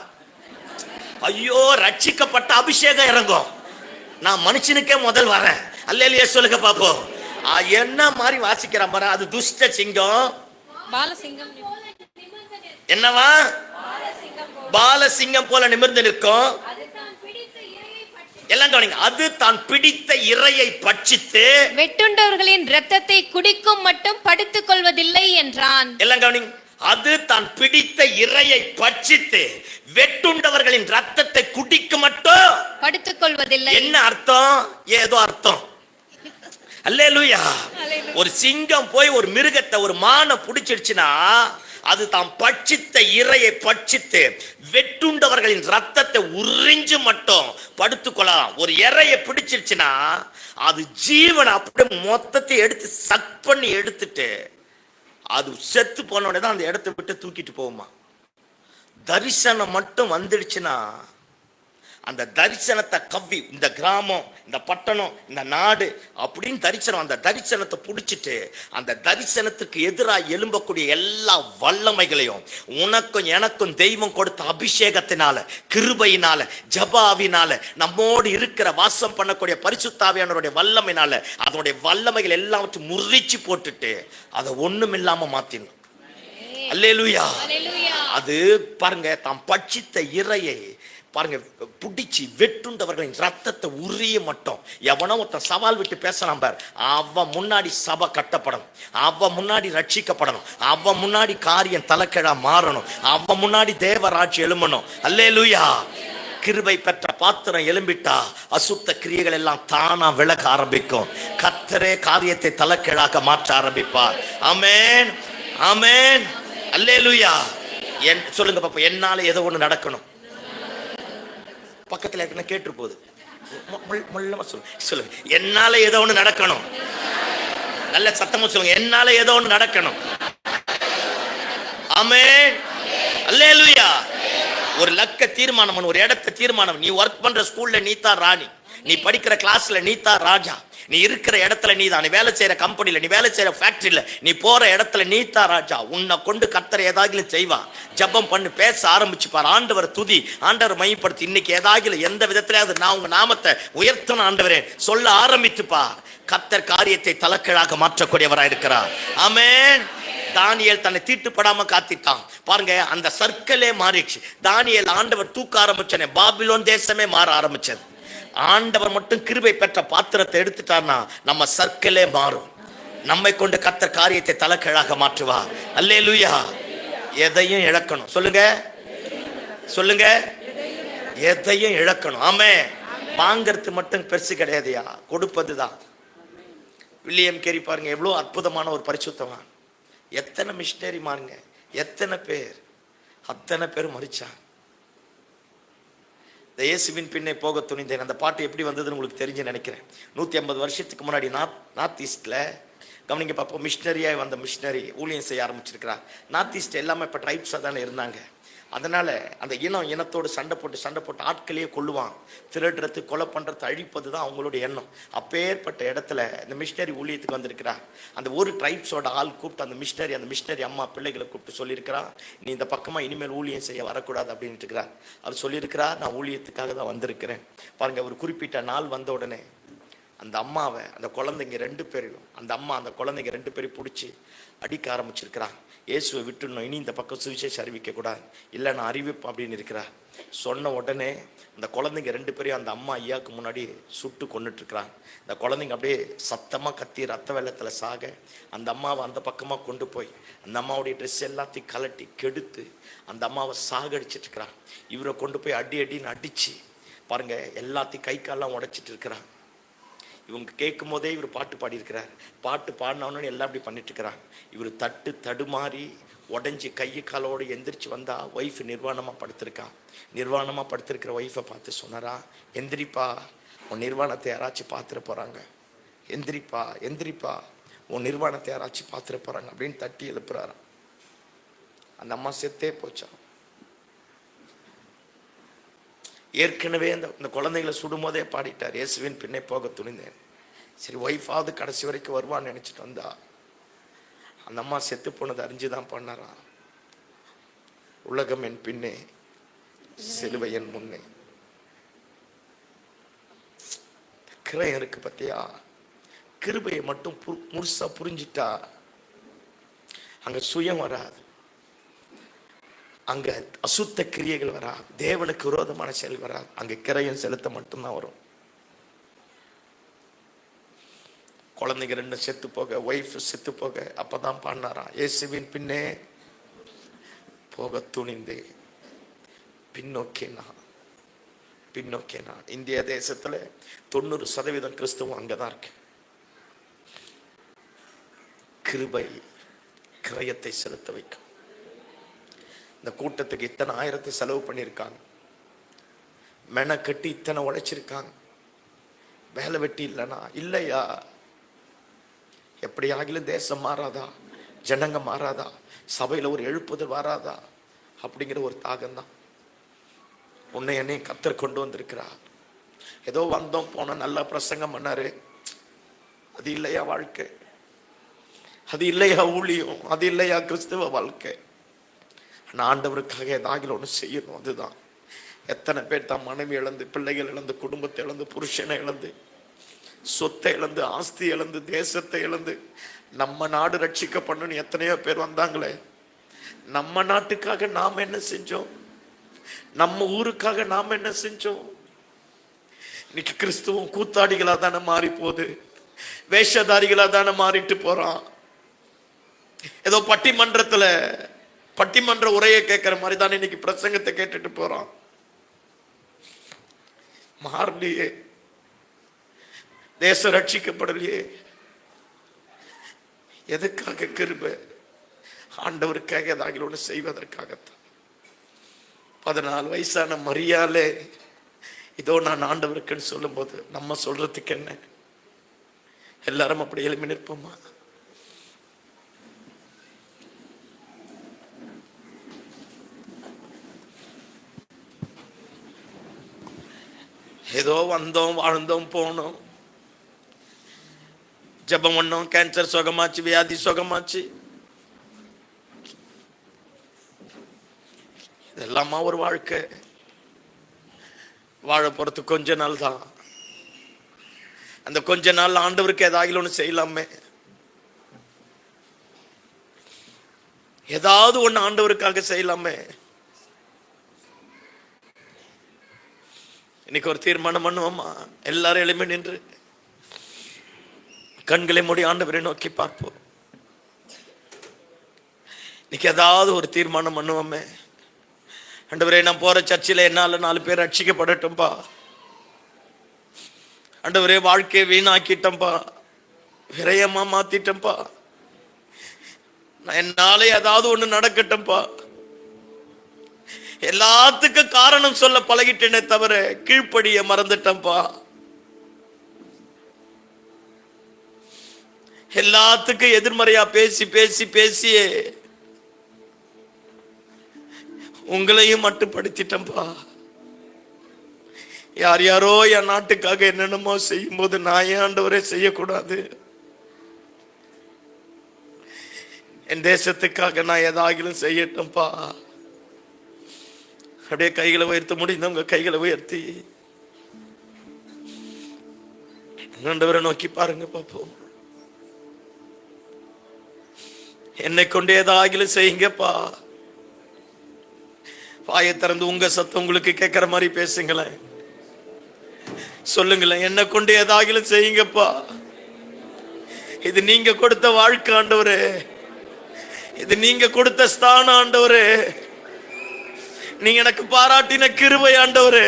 ஐயோ ரட்சிக்கப்பட்ட அபிஷேகம் இறங்கும். நான் மனுஷனுக்கே முதல் வரேன். அல்லேலூயா சொல்லுங்க பாப்போம். என்ன மாதிரி வாசிக்கிறான் பாரு, அது துஷ்ட சிங்கம். என்னவா, பாலசிங்கம் போல நிமிர்ந்து நிற்கும். எல்லாம் கவனிங்க, அது தான் பிடித்த இரையை பட்சித்து வெட்டுண்டவர்களின் இரத்தத்தை குடிக்கும் மட்டும் படுத்துக் கொள்வதில்லை என்றான். எல்லாம் கவனிங்க, அது தான் பிடித்த இரையை பட்சித்து வெட்டுண்டவர்களின் ரத்தத்தை குடிக்க மட்டும் படுத்துக் கொள்வதில்லை. என்ன அர்த்தம்? ஏதோ அர்த்தம். அல்லேலூயா. ஒரு சிங்கம் போய் ஒரு மிருகத்தை, ஒரு மானை பிடிச்சிடுச்சுன்னா, அது தான் பட்சித்த இரையை பட்சித்து வெட்டுண்டவர்களின் ரத்தத்தை உறிஞ்சு மட்டும் படுத்துக்கொள்ளலாம். ஒரு இரையை பிடிச்சிருச்சுன்னா அது ஜீவனை அப்படியே மொத்தத்தை எடுத்து சக் பண்ணி எடுத்துட்டு அது செத்து போன உடனே தான் அந்த இடத்தை விட்டு தூக்கிட்டு போகுமா. தரிசனம் மட்டும் வந்துடுச்சுன்னா அந்த தரிசனத்தை கவ்வி, இந்த கிராமம், இந்த பட்டணம், இந்த நாடு அப்படின்னு தரிசனம், அந்த தரிசனத்தை பிடிச்சிட்டு அந்த தரிசனத்துக்கு எதிராக எழும்பக்கூடிய எல்லா வல்லமைகளையும் உனக்கும் எனக்கும் தெய்வம் கொடுத்த அபிஷேகத்தினால, கிருபையினால, ஜபாவினால, நம்மோடு இருக்கிற வாசம் பண்ணக்கூடிய பரிசுத்தாவியானவருடைய வல்லமையினால அதனுடைய வல்லமைகள் எல்லாவற்றையும் முறிச்சு போட்டுட்டு அதை ஒண்ணுமில்லாம மாத்தினோம். அல்லேலூயா. அது பாருங்க, தாம் பட்சித்த இரையை பாருங்க பிடிச்சி வெட்டுண்டவர்களின் ரத்தத்தை உரிய மட்டும். எவனோ ஒருத்தன் சவால் விட்டு பேசலாம் பார், அவன் முன்னாடி சபை கட்டப்படணும், அவன் முன்னாடி ரட்சிக்கப்படணும், அவன் முன்னாடி காரியம் தலைக்கீழா மாறணும், அவன் முன்னாடி தேவராட்சி எழும்பணும். அல்லேலூயா. கிருபை பெற்ற பாத்திரம் எழும்பிட்டா அசுத்த கிரியைகள் எல்லாம் தானா விலக ஆரம்பிக்கும். கர்த்தரே காரியத்தை தலைக்கீழாக மாற்ற ஆரம்பிப்பார். ஆமென், ஆமென், அல்லேலூயா. சொல்லுங்க பாப்பா, என்னால ஏதோ ஒண்ணு நடக்கணும். பக்கத்துல இருக்க கேட்டு போகுது, சொல்லுங்க, என்னால ஏதோ ஒண்ணு நடக்கணும். நல்ல சத்தமா சொல்லுங்க, என்னால ஏதோ ஒண்ணு நடக்கணும். ஆமென், அல்லேலூயா. ஒரு லக்க தீர்மானம், ஒரு இடத்தை தீர்மானம். நீ ஒர்க் பண்ற ஸ்கூல்ல நீ தான் ராணி, நீ படிக்கிற கிளாஸ்ல நீ தான் ராஜா, நீ இருக்கிற இடத்துல நீ தான், நீ வேலை செய்யற கம்பெனில, நீ வேலை செய்யற ஃபேக்டரியில, நீ போற இடத்துல நீ தான் ராஜா. உன்னை கொண்டு கர்த்தர் ஏதாவது செய்வா. ஜெபம் பண்ணு, பேச ஆரம்பிச்சு பாரு, ஆண்டவர் துதி, ஆண்டவர் மையப்படுத்தி. இன்னைக்கு ஏதாவது எந்த விதத்திலாவது நான் உங்க நாமத்தை உயர்த்தணும் ஆண்டவரே சொல்ல ஆரம்பித்துப்பா. கர்த்தர் காரியத்தை தலைக்கீழாக மாற்றக்கூடியவராக இருக்கிறார். ஆமென். தானியேல் தன்னை தீட்டுப்படாம காத்திட்டான் பாருங்க. அந்த சர்க்கிளே மாறிடுச்சு. தானியேல் ஆண்டவர் தூக்க ஆரம்பிச்சனே பாபிலோன் தேசமே மாற ஆரம்பிச்சது. ஆண்டவர் மட்டும் கிருபை பெற்ற பாத்திரத்தை எடுத்துட்டார்னா நம்ம சர்க்கிளே மாறும். நம்மை கொண்டு கர்த்தர் காரியத்தை தலைகீழாக மாற்றுவா. அல்லேலூயா. எதையும் இழக்கணும் சொல்லுங்க, சொல்லுங்க, எதையும் இழக்கணும். ஆமே. வாங்கிறது மட்டும் பெருசு கிடையாதுயா, கொடுப்பதுதான். வில்லியம் கேரி பாருங்க, எவ்வளவு அற்புதமான ஒரு பரிசுத்தவான். எத்தனை மிஷினரி மாறுங்க, எத்தனை பேர், அத்தனை பேர் மரிச்சாங்க. இந்த இயேசுவின் பின்னே போக துணிந்தேன் அந்த பாட்டு எப்படி வந்ததுன்னு உங்களுக்கு தெரிஞ்சு நினைக்கிறேன். 150 வருஷத்துக்கு முன்னாடி நார்த் ஈஸ்ட்ல கவனிங்க பார்ப்போம், மிஷினரியாக வந்த மிஷினரி ஊழியம் செய்ய ஆரம்பிச்சிருக்கிறார். நார்த் ஈஸ்ட் எல்லாமே இப்போ ட்ரைப்ஸாக தானே இருந்தாங்க. அதனால அந்த இனத்தோடு சண்டை போட்டு ஆட்களையே கொள்ளுவான். திருடுறது, கொலை பண்ணுறது, அழிப்பது தான் அவங்களுடைய எண்ணம். அப்பேற்பட்ட இடத்துல இந்த மிஷினரி ஊழியத்துக்கு வந்திருக்கிறார். அந்த ஒரு ட்ரைப்ஸோட ஆள் கூப்பிட்டு அந்த மிஷினரி அம்மா பிள்ளைகளை கூப்பிட்டு சொல்லியிருக்கிறா, நீ இந்த பக்கமாக இனிமேல் ஊழியம் செய்ய வரக்கூடாது அப்படின்ட்டு இருக்கிறார். அவர் சொல்லியிருக்கிறா, நான் ஊழியத்துக்காக தான் வந்திருக்கிறேன். பாருங்க, ஒரு குறிப்பிட்ட நாள் வந்த உடனே அந்த அம்மாவை, அந்த குழந்தைங்க 2 பேரையும், அந்த அம்மா அந்த குழந்தைங்க 2 பேரையும் பிடிச்சி அடிக்க ஆரம்பிச்சிருக்கிறான். இயேசுவை விட்டுணும், இனி இந்த பக்கம் சுவிசேஷம் அறிவிக்க கூடாது, இல்லை நான் அறிவிப்பேன் அப்படின்னு இருக்கிறார். சொன்ன உடனே அந்த குழந்தைங்க 2 பேரையும் அந்த அம்மா ஐயாவுக்கு முன்னாடி சுட்டு கொண்டுட்டு இருக்கிறாங்க. இந்த குழந்தைங்க அப்படியே சத்தமாக கத்தி ரத்த வெள்ளத்தில் சாக அந்த அம்மாவை அந்த பக்கமாக கொண்டு போய் அந்த அம்மாவுடைய ட்ரெஸ் எல்லாத்தையும் கலட்டி கெடுத்து அந்த அம்மாவை சாகடிச்சிட்டு இருக்கிறான். இவரை கொண்டு போய் அடின்னு அடிச்சு பாருங்க, எல்லாத்தையும் கை காலெல்லாம் உடைச்சிட்டு இருக்கிறான். இவங்க கேட்கும் போதே இவர் பாட்டு பாடியிருக்கிறார். பாட்டு பாடினவனு எல்லாம் அப்படி பண்ணிட்டு இருக்கிறாங்க. இவர் தடுமாறி உடஞ்சி கையை காலோடு எந்திரிச்சு வந்தா ஒய்ஃப் நிர்வாணமாக படுத்திருக்கிற ஒய்ஃபை பார்த்து சொன்னாரா, எந்திரிப்பா, உன் நிர்வாணத்தை யாராச்சும் பார்த்துட போகிறாங்க, எந்திரிப்பா உன் நிர்வாணத்தை யாராச்சும் பார்த்துட போகிறாங்க அப்படின்னு தட்டி எழுப்புறாராம். அந்த அம்மா செத்தே போச்சான். ஏற்கனவே இந்த குழந்தைகளை சுடும்போதே பாடிட்டார், இயேசுவின் பின்னே போக துணிந்தேன். சரி, ஒய்ஃபாவது கடைசி வரைக்கும் வருவான்னு நினைச்சிட்டு வந்தா அந்த அம்மா செத்து போனது அறிஞ்சுதான் பண்ணாரா, உலகம் என் பின்னே, சிலுவை என் முன்னே. கிரயம் இருக்கு பத்தியா, கிருபையை மட்டும் முழுசா புரிஞ்சிட்டா அங்க சுயம் வராது, அங்க அசுத்த கிரியைகள் வராது, தேவனுக்கு விரோதமான செயல் வராது. அங்க கிரயம் செலுத்த மட்டும்தான் வரும். குழந்தைங்க 2 செத்து போக, ஒய்ஃப் செத்து போக, அப்பதான் பாடினாரா, இயேசுவின் பின்னே போக துணிந்தே பின்னோக்கே நான். இந்திய தேசத்துல 90% கிறிஸ்துவம் அங்கதான் இருக்கு. கிருபை கிரயத்தை செலுத்த வைக்கும். இந்த கூட்டத்துக்கு இத்தனை ஆயிரத்தை செலவு பண்ணியிருக்காங்க, மென கட்டி இத்தனை உழைச்சிருக்காங்க. வேலை வெட்டி இல்லைனா இல்லையா, எப்படி ஆகிலும் தேசம் மாறாதா, ஜனங்க மாறாதா, சபையில ஒரு எழுப்புதல் வராதா அப்படிங்கிற ஒரு தாகம்தான் உன்னை என்னை கர்த்தர் கொண்டு வந்திருக்கிறார். ஏதோ வந்தோம் போனோம், நல்லா பிரசங்கம் பண்ணாரு, அது இல்லையா வாழ்க்கை, அது இல்லையா ஊழியம், அது இல்லையா கிறிஸ்துவ வாழ்க்கை. ஆண்டவருக்காக ஏதாவது ஒன்று செய்யணும். அதுதான். எத்தனை பேர் தான் மனைவி இழந்து, பிள்ளைகள் இழந்து, குடும்பத்தை இழந்து, புருஷனை இழந்து, சொத்தை இழந்து, ஆஸ்தி இழந்து, தேசத்தை இழந்து, நம்ம நாடு ரட்சிக்கப்படணும்னு எத்தனையோ பேர் வந்தாங்களே. நம்ம நாட்டுக்காக நாம் என்ன செஞ்சோம், நம்ம ஊருக்காக நாம் என்ன செஞ்சோம். இன்னைக்கு கிறிஸ்துவம் கூத்தாடிகளா தானே மாறி போகுது, வேஷதாரிகளா தானே மாறிட்டு போறான். ஏதோ பட்டிமன்ற உரையை கேட்கிற மாதிரி தானே இன்னைக்கு பிரசங்கத்தை கேட்டுட்டு போறான். மாறலையே, தேசம் ரட்சிக்கப்படலையே. எதுக்காக கிருபை? ஆண்டவருக்காக ஏதாவது ஒன்று செய்வதற்காகத்தான். 14 வயசான மரியாலே இதோ நான் ஆண்டவருக்குன்னு சொல்லும் போது நம்ம சொல்றதுக்கு என்ன? எல்லாரும் அப்படி எழுப்பி நிற்போமா? ஏதோ வந்தோம், வாழ்ந்தோம், போனோம், ஜெபம் பண்ணோம், கேன்சர் சுகமாச்சு, வியாதி சுகமாச்சு, இதெல்லாமா ஒரு வாழ்க்கை? வாழ போறது கொஞ்ச நாள் தான். அந்த கொஞ்ச நாள் ஆண்டவருக்கு ஏதாவது ஒன்று செய்யலாமே. ஏதாவது ஒண்ணு ஆண்டவருக்காக செய்யலாமே. இன்னைக்கு ஒரு தீர்மானம் பண்ணுவோமா? எல்லாரும் எழும்பி நின்று கண்களை மூடி ஆண்டவரை நோக்கி பார்ப்போம். இன்னைக்கு ஏதாவது ஒரு தீர்மானம் பண்ணுவோமே. ஆண்டவரே, நான் போற சர்ச்சில் என்னால 4 பேர் ரட்சிக்கப்படட்டும்பா. ஆண்டவரே, வாழ்க்கையை வீணாக்கிட்டம்பா, விரயமா மாத்திட்டம்பா. என்னால ஏதாவது ஒண்ணு நடக்கட்டும்பா. எல்லாத்துக்கும் காரணம் சொல்ல பழகிட்டேனே தவிர கீழ்ப்படிய மறந்துட்டம்பா. எல்லாத்துக்கும் எதிர்மறையா பேசி பேசி பேசியே உங்களையும் மட்டுப்படுத்திட்டம்பா. யார் யாரோ என் நாட்டுக்காக என்னென்னமோ செய்யும் போது நான் ஏன் ஆண்டவரே செய்யக்கூடாது? என் தேசத்துக்காக நான் ஏதாகிலும் செய்யட்டும்பா. அப்படியே கைகளை உயர்த்த முடிந்தவங்க கைகளை உயர்த்தி ஆண்டவரை நோக்கி பாருங்க பாப்போம். என்னை கொண்டு ஏதாகிலும் செய்யுங்கப்பா. வாயை திறந்து உங்க சத்தம் உங்களுக்கு கேட்கிற மாதிரி பேசுங்களேன், சொல்லுங்களேன். என்னை கொண்டு ஏதாகிலும் செய்யுங்கப்பா. இது நீங்க கொடுத்த வாழ்க்கை ஆண்டவரே, இது நீங்க கொடுத்த ஸ்தானம் ஆண்டவரே, நீங்க எனக்கு பாராட்டின கிருபை ஆண்டவரே.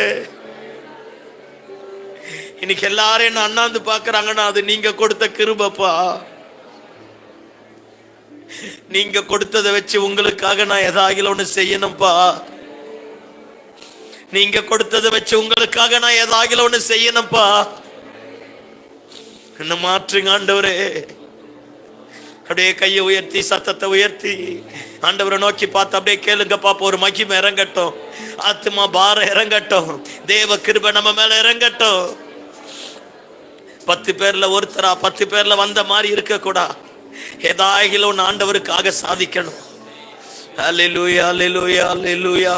இன்னைக்கு எல்லாரும் என்ன அண்ணாந்து பாக்குறாங்கன்னா அது நீங்க கொடுத்த கிருபைப்பா. நீங்க கொடுத்ததை வச்சு உங்களுக்காக நான் ஏதாகிலும் ஒண்ணு செய்யணும்பா. நீங்க கொடுத்ததை வச்சு உங்களுக்காக நான் ஏதாகிலும் ஒண்ணு செய்யணும்பா. என்ன மாற்றுங்க ஆண்டவரே. அப்படியே கையை உயர்த்தி சத்தத்தை உயர்த்தி ஆண்டவரை நோக்கி பார்த்து அப்படியே கேளுங்க பாப்போம். ஒரு மகிமை இறங்கட்டும், ஆத்மா பாரம் இறங்கட்டும், தேவ கிருபை நம்ம மேல இறங்கட்டும். 10 பேர்ல ஒருத்தரா 10 பேர்ல வந்த மாதிரி இருக்க கூடா. ஏதாகிலும் ஆண்டவருக்காக சாதிக்கணும். அல்லேலூயா, அல்லேலூயா, அல்லேலூயா.